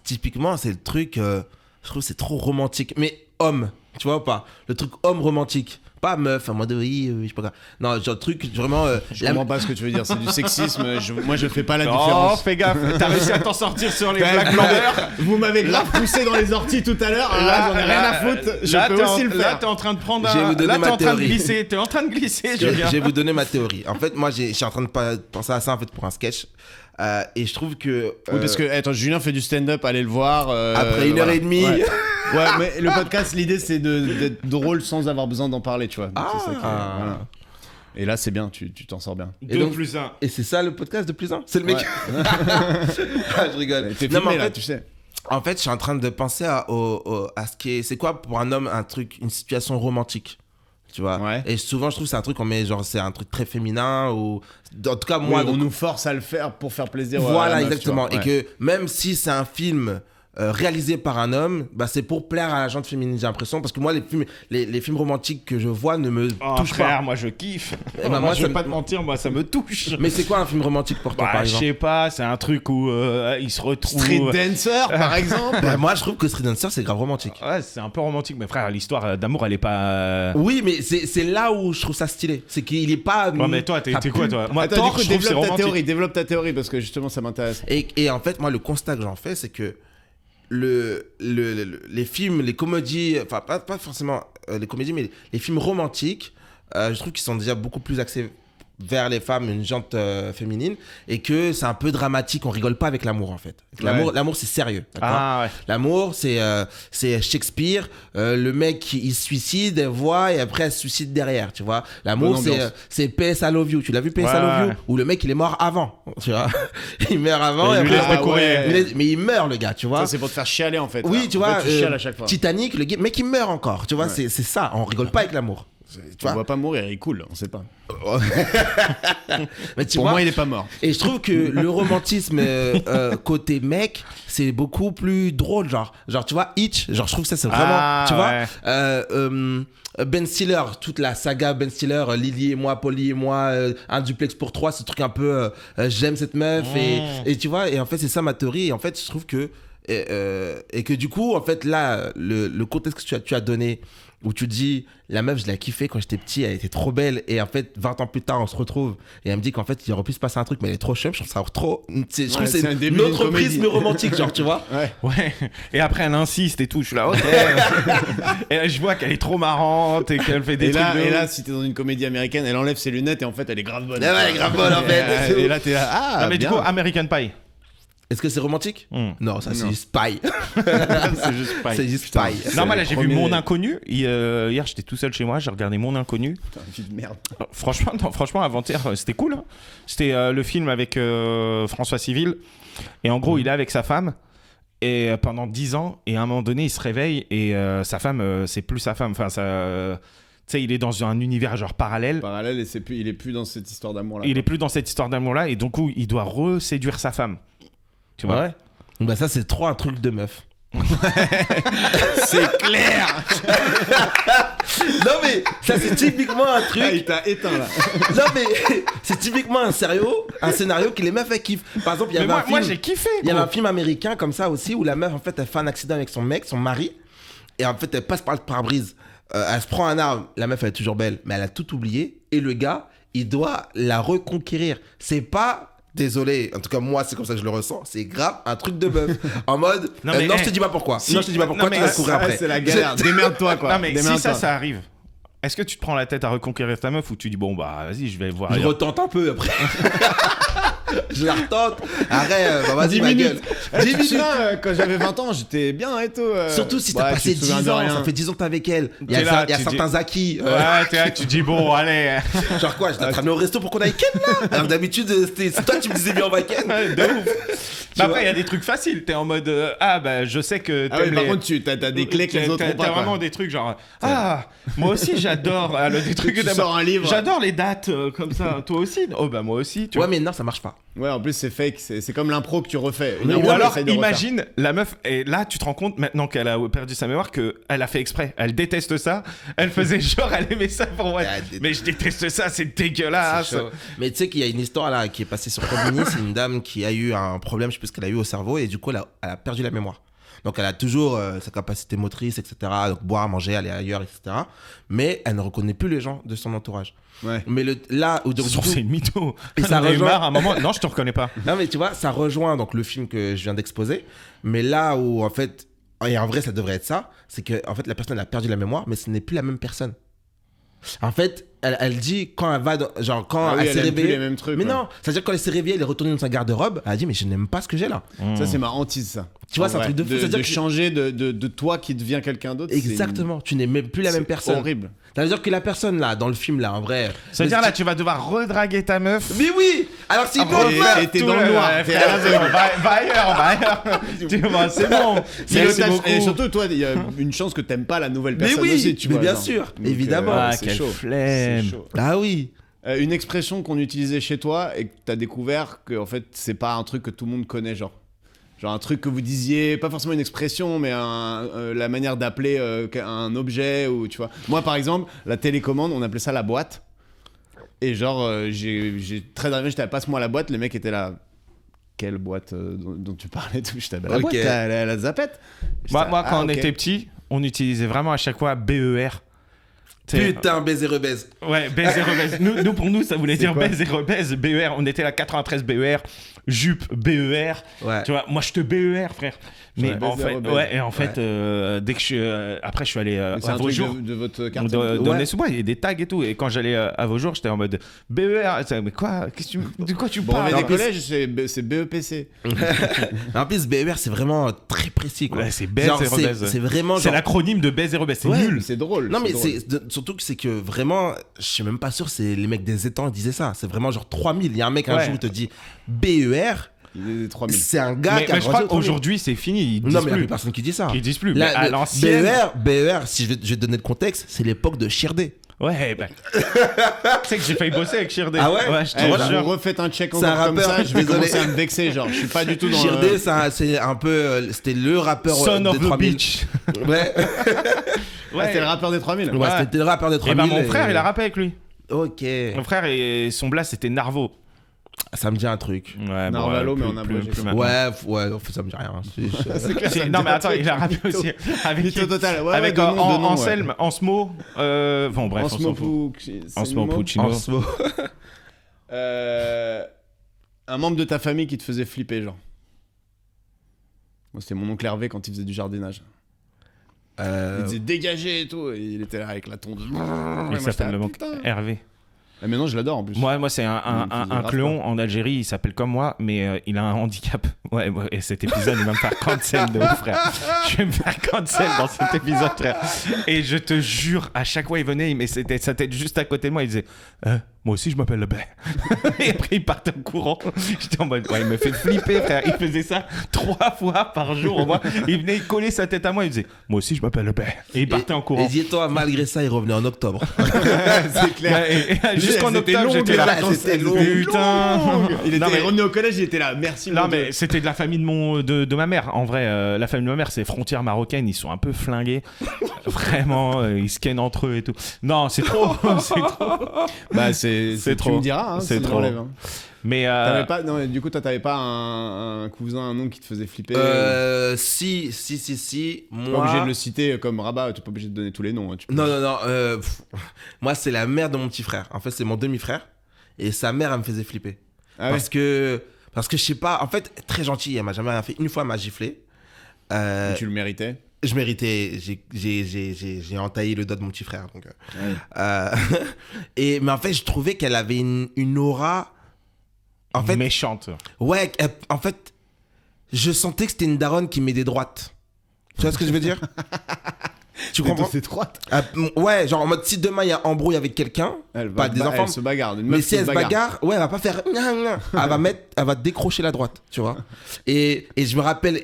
S1: typiquement, c'est le truc, je trouve que c'est trop romantique. Mais homme, tu vois ou pas? Le truc homme romantique. Pas meuf, en mode oui, je sais pas quoi. Non, genre le truc vraiment.
S3: Je comprends pas ce que tu veux dire, c'est du sexisme, moi je fais pas la
S2: Oh,
S3: différence.
S2: fais gaffe. T'as réussi à t'en sortir sur les
S3: Quand même,
S2: blagues blancs.
S3: vous m'avez grave poussé dans les orties tout à l'heure, là, j'en ai rien à foutre, je peux aussi le
S2: Là,
S3: faire.
S2: t'es en train de prendre
S1: Je vais
S2: un.
S1: vous donner
S2: Là,
S1: ma
S2: t'es en train de
S1: théorie.
S2: glisser. T'es en train de glisser,
S1: Je
S2: Julien.
S1: vais vous donner ma théorie. En fait, moi, je suis en train de penser à ça en fait pour un sketch. Et je trouve que.
S3: Oui, parce que, attends, Julien fait du stand-up, allez le voir.
S1: Après une heure et demie.
S3: Ouais. Ouais, mais le podcast, l'idée, c'est d'être drôle sans avoir besoin d'en parler, tu vois. Donc, c'est ça qui est- voilà. Et là, c'est bien, tu t'en sors bien.
S2: 2
S1: donc-
S2: plus 1.
S1: Et c'est ça le podcast de plus un. C'est le mec.
S3: Ouais.
S1: Ah, je rigole.
S3: T'es
S1: Non, mais
S3: filmé,
S1: en
S3: là,
S1: fait,
S3: tu sais.
S1: En fait, je suis en train de penser à ce qui est. C'est quoi pour un homme un truc, une situation romantique, tu vois.
S3: Ouais.
S1: Et souvent, je trouve que c'est un truc qu'on met genre c'est un truc très féminin ou en tout cas moi.
S3: Oui, on
S1: donc-
S3: nous force à le faire pour faire plaisir. à
S1: voilà
S3: la meuf,
S1: exactement.
S3: tu vois.
S1: Et que même si c'est un film réalisé par un homme, bah c'est pour plaire à la gente féminine, j'ai l'impression, parce que moi les films romantiques que je vois ne me
S2: Oh,
S1: touchent
S2: frère,
S1: pas.
S2: moi je kiffe.
S1: Eh ben,
S2: moi, je
S1: ça
S2: vais pas
S1: me-
S2: te mentir, moi ça me touche.
S1: Mais c'est quoi un film romantique pour toi
S2: Bah,
S1: par
S2: je
S1: exemple?
S2: sais pas, c'est un truc où ils se retrouvent.
S3: Street Dancer, par exemple.
S1: Bah, moi je trouve que Street Dancer c'est grave romantique.
S2: Ouais, c'est un peu romantique, mais frère, l'histoire d'amour, elle est pas.
S1: Oui, mais c'est là où je trouve ça stylé. C'est qu'il est pas.
S2: Ouais, mais toi, t'es
S1: ça
S2: quoi,
S1: pue.
S2: toi? Moi,
S3: Attends,
S2: Thor,
S3: du
S2: je
S3: coup,
S2: trouve que c'est romantique.
S3: développe ta théorie, parce que justement, ça m'intéresse.
S1: Et en fait, moi, le constat que j'en fais, c'est que les films, les comédies, enfin, pas forcément les comédies, mais les films romantiques, je trouve qu'ils sont déjà beaucoup plus axés vers les femmes, une gente féminine, et que c'est un peu dramatique, on rigole pas avec l'amour en fait. L'amour c'est sérieux, d'accord.
S2: Ah ouais.
S1: L'amour c'est Shakespeare, le mec il se suicide, elle voit et après elle se suicide derrière, tu vois. L'amour
S3: Bonne ambiance.
S1: c'est PS I Love You, tu l'as vu PS I
S2: Ouais,
S1: Love You
S2: ouais.
S1: où le mec il est mort avant, tu vois. Il meurt avant
S2: Mais
S1: et
S2: il lui
S1: après
S2: laisse des courriers.
S1: mais il meurt le gars, tu vois.
S3: Ça, c'est pour te faire chialer, en fait.
S1: Oui,
S3: là.
S1: tu
S3: En
S1: vois,
S3: fait, tu chiales à chaque fois.
S1: Titanic, le mec il meurt encore, tu vois,
S3: Ouais.
S1: c'est ça, on rigole pas avec l'amour. Tu
S3: On
S1: vois.
S3: voit pas mourir, il coule, on sait pas.
S1: Mais tu
S3: Pour
S1: vois,
S3: moi, il est pas mort.
S1: et je trouve que le romantisme côté mec, c'est beaucoup plus drôle, genre tu vois Hitch, genre je trouve que ça c'est vraiment,
S2: Ah,
S1: tu vois,
S2: ouais.
S1: Ben Stiller, toute la saga Ben Stiller, Lily et moi, Polly et moi, un duplex pour 3, ce truc un peu j'aime cette meuf et tu vois, et en fait c'est ça ma théorie, et en fait je trouve que Et que du coup, en fait, là, le contexte que tu as donné, où tu dis, la meuf, je l'ai kiffée quand j'étais petit, elle était trop belle, et en fait, 20 ans plus tard, on se retrouve, et elle me dit qu'en fait, il aurait pu se passer un truc, mais elle est trop chum, je trouve ça trop. Je trouve que c'est
S3: un début
S1: une
S3: d'une
S1: autre
S3: comédie.
S1: prisme romantique, genre, tu vois.
S2: Ouais. Et après, elle insiste et tout. Je suis là, ok. Et là, je vois qu'elle est trop marrante et qu'elle fait des
S3: Et
S2: trucs.
S3: là, et là, si t'es dans une comédie américaine, elle enlève ses lunettes et en fait, elle est grave bonne.
S1: Ouais, elle est grave bonne, en fait.
S3: Et là, t'es là, ah,
S2: Non, mais
S3: bien.
S2: du coup, American Pie.
S1: Est-ce que c'est romantique? Non, ça, c'est
S3: Non.
S1: juste spy.
S2: C'est juste Pie.
S1: C'est juste
S3: Putain.
S1: spy.
S2: Non, moi là,
S3: le
S2: j'ai vu
S3: premier-
S2: Mon Inconnu. Hier, j'étais tout seul chez moi. J'ai regardé Mon Inconnu.
S3: Putain, vie de merde.
S2: Franchement, avant-hier, c'était cool. Hein. C'était le film avec François Civil. Et en gros, il est avec sa femme. Et pendant 10 ans, et à un moment donné, il se réveille. Et sa femme, c'est plus sa femme. Enfin, ça. Tu sais, il est dans un univers genre parallèle.
S3: Parallèle, et il est plus dans cette histoire d'amour-là.
S2: Il est plus dans cette histoire d'amour-là. Et donc, il doit reséduire sa femme. Tu vois?
S1: Ouais. Bah, ça, c'est trop un truc de meuf.
S3: C'est clair.
S1: Non, mais ça, c'est typiquement un
S3: Ah,
S1: truc.
S3: il t'a éteint là.
S1: Non, mais c'est typiquement un scénario que les meufs, elles kiffent. Par exemple, il y
S2: Mais
S1: avait un
S2: moi,
S1: film.
S2: j'ai kiffé.
S1: Il y avait
S2: gros.
S1: un film américain comme ça aussi où la meuf en fait elle fait un accident avec son mec, son mari, et en fait elle passe par le pare-brise. Elle se prend un arme, la meuf elle est toujours belle, mais elle a tout oublié et le gars il doit la reconquérir. C'est pas. Désolé, en tout cas moi c'est comme ça que je le ressens, c'est grave un truc de meuf. En mode,
S2: Non, mais,
S1: je te dis pas pourquoi.
S2: si-
S1: non, je te dis pas pourquoi,
S2: non,
S1: tu
S2: mais
S1: vas courir après.
S3: C'est la galère. Démerde-toi quoi.
S2: Non, mais si
S3: Démerde-toi.
S2: ça arrive, est-ce que tu te prends la tête à reconquérir ta meuf ou tu dis bon bah vas-y, je vais voir
S1: Je
S2: ailleurs.
S1: retente un peu après. Je la retente. Arrête, bah vas-y
S3: 10
S1: ma
S3: minutes.
S1: gueule.
S3: Eh,
S1: 10
S3: tu te
S1: minutes.
S3: souviens, quand j'avais 20 ans, j'étais bien et tout.
S1: Surtout si t'as
S3: ouais,
S1: passé
S3: tu te souviens
S1: 10
S3: de
S1: ans,
S3: rien.
S1: ça fait 10 ans que t'es avec elle. Il y
S2: T'es
S1: a,
S2: là,
S1: il y a
S2: tu
S1: certains
S2: dis-
S1: acquis.
S2: Ouais, t'es là, tu te dis bon allez.
S1: Genre quoi, je t'ai ramené au resto pour qu'on aille ken là. Alors d'habitude, c'est toi tu me disais bien on va ken.
S2: De ouf. Mais après, il y a des trucs faciles. T'es en mode ah bah je sais que
S3: Ah ouais,
S2: t'aimes
S3: par
S2: les-
S3: contre, t'as des clés que les autres
S2: T'as-
S3: ont pas.
S2: T'as
S3: quoi.
S2: vraiment des trucs genre ah moi aussi j'adore des trucs
S3: Tu
S2: d'abord.
S3: sors un livre.
S2: J'adore les dates comme ça. Toi aussi? Oh bah moi aussi. Tu
S1: Ouais,
S2: vois.
S1: mais non, ça marche pas.
S3: Ouais, en plus, c'est fake. C'est comme l'impro que tu refais. Une
S1: Mais
S3: impro,
S2: Ou alors,
S3: essaye de refaire.
S2: imagine la meuf, et là, tu te rends compte maintenant qu'elle a perdu sa mémoire qu'elle a fait exprès. Elle déteste ça. Elle faisait genre, elle aimait ça pour moi. Mais je déteste ça, c'est dégueulasse.
S1: C'est chaud. Mais tu sais qu'il y a une histoire là qui est passée sur Combini, c'est une dame qui a eu un problème, je sais plus ce qu'elle a eu au cerveau, et du coup elle a perdu la mémoire. Donc elle a toujours sa capacité motrice, etc. Donc boire, manger, aller ailleurs, etc. Mais elle ne reconnaît plus les gens de son entourage.
S3: Ouais.
S1: Mais là où donc, du coup-
S2: C'est une mytho.
S1: Et ça
S2: J'en ai eu
S1: rejoint-
S2: marre à un moment. Non, je te reconnais pas.
S1: Non mais tu vois, ça rejoint donc le film que je viens d'exposer. Mais là où en fait, et en vrai ça devrait être ça, c'est que en fait la personne a perdu la mémoire, mais ce n'est plus la même personne. En fait, elle dit quand elle va, genre quand
S3: Ah oui,
S1: elle s'est
S3: elle aime plus
S1: réveillée.
S3: les mêmes trucs.
S1: Mais
S3: ouais.
S1: non, c'est-à-dire quand elle s'est réveillée, elle est retournée dans sa garde-robe, elle a dit mais je n'aime pas ce que j'ai là.
S3: Ça, c'est ma hantise, ça.
S1: Tu vois,
S3: En
S1: c'est un
S3: vrai.
S1: truc de fou.
S3: De
S1: C'est-à-dire que-
S3: changer de toi qui devient quelqu'un d'autre. c'est
S1: Exactement, tu n'es même plus la
S3: c'est
S1: même personne.
S3: horrible.
S1: C'est-à-dire que la personne là, dans le film là, en vrai.
S2: C'est-à-dire là, tu vas devoir redraguer ta meuf.
S1: Mais oui. Alors s'il peut
S2: Après,
S1: le faire.
S3: et t'es
S2: tout
S3: dans le noir.
S2: ouais,
S3: T'es
S2: frère,
S3: à
S2: c'est bon, va ailleurs. Tu vois, c'est bon. Merci
S3: Pilotage-
S2: beaucoup.
S3: Et surtout, toi, il y a une chance que t'aimes pas la nouvelle
S1: Mais
S3: personne
S1: oui,
S3: aussi, tu
S1: mais
S3: vois.
S1: bien
S3: genre.
S1: sûr,
S3: Donc,
S1: évidemment.
S2: Ah,
S3: c'est
S2: quelle
S3: chaud.
S2: flemme.
S3: C'est chaud.
S1: Ah oui.
S3: Une expression qu'on utilisait chez toi et que t'as découvert que en fait c'est pas un truc que tout le monde connaît, genre un truc que vous disiez, pas forcément une expression mais la manière d'appeler un objet, ou tu vois. Moi par exemple, la télécommande, on appelait ça la boîte, et genre j'ai très arrivé, j'étais à passe-moi la boîte, les mecs étaient là, quelle boîte dont tu parlais, tout, j'étais la
S1: Ok.
S3: boîte, la zapette.
S2: Moi,
S3: J'étais,
S2: quand on
S3: ok.
S2: était petit, on utilisait vraiment à chaque fois BER. T'sais,
S1: Putain, baiser rebaise.
S2: Ouais, baise et rebaise. Nous, pour nous, ça voulait
S3: C'est
S2: dire
S3: quoi
S2: baise et rebaise, BER. On était là 93 BER, jupe BER.
S1: Ouais.
S2: Tu vois, moi je te BER, frère. Mais
S3: Ouais,
S2: en
S3: baise et
S2: fait,
S3: rebaise.
S2: ouais, et en fait, dès que je suis. Après, je suis allé
S3: C'est
S2: à
S3: un
S2: vos
S3: truc
S2: jours.
S3: de votre quartier.
S2: Dans
S1: Ouais.
S2: les sous-bois, il y a des tags et tout. Et quand j'allais à vos jours, j'étais en mode BER. Mais quoi de quoi tu parles
S3: Brevet des
S1: en plus-
S3: collèges, c'est BEPC.
S1: En plus, BER, c'est vraiment très précis, quoi.
S2: Ouais, c'est baise
S1: Genre,
S2: et rebaise.
S1: c'est vraiment
S2: C'est
S1: genre.
S2: l'acronyme de baise et rebaise. C'est
S1: Ouais,
S2: nul.
S3: C'est drôle.
S1: Non, mais
S3: drôle.
S1: surtout que c'est que vraiment, je suis même pas sûr, c'est les mecs des étangs qui disaient ça. C'est vraiment genre 3000. Il y a un mec un
S2: Ouais.
S1: jour qui te dit BER,
S3: Il est 3000.
S1: c'est un gars
S2: Mais
S1: qui a
S2: je
S1: grandi
S2: crois
S1: au 3000.
S2: qu'aujourd'hui, c'est fini. Ils
S1: Non,
S2: disent
S1: mais il n'y a
S2: plus.
S1: plus personne qui dit ça.
S2: Ils disent plus.
S1: Là,
S2: Mais à
S1: le
S2: l'ancienne.
S1: BER, si je vais te donner le contexte, c'est l'époque de Chirdé.
S2: Ouais, bah. Tu sais que j'ai failles bosser avec Chirdé.
S1: Ah ouais
S2: Ouais, je te
S3: Eh,
S1: voilà.
S2: jure.
S3: vous refaites un check
S1: C'est un
S3: encore comme
S1: rappeur,
S3: ça, je vais
S1: désolé.
S3: commencer à me vexer, genre, je suis pas du tout dans
S1: Chirdé,
S3: le...
S1: c'est un peu. C'était le rappeur
S2: Son
S1: des
S2: of the
S1: 3000.
S2: Beach.
S1: Ouais.
S3: Ah, c'était le rappeur des 3000.
S1: Ouais, c'était le rappeur des
S2: Et
S1: 3000.
S2: bah, mon frère, il a rappé avec lui.
S1: Ok.
S2: Mon frère, et son blast, c'était Narvo.
S1: Ça me dit un truc.
S2: Ouais,
S3: Narvalo, mais en abrégé.
S1: Ouais, ça me dit rien.
S2: Non, mais attends, il a rappelé aussi. Avec
S3: Mytho total. Ouais,
S2: avec
S3: de nom,
S2: Anselme, Ansmo. Bon, bref, on s'en fout. Ansmo Puccino.
S3: Un membre de ta famille qui te faisait flipper, genre. Moi, c'était mon oncle Hervé quand il faisait du jardinage. Il disait dégager et tout, et il était là avec la tondeuse.
S2: Il s'appelle le manque Hervé.
S3: Et maintenant, je l'adore en plus.
S2: Moi, c'est un clone en Algérie, il s'appelle comme moi, mais il a un handicap. Ouais, et cet épisode, il va me faire cancel de ouf, frère. Je vais me faire cancel dans cet épisode, frère. Et je te jure, à chaque fois, il venait, il mettait sa tête juste à côté de moi, il disait moi aussi, je m'appelle le Bé. Et après, il partait en courant. J'étais en mode, ouais, il me fait flipper, frère. Il faisait ça 3 fois par jour, au moins. Il venait coller sa tête à moi, il disait moi aussi, je m'appelle le Bé. Et il partait en courant.
S1: Et dis-toi, malgré ça, il revenait en octobre.
S3: C'est clair.
S2: Et jusqu'en octobre, j'étais là.
S1: C'était long.
S2: Putain.
S3: Il était
S2: Non, mais-
S3: revenu au collège, il était là. Merci.
S2: Non
S3: mon
S2: mais
S3: Dieu.
S2: c'était de la famille de ma mère. En vrai, la famille de ma mère, c'est frontières marocaines. Ils sont un peu flingués. Vraiment, ils scannent entre eux et tout. Non, c'est trop. C'est trop.
S3: Bah, c'est
S2: C'est
S3: trop.
S2: trop.
S3: Tu me diras, hein,
S2: C'est
S3: si
S2: trop.
S3: j'enlève, hein.
S2: Mais
S3: T'avais pas, non, du coup, toi, t'avais pas un cousin, un oncle qui te faisait flipper
S1: Si.
S3: Pas
S1: Moi.
S3: obligé de le citer comme Rabat, tu n'es pas obligé de donner tous les noms. Hein, tu peux-
S1: Non. Moi, c'est la mère de mon petit frère. En fait, c'est mon demi-frère. Et sa mère, elle me faisait flipper.
S3: Ah ouais.
S1: Parce que je sais pas. En fait, très gentille. Elle m'a jamais rien fait. Une fois, elle m'a giflé.
S3: Tu le méritais.
S1: Je méritais. J'ai entaillé le doigt de mon petit frère. Donc, mais en fait, je trouvais qu'elle avait une aura. En fait,
S2: méchante.
S1: ouais. En fait, je sentais que c'était une daronne qui met des droites. Tu vois ce que je veux dire? Tu comprends?
S3: C'est droite.
S1: Ouais, genre en mode si demain il y a embrouille avec quelqu'un, pas des enfants,
S3: Elle se bagarre. Une
S1: mais
S3: meuf
S1: si
S3: qui
S1: elle se bagarre, ouais, elle va pas faire. Elle va décrocher la droite, tu vois. Et je me rappelle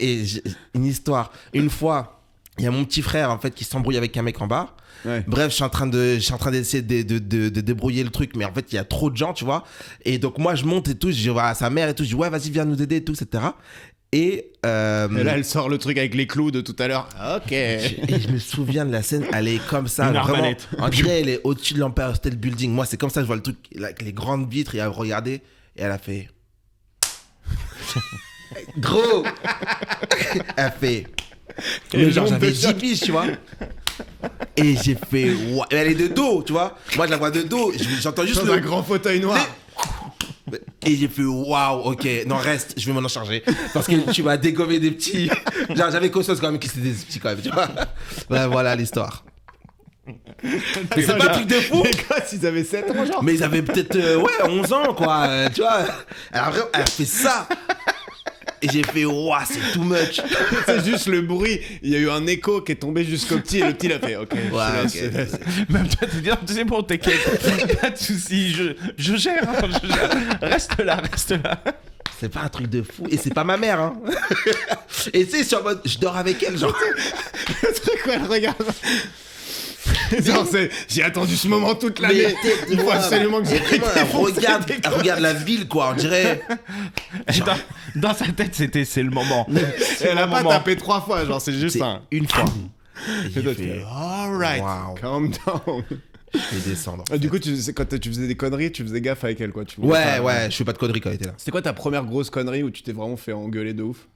S1: une histoire. Une fois, il y a mon petit frère en fait qui s'embrouille avec un mec en bas.
S3: Ouais.
S1: Bref, je suis en train d'essayer de débrouiller le truc, mais en fait, il y a trop de gens, tu vois. Et donc, moi, je monte et tout, je vois à sa mère et tout, je dis, ouais, vas-y, viens nous aider et tout, etc. Et
S3: là, elle sort le truc avec les clous de tout à l'heure. Ok.
S1: et je me souviens de la scène, elle est comme ça,
S2: Une
S1: vraiment.
S2: arbalète.
S1: On dirait, elle est au-dessus de l'Empire State Building. Moi, c'est comme ça, je vois le truc, avec les grandes vitres, et elle a regardé, et elle a fait. Gros. Elle fait. Mais genre, j'avais 10 piges, tu vois. Et j'ai fait. Ouah. Elle est de dos, tu vois. Moi, je la vois de dos. J'entends juste
S3: Dans un grand fauteuil noir.
S1: Et j'ai fait waouh, ok, non, reste, je vais m'en charger. Parce que tu vas dégommer des petits. Genre, j'avais conscience quand même que c'était des petits quand même, tu vois. Ouais, voilà l'histoire. Mais c'est pas un truc de fou.
S3: Les gars, ils avaient 7 ans, genre.
S1: Mais ils avaient peut-être, 11 ans, quoi. Tu vois. Elle a fait ça. Et j'ai fait waouh, c'est too much.
S3: C'est juste le bruit. Il y a eu un écho qui est tombé jusqu'au petit et le petit l'a fait. Ok.
S1: Ouais,
S3: je te laisse.
S2: Même toi, tu dis, non, c'est bon, t'inquiète. Pas de soucis, je gère, hein, je gère. Reste là.
S1: C'est pas un truc de fou. Et c'est pas ma mère, hein. Et tu sais, sur mode, je dors avec elle, genre.
S3: Le truc, ouais, regarde. Genre, j'ai attendu ce moment toute l'année. Il faut absolument que
S1: vraiment, elle regarde la ville, quoi. On dirait.
S2: Dans sa tête, c'est le moment.
S3: Elle a
S2: le
S3: pas
S2: moment.
S3: tapé 3 fois, genre, c'est juste
S1: C'est
S3: un.
S1: une fois. Et j'ai
S3: Toi, tu
S1: fait.
S3: fais, alright,
S1: Wow.
S3: calm down.
S1: Je vais descendre.
S3: Du coup, quand tu faisais des conneries, tu faisais gaffe avec elle, quoi. Tu
S1: Ouais, je fais pas de conneries quand elle était là.
S3: C'était quoi ta première grosse connerie où tu t'es vraiment fait engueuler de ouf?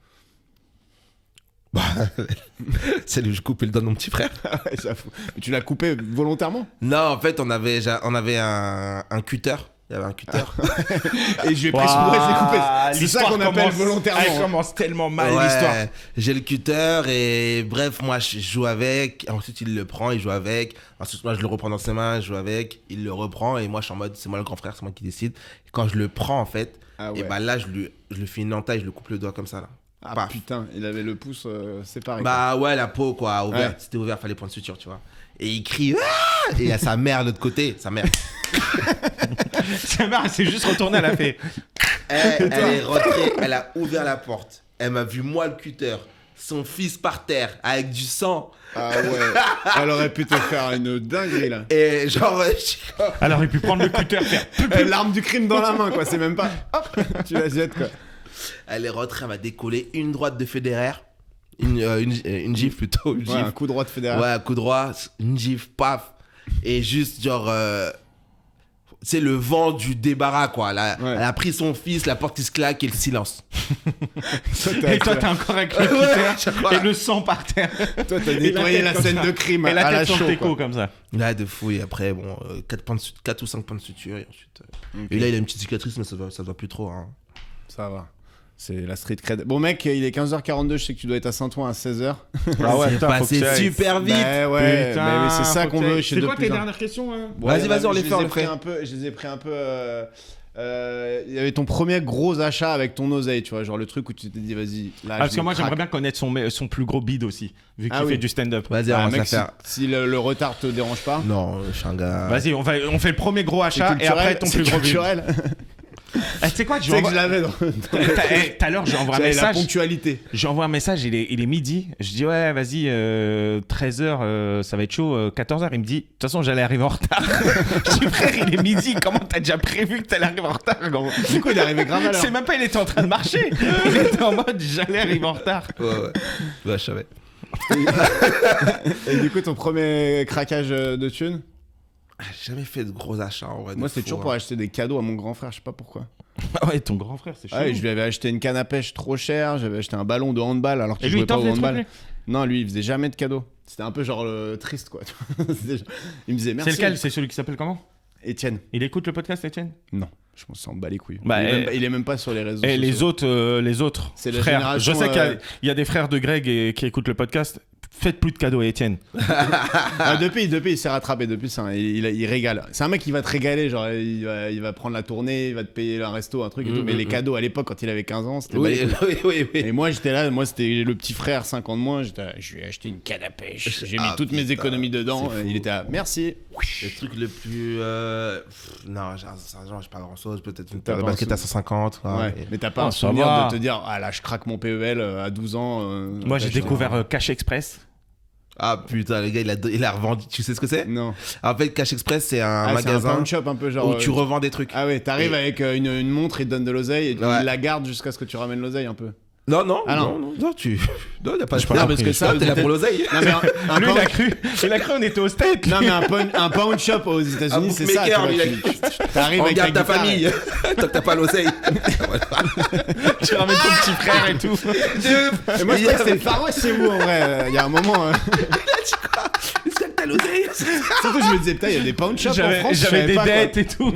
S1: C'est où je coupais le doigt de mon petit frère.
S3: Ouais, j'avoue. Mais tu l'as coupé volontairement?
S1: Non, en fait, on avait un cutter. Il y avait un cutter.
S3: Et je lui ai pris son doigt et je l'ai coupé. C'est ça
S2: L'histoire
S3: qu'on appelle
S2: commence-
S3: volontairement.
S2: Elle commence tellement mal,
S1: Ouais,
S2: l'histoire.
S1: j'ai le cutter et bref, moi je joue avec. Ensuite, il le prend, il joue avec. Ensuite, moi je le reprends dans ses mains, je joue avec. Il le reprend et moi je suis en mode, c'est moi le grand frère, c'est moi qui décide. Et quand je le prends en fait,
S3: Ah ouais.
S1: et bah là je lui fais une entaille, je lui coupe le doigt comme ça là.
S3: Ah
S1: Paf.
S3: putain, il avait le pouce séparé.
S1: Bah ouais, la peau quoi, ouverte.
S3: Ouais.
S1: C'était ouvert, fallait prendre suture, tu vois. Et il crie, ah et il y a sa mère de l'autre côté, sa mère.
S2: Sa mère, elle s'est juste retournée, elle a fait.
S1: Elle est rentrée, elle a ouvert la porte. Elle m'a vu moi le cutter, son fils par terre avec du sang.
S3: Ah ouais. Elle aurait pu te faire une dinguerie là.
S1: Et genre,
S2: Elle aurait pu prendre le cutter, faire.
S3: L'arme du crime dans la main, quoi. C'est même pas. Hop, tu la jettes, quoi.
S1: elle est rentrée, elle m'a décollé une droite de Federer. Une gifle plutôt. Une
S3: Ouais,
S1: gifle.
S3: un coup droit de fédéral.
S1: Ouais, un coup droit, une gifle, paf. Et juste genre. c'est le vent du débarras, quoi. Elle a pris son fils, la porte qui se claque et le silence.
S2: Et toi, t'es encore avec le Peter et le sang par terre.
S3: Toi, t'as nettoyé la scène de crime
S2: et la
S3: à la
S2: tête sur
S3: chaux,
S2: tes
S3: quoi.
S2: coups comme ça.
S1: Là, de fou. Et après, bon, 4 ou 5 points de suture. Et ensuite. Et là, il a une petite cicatrice, mais ça va plus trop. Hein.
S3: Ça va. C'est la street cred. Bon, mec, il est 15h42. Je sais que tu dois être à Saint-Ouen à 16h.
S2: Ah ouais,
S1: c'est
S2: putain, faut
S1: passé
S2: que tu ailles.
S1: super vite.
S3: Bah ouais,
S2: Putain,
S3: mais c'est ça
S2: faut
S3: qu'on
S2: que tu
S3: veut
S2: ailles.
S3: chez
S2: C'est
S3: deux
S2: quoi tes
S3: plus un.
S2: dernières questions hein
S1: Vas-y, on les fait, on les fait.
S3: Je les ai pris un peu. Il y avait ton premier gros achat avec ton oseille, tu vois, genre le truc où tu t'es dit, vas-y. Là,
S2: parce que moi, j'aimerais bien connaître son plus gros bid aussi, vu qu'il fait du stand-up.
S1: Vas-y, on va
S3: mec,
S1: se la faire.
S3: si le retard te dérange pas.
S1: Non, je suis un gars.
S2: Vas-y, on fait le premier gros achat et après ton plus gros bid. Tu sais quoi,
S3: Tu sais que je l'avais dans
S2: tout à l'heure, j'ai envoyé un
S3: la
S2: message.
S3: ponctualité.
S2: J'ai envoyé un message, il est midi. Je dis, ouais, vas-y, 13h, ça va être chaud. 14h, il me dit, de toute façon, j'allais arriver en retard. Je dis, frère, il est midi. Comment t'as déjà prévu que t'allais arriver en retard, gros?
S3: Du coup, il est arrivé grave à l'heure.
S2: C'est même pas, il était en train de marcher. Il était en mode, j'allais arriver en retard.
S1: Ouais. Ouais, je savais.
S3: Et du coup, ton premier craquage de thunes?
S1: J'ai jamais fait de gros achats en vrai.
S3: Moi, c'était toujours pour acheter des cadeaux à mon grand frère, je sais pas pourquoi.
S2: Ah ouais, ton grand frère, c'est chaud.
S3: Ah ouais, je lui avais acheté une canne à pêche trop chère, j'avais acheté un ballon de handball alors
S2: Et
S3: qu'il
S2: lui,
S3: jouait
S2: il
S3: pas
S2: t'offre
S3: au
S2: des trucs,
S3: handball.
S2: lui
S3: Non, lui, il faisait jamais de cadeaux. C'était un peu genre triste, quoi. Il me disait merci.
S2: C'est lequel? C'est celui qui s'appelle comment?
S3: Étienne.
S2: Il écoute le podcast, Étienne?
S3: Non, je m'en sens bat les couilles.
S2: Bah,
S3: il est même pas sur les réseaux
S2: Et
S3: sociaux.
S2: les autres
S3: C'est la
S2: frères.
S3: génération,
S2: Je sais qu'il y a des frères de Greg qui écoutent le podcast. Faites plus de cadeaux à Étienne.
S3: Depuis, il s'est rattrapé. Depuis, il régale. C'est un mec qui va te régaler. Genre, il va prendre la tournée, il va te payer un resto, un truc et tout. Mais les cadeaux à l'époque, quand il avait 15 ans, c'était
S1: Oui.
S3: Et moi, j'étais là. Moi, c'était le petit frère, 5 ans de moins. J'étais là, je lui ai acheté une canne à pêche. J'ai mis toutes mes économies dedans.
S1: c'est fou.
S3: Il était là, merci.
S1: Le truc le plus. Non, j'ai pas grand chose. Peut-être une paire de
S3: pas un
S1: baskets à 150.
S3: Ouais. Mais t'as pas un
S2: ça
S3: souvenir
S2: va.
S3: de te dire, ah là, je craque mon PEL à 12 ans.
S2: Moi, j'ai découvert Cash Express.
S1: Ah putain, le gars, il a revendu. Tu sais ce que c'est?
S3: Non.
S1: En fait, Cash Express, c'est un
S3: C'est un
S1: magasin
S3: pawn shop un peu genre.
S1: où tu revends des trucs.
S3: Ah ouais, t'arrives avec une montre, il te donne de l'oseille et tu
S1: Ouais.
S3: la gardes jusqu'à ce que tu ramènes l'oseille un peu.
S1: Non, non,
S3: Ah non.
S1: non, y a pas de
S2: pas
S1: non,
S2: compris.
S1: parce que ça, t'es là pour l'oseille.
S3: Non mais un
S2: Lui,
S3: pawn-
S2: il a cru on était au States.
S3: non, mais un pawn shop aux États-Unis,
S1: Un
S3: c'est ça. Tu
S1: bookmaker,
S3: vois,
S1: lui,
S3: t'arrives avec
S1: Regarde ta
S3: guitare
S1: famille. Tant que t'as pas l'oseille.
S2: Tu ramènes ton petit frère et tout.
S3: Et moi, je croyais que c'était le Far West chez vous en vrai. Il y a un moment.
S1: Est-ce que t'as l'oseille?
S3: Surtout, je me disais, putain, il y a des pawn shops en France. je
S2: J'avais
S3: savais
S2: des
S3: pas, quoi.
S2: dettes et tout.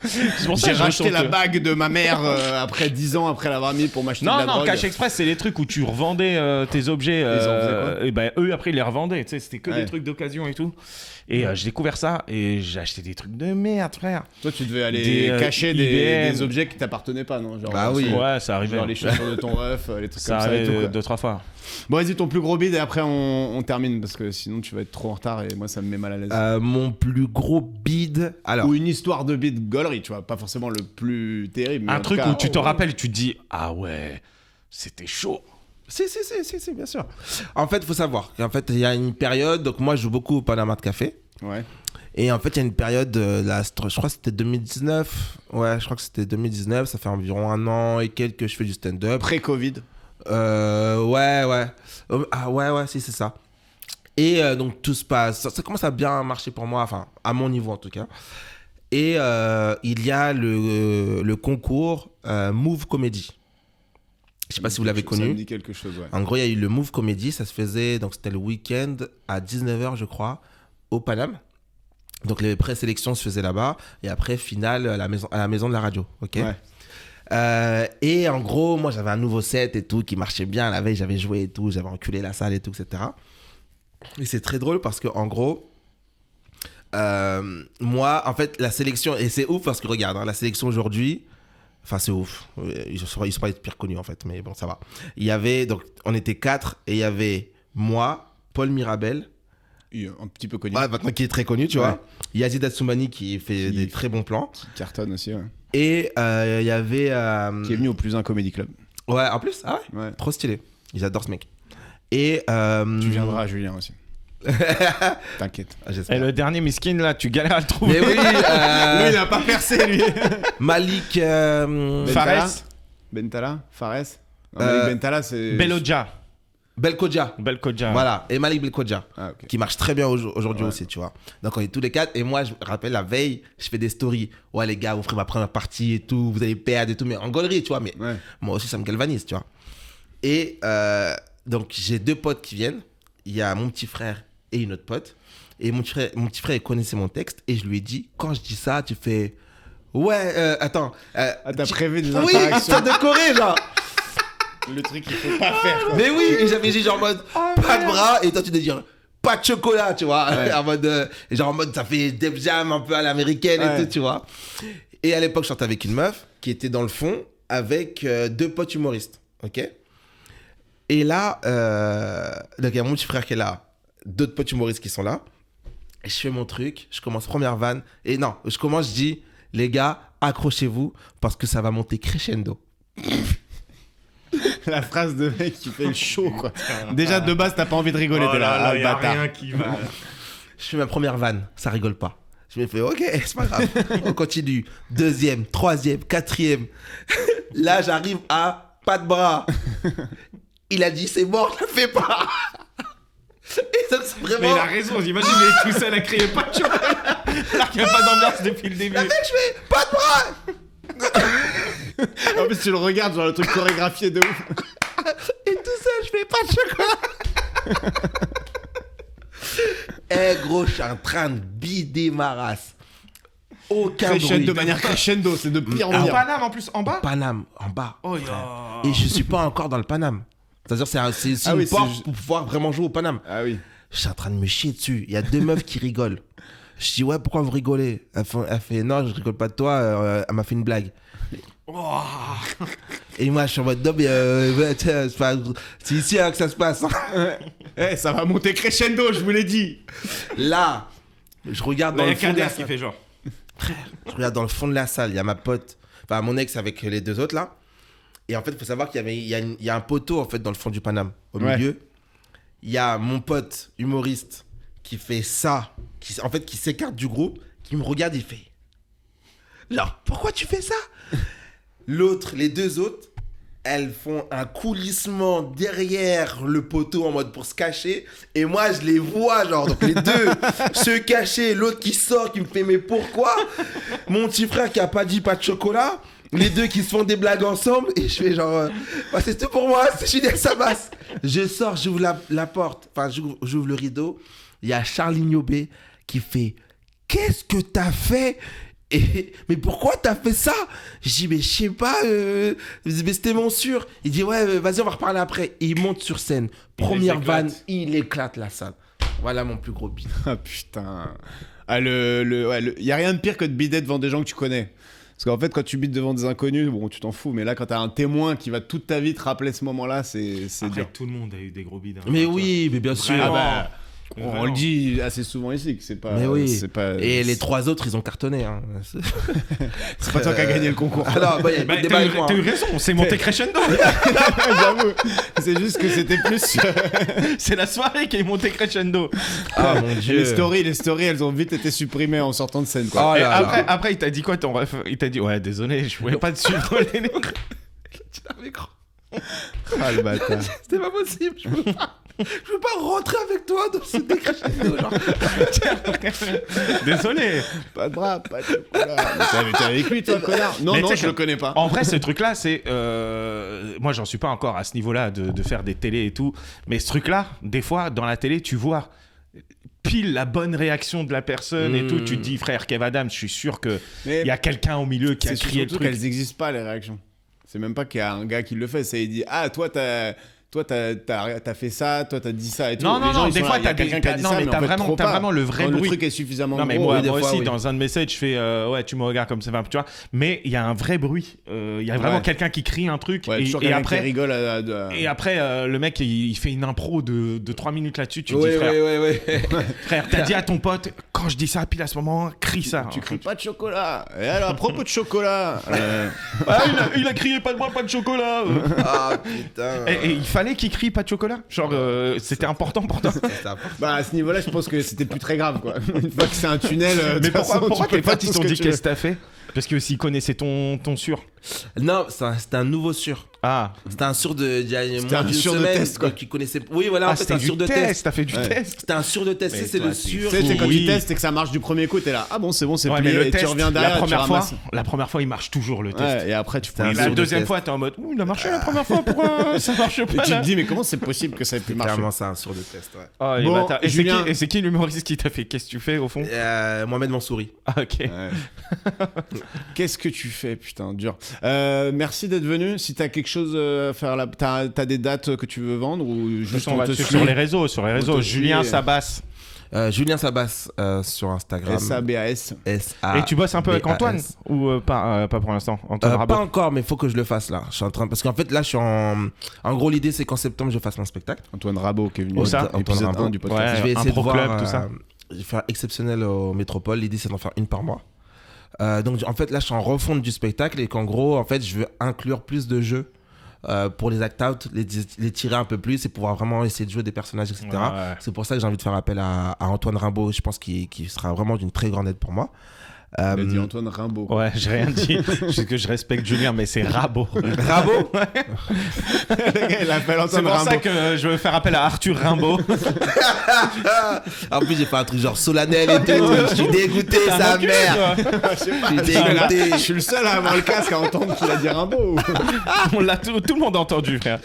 S2: C'est pour ça
S3: J'ai
S2: que je
S3: racheté
S2: retourne.
S3: la bague de ma mère après 10 ans après l'avoir mis pour m'acheter de
S2: Non,
S3: la
S2: non,
S3: drogue.
S2: Cash Express, c'est les trucs où tu revendais tes objets.
S3: Ils en faisaient quoi
S2: Et ben, eux, après, ils les revendaient. Tu sais, c'était que
S3: Ouais.
S2: des trucs d'occasion et tout. Et j'ai découvert ça et j'ai acheté des trucs de merde, frère.
S3: Toi, tu devais aller
S2: Des,
S3: cacher
S2: IBM.
S3: des objets qui t'appartenaient pas, non? Genre,
S1: Bah oui.
S2: Ouais, ça arrivait.
S3: Genre les chaussures de ton ref, les trucs
S2: Ça
S3: comme ça et tout.
S2: arrivait
S3: Quoi.
S2: 2-3 fois.
S3: Bon, vas-y, ton plus gros bid et après on termine parce que sinon tu vas être trop en retard et moi ça me met mal à l'aise.
S1: Mon plus gros bid. Alors.
S3: Ou une histoire de bid gaulerie, tu vois, pas forcément le plus terrible. Mais en
S2: Un
S3: tout
S2: truc
S3: cas,
S2: où tu te rappelles, tu te dis, ah ouais, c'était chaud.
S1: Si, bien sûr. En fait, il faut savoir qu'en fait, il y a une période. Donc, moi, je joue beaucoup au Panama de Café.
S3: Ouais.
S1: Et en fait, il y a une période, là, je crois que c'était 2019. Ouais, je crois que c'était 2019. Ça fait environ 1 an et quelques que je fais du stand-up.
S3: Pré-Covid.
S1: Ouais. Ah ouais, si, c'est ça. Et donc, tout se passe. Ça commence à bien marcher pour moi, enfin, à mon niveau en tout cas. Et il y a le concours Move Comedy. Je sais pas si vous l'avez
S3: Ça
S1: connu.
S3: me dit quelque chose, ouais.
S1: En gros, il y a eu le Move Comedy, ça se faisait, donc c'était le week-end à 19h, je crois, au Paname. Donc les présélections se faisaient là-bas, et après, finale à la maison de la radio, ok.
S3: Ouais.
S1: Et en gros, moi, j'avais un nouveau set et tout, qui marchait bien. La veille, j'avais joué et tout, j'avais enculé la salle et tout, etc. Et c'est très drôle parce que, en gros, moi, en fait, la sélection, et c'est ouf parce que, regarde, hein, la sélection aujourd'hui, enfin, c'est ouf. Ils sont pas pire connus, en fait, mais bon, ça va. Il y avait, donc, on était 4, et il y avait moi, Paul Mirabel,
S3: Un petit peu connu.
S1: ouais, maintenant qui est très connu, tu
S3: Ouais.
S1: vois. Yazid Atsoumani qui fait des très bons plans.
S3: Qui cartonne aussi, ouais.
S1: Et il y avait.
S3: Qui est venu au Plus 1 Comedy Club.
S1: Ouais, en plus, ah ouais,
S3: Ouais.
S1: trop stylé. Ils adorent ce mec. Et.
S3: Tu viendras, Julien aussi. T'inquiète.
S1: Ah, j'espère.
S2: Et le dernier miskin, là, tu galères à le trouver.
S1: Mais oui,
S3: Lui, il a pas percé, lui.
S1: Malik.
S2: Fares,
S3: Bentala Fares non, Malik Bentala, c'est.
S2: Belodja.
S1: Belkodja.
S2: Belkodja.
S1: Voilà, et Malik Belkodja.
S3: Ah, ok.
S1: Qui marche très bien aujourd'hui
S3: Ouais.
S1: aussi, tu vois. Donc on est tous les 4. Et moi, je me rappelle la veille, je fais des stories. Ouais, les gars, vous ferez ma première partie et tout. Vous allez perdre et tout. Mais en gaulerie, tu vois. Mais
S3: Ouais.
S1: moi aussi, ça me galvanise, tu vois. Et donc, j'ai 2 potes qui viennent. Il y a mon petit frère et une autre pote. Et mon petit frère, il connaissait mon texte. Et je lui ai dit, quand je dis ça, tu fais... Ouais, attends.
S3: Ah, t'as prévu des
S1: Oui,
S3: interactions.
S1: histoire de Corée, genre.
S3: Le truc qu'il faut pas faire. Quoi.
S1: Mais oui, et j'avais dit genre en mode pas de bras et toi tu dois dire pas de chocolat, tu vois.
S3: Ouais.
S1: En mode ça fait Def Jam un peu à l'américaine
S3: Ouais.
S1: et tout, tu vois. Et à l'époque, je sortais avec une meuf qui était dans le fond avec 2 potes humoristes, ok. Et là, donc il y a mon petit frère qui est là, d'autres potes humoristes qui sont là. Et je fais mon truc, je commence première vanne. Et non, je dis les gars, accrochez-vous parce que ça va monter crescendo.
S3: La phrase de mec qui fait le show, quoi. Déjà, de base, t'as pas envie de rigoler.
S2: Oh
S3: T'es là,
S2: là,
S3: ah,
S2: y a
S3: bâtard.
S2: rien qui va.
S1: Je fais ma première vanne, ça rigole pas. Je me fais, ok, c'est pas grave. On continue. 2e, 3e, 4e. Là, j'arrive à pas de bras. Il a dit, c'est mort, je le fais pas. Et donc, c'est
S2: Mais
S1: vraiment.
S2: il a raison, j'imagine, il est tout seul à crier pas de chocolat. Alors qu'il n'y a pas d'ambiance depuis le début.
S1: Le mec, je fais, pas de bras.
S3: En plus, tu le regardes, genre le truc chorégraphié de ouf.
S1: Et tout ça, je fais pas de chocolat. Eh gros, je suis en train de bider ma race. Aucun
S3: Crescendo,
S1: bruit.
S3: de manière crescendo, c'est de pire en
S2: En
S3: pire.
S2: Paname en plus, en bas.
S1: Paname, en bas.
S2: Oh, ya.
S1: Et je suis pas encore dans le Paname. C'est-à-dire, c'est aussi
S3: Ah oui,
S1: une
S3: c'est
S1: porte
S3: ju-
S1: pour pouvoir vraiment jouer au Paname.
S3: Ah oui.
S1: Je suis en train de me chier dessus. Il y a 2 meufs qui rigolent. Je dis, ouais, pourquoi vous rigolez? Elle fait, non, je rigole pas de toi. Elle m'a fait une blague.
S2: Oh.
S1: Et moi, je suis en mode, non, mais ouais, tiens, c'est ici hein, que ça se passe.
S3: Eh, ça va monter crescendo, je vous l'ai dit.
S1: Là, je regarde
S2: Là,
S1: dans
S2: il y
S1: le
S2: a
S1: fond de
S2: Kader
S1: la
S2: qui
S1: salle.
S2: fait genre.
S1: Je regarde dans le fond de la salle. Il y a ma pote, enfin, mon ex avec les 2 autres là. Et en fait, il faut savoir il y a un poteau en fait dans le fond du Paname. Au
S3: Ouais.
S1: milieu, il y a mon pote humoriste qui fait ça, qui s'écarte du groupe, qui me regarde, il fait genre, pourquoi tu fais ça? L'autre, les 2 autres, elles font un coulissement derrière le poteau en mode pour se cacher. Et moi, je les vois, genre, donc les 2 se cacher, l'autre qui sort, qui me fait, mais pourquoi? Mon petit frère qui a pas dit pas de chocolat. Les 2 qui se font des blagues ensemble. Et je fais genre, bah, c'est tout pour moi, c'est Julien Sabas. Je sors, j'ouvre la porte, enfin, j'ouvre le rideau. Il y a Charlie Niobé qui fait, qu'est-ce que t'as fait? Mais pourquoi t'as fait ça? Je dis, mais je sais pas, mais c'était mon sûr. Il dit, ouais, vas-y, on va reparler après. Et il monte sur scène. Première
S2: éclate.
S1: vanne, il éclate la salle. Voilà mon plus gros bide.
S3: Ah putain. Ah, y a rien de pire que de bider devant des gens que tu connais. Parce qu'en fait, quand tu bides devant des inconnus, bon, tu t'en fous. Mais là, quand t'as un témoin qui va toute ta vie te rappeler ce moment-là, c'est
S2: Après,
S3: dur.
S2: tout le monde a eu des gros bides. hein.
S1: Mais oui, mais bien sûr.
S2: Vraiment.
S3: Ah bah, on
S2: Vraiment.
S3: le dit assez souvent ici que c'est pas.
S1: Mais oui.
S3: C'est pas,
S1: Et les 3 autres, ils ont cartonné. Hein.
S3: c'est pas toi qui as gagné le concours.
S1: Alors, bah, il y a
S2: Bah,
S1: pas de débat avec moi.
S2: t'as eu raison, c'est monté crescendo.
S3: J'avoue. C'est juste que c'était plus.
S2: C'est la soirée qui est montée crescendo.
S1: Ah mon dieu.
S3: Les stories, elles ont vite été supprimées en sortant de scène, quoi.
S1: Oh
S2: Et
S1: là là.
S2: après, il t'a dit quoi ton ref? Il t'a dit, ouais, désolé, je pouvais pas te suivre dans les
S3: Ah, le bâtard.
S1: C'était pas possible. Je peux pas rentrer avec toi dans ce décrescendo. Genre.
S2: Désolé.
S3: Pas de bras, pas de chocolat. Mais t'es avec lui, toi, connard. Non,
S2: Mais
S3: non,
S2: tu sais
S3: je
S2: que-
S3: le connais pas.
S2: En vrai, ce truc-là, c'est. Moi, j'en suis pas encore à ce niveau-là de faire des télés et tout. Mais ce truc-là, des fois, dans la télé, tu vois pile la bonne réaction de la personne et tout. Tu te dis, frère Kev Adams, je suis sûr qu'il
S3: Mais
S2: y a quelqu'un au milieu qui a
S3: c'est
S2: crié le
S3: surtout
S2: truc.
S3: qu'elles existent pas, les réactions. C'est même pas qu'il y a un gars qui le fait. C'est il dit, ah, toi, t'as fait ça, toi, t'as dit ça et tout.
S2: Non, non,
S3: Les gens,
S2: non,
S3: ils
S2: des
S3: sont
S2: fois,
S3: là, il y a
S2: t'as des-
S3: quelqu'un qui a
S2: t'as-
S3: dit
S2: non,
S3: ça,
S2: mais
S3: mais
S2: t'as
S3: en fait,
S2: vraiment-
S3: trop
S2: t'as
S3: pas.
S2: vraiment le vrai
S3: Quand
S2: bruit.
S3: Le truc est suffisamment
S2: Non, mais
S3: gros.
S2: moi,
S1: oui, des
S2: moi
S1: fois,
S2: aussi,
S1: oui.
S2: dans un de mes messages, je fais ouais, tu me regardes comme ça, tu vois. Mais il y a un vrai bruit. Il y a vraiment
S3: Ouais.
S2: quelqu'un qui crie un truc.
S3: Ouais,
S2: et,
S3: toujours
S2: et
S3: quelqu'un
S2: après,
S3: qui rigole
S2: et après le mec, il fait une impro de 3 minutes là-dessus. Tu te
S1: Oui,
S2: dis, frère,
S1: oui, oui.
S2: frère, t'as dit à ton pote, quand je dis ça, pile à ce moment, crie ça.
S3: Tu cries pas de chocolat. Et alors, à propos de chocolat.
S2: Ah, il a crié pas de moi, pas de chocolat.
S1: Ah putain.
S2: Et il fallait qu'il crie pas de chocolat. Genre, c'était important pour toi.
S1: C'est important.
S3: Bah, à ce niveau-là, je pense que c'était plus très grave, quoi. Une fois que c'est un tunnel. de
S2: Mais
S3: toute façon,
S2: pourquoi
S3: tu peux
S2: tes
S3: faire
S2: potes
S3: tout
S2: ils
S3: ce
S2: t'ont
S3: que
S2: dit
S3: tu
S2: qu'est-ce
S3: veux.
S2: que t'as fait? Parce que s'ils connaissaient ton sûr.
S1: Non, c'est un nouveau sûr.
S2: Ah,
S1: C'était un sur de il y a
S3: C'était
S1: moins
S3: un
S1: d'une
S3: sur de
S1: semaine,
S3: test, quoi.
S1: donc ils connaissaient. Oui, voilà, en fait,
S2: c'était
S1: un
S2: du
S1: sur de test.
S2: T'as fait du
S3: Ouais.
S2: test.
S1: C'était un sur de test.
S2: Mais
S1: C'est
S2: toi,
S1: le
S2: t'es
S1: sur.
S3: Tu sais, c'est quand
S2: Oui.
S3: tu testes et que ça marche du premier coup, t'es là. Ah bon, c'est
S2: Ouais, mais
S3: plié.
S2: le
S3: Et
S2: test,
S3: tu reviens derrière,
S2: la
S3: tu
S2: première fois, il marche toujours le test.
S3: Ouais, et après, tu
S1: C'était un
S2: Et
S3: prends
S2: la
S1: sur de
S2: deuxième
S1: test.
S2: fois, t'es en mode, ouh, il a marché la première fois, pourquoi ça marche
S3: Et
S2: pas
S3: tu
S2: là
S3: te dis, mais comment c'est possible que ça ait pu marcher?
S1: Clairement, c'est un sur de test. Ouais.
S2: Oh, les
S3: Bon,
S2: bâtards. Et
S3: Julien.
S2: c'est qui l'humoriste qui t'a fait qu'est-ce que tu fais au fond?
S1: Mohamed Mansouri.
S2: Ah, ok.
S3: Ouais. Qu'est-ce que tu fais, putain, dur. Merci d'être venu. Si t'as quelque chose à faire là, t'as des dates que tu veux vendre ou juste
S2: Juste, on
S3: on
S2: va
S3: te
S2: dessus
S3: suit
S2: sur les réseaux.
S3: te
S2: Julien
S3: suit.
S2: Sabas.
S1: Julien Sabas sur Instagram.
S3: SABAS.
S1: S-A.
S2: Et tu bosses un peu avec Antoine
S1: B-A-S.
S2: ou pas pour l'instant? Antoine
S1: Pas
S2: Rabot.
S1: encore, mais il faut que je le fasse là. Je suis en train parce qu'en fait là, je suis en gros l'idée c'est qu'en septembre je fasse mon spectacle.
S3: Antoine Rabot qui est venu
S2: Où ça
S3: au épisode
S1: Antoine
S3: 1 du podcast.
S2: Ouais.
S1: Je vais essayer de
S2: Impro
S1: voir.
S2: Club, tout ça.
S1: Je vais faire exceptionnel au Métropole. L'idée c'est d'en faire une par mois. Donc en fait là, je suis en refonte du spectacle et qu'en gros en fait je veux inclure plus de jeux. Pour les act-out, les tirer un peu plus et pouvoir vraiment essayer de jouer des personnages, etc.
S2: Ouais.
S1: C'est pour ça que j'ai envie de faire appel à Antoine Rimbaud, je pense qu'il sera vraiment d'une très grande aide pour moi.
S3: Il a dit Antoine Rimbaud.
S2: Ouais, j'ai rien dit. Parce que je respecte Julien, mais c'est Rabot.
S1: Rimbaud
S3: Il appelle
S2: C'est
S3: Antoine
S2: pour ça
S3: Rimbaud.
S2: que je veux faire appel à Arthur Rimbaud.
S1: En plus, j'ai fait un truc genre solennel et tout. Je suis dégoûté,
S2: T'es un
S1: sa
S2: enculé,
S1: mère.
S2: toi.
S3: Je sais pas,
S1: Je suis
S3: je suis là-
S1: dégoûté.
S3: je suis le seul à avoir le casque à entendre qu'il a dit Rimbaud.
S2: On l'a tout le monde a entendu, frère.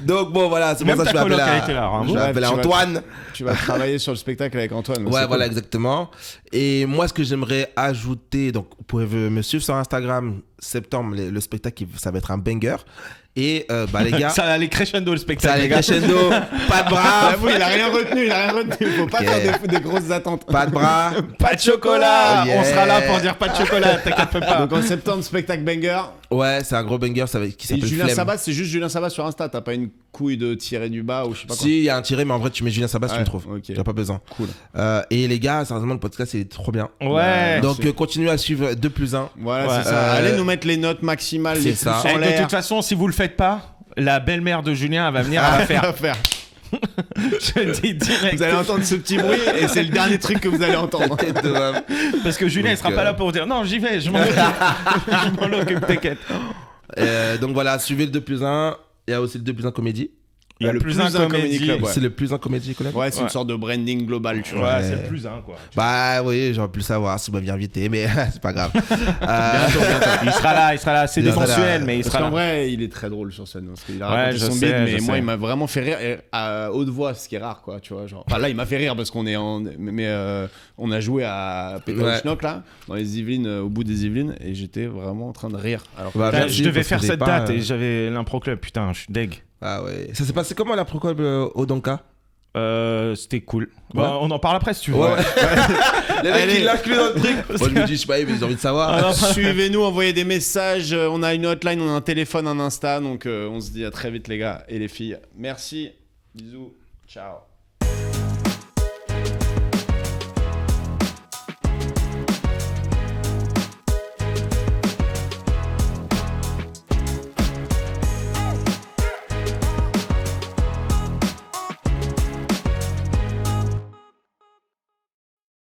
S1: Donc bon, voilà, c'est pour
S2: Même
S1: ça que je
S2: ta
S1: vais appeler
S2: coloc, elle était là, Rimbaud.
S1: je vais
S3: Ouais,
S1: appeler
S3: tu vas-
S1: Antoine.
S3: Tu vas travailler sur le spectacle avec Antoine.
S1: Ouais,
S3: c'est
S1: voilà,
S3: cool.
S1: exactement. Et moi, ce que j'aimerais ajouter, donc vous pouvez me suivre sur Instagram, septembre, le spectacle, ça va être un banger. Et les gars,
S2: Ça allait crescendo le
S1: ça
S2: spectacle,
S1: les
S2: les gars.
S1: crescendo, pas de bras,
S3: J'avoue, il a rien retenu. Faut pas
S1: Ok.
S3: faire des grosses attentes.
S1: pas de bras.
S2: Pas de chocolat.
S1: Oh, yeah.
S2: On sera là pour dire pas de chocolat, t'inquiète pas.
S3: Donc en septembre, spectacle banger.
S1: Ouais, c'est un gros banger qui
S3: Et
S1: s'appelle
S3: Julien
S1: Flemme.
S3: Sabas, c'est juste Julien Sabas sur Insta. T'as pas une couille de tirer du bas ou je sais pas quoi.
S1: Si, il y a un tiré, mais en vrai, tu mets Julien Sabas, tu
S3: Ouais,
S1: me trouves.
S3: ok.
S1: T'as pas besoin.
S3: Cool.
S1: Et les gars, sérieusement, le podcast, il est trop bien.
S2: Ouais.
S1: Donc,
S3: merci.
S1: continuez à suivre 2+1.
S3: Voilà,
S2: Ouais.
S3: c'est ça. Allez nous mettre les notes maximales,
S1: c'est
S3: les
S1: ça.
S3: pouces
S2: Et
S3: en
S2: de
S3: l'air.
S2: toute façon, si vous le faites pas, la belle-mère de Julien, elle va venir, elle va faire.
S3: À faire.
S2: Je le dis direct.
S3: Vous allez entendre ce petit bruit et c'est le dernier truc que vous allez entendre.
S1: Tête de homme.
S2: Parce que Julien, il sera
S1: Donc,
S2: pas là pour dire non, j'y vais, je m'en occupe. Je m'en occupe, t'inquiète.
S1: Donc voilà, suivez le 2+1. Il y a aussi le 2+1 comédie.
S2: Il y a le plus un comédie.
S3: club, ouais.
S1: C'est le plus un comédie collab.
S3: Ouais, c'est une
S2: Ouais.
S3: sorte de branding global, tu vois.
S2: Ouais,
S1: Ouais.
S2: c'est le plus un, quoi.
S1: Bah oui, j'aurais pu le savoir si vous m'aviez invité, mais c'est pas grave.
S2: Il sera là. C'est
S1: Il sera
S2: désensuel,
S1: là.
S2: mais il
S3: Parce
S2: sera
S3: qu'en
S2: là.
S3: vrai, il est très drôle sur scène. Parce qu'il a
S2: Ouais,
S3: raconté
S2: je
S3: son
S2: sais,
S3: bide,
S2: je
S3: mais moi,
S2: sais.
S3: il m'a vraiment fait rire et à haute voix, ce qui est rare, quoi. Tu vois, genre. Enfin, là, il m'a fait rire parce qu'on est en. Mais on a joué à Pétaouchnok, là, dans les Yvelines, au bout des Yvelines, et j'étais vraiment en train de rire. Alors que-
S1: Bah,
S2: Putain,
S1: merci,
S2: je devais
S1: parce
S2: faire
S1: que
S2: cette
S1: j'ai pas,
S2: date et j'avais l'impro club. Putain, je suis deg.
S1: Ah ouais. Ça s'est passé comment la Procol au Donka?
S2: C'était cool. Bah, on en parle après si tu veux.
S1: Ouais. Les mecs,
S3: Allez.
S1: ils l'incluent dans le truc. Moi, je me dis, je sais pas, mais ils ont envie de savoir.
S3: Suivez-nous, envoyez des messages. On a une hotline, on a un téléphone, un Insta. Donc, on se dit à très vite, les gars et les filles. Merci. Bisous. Ciao.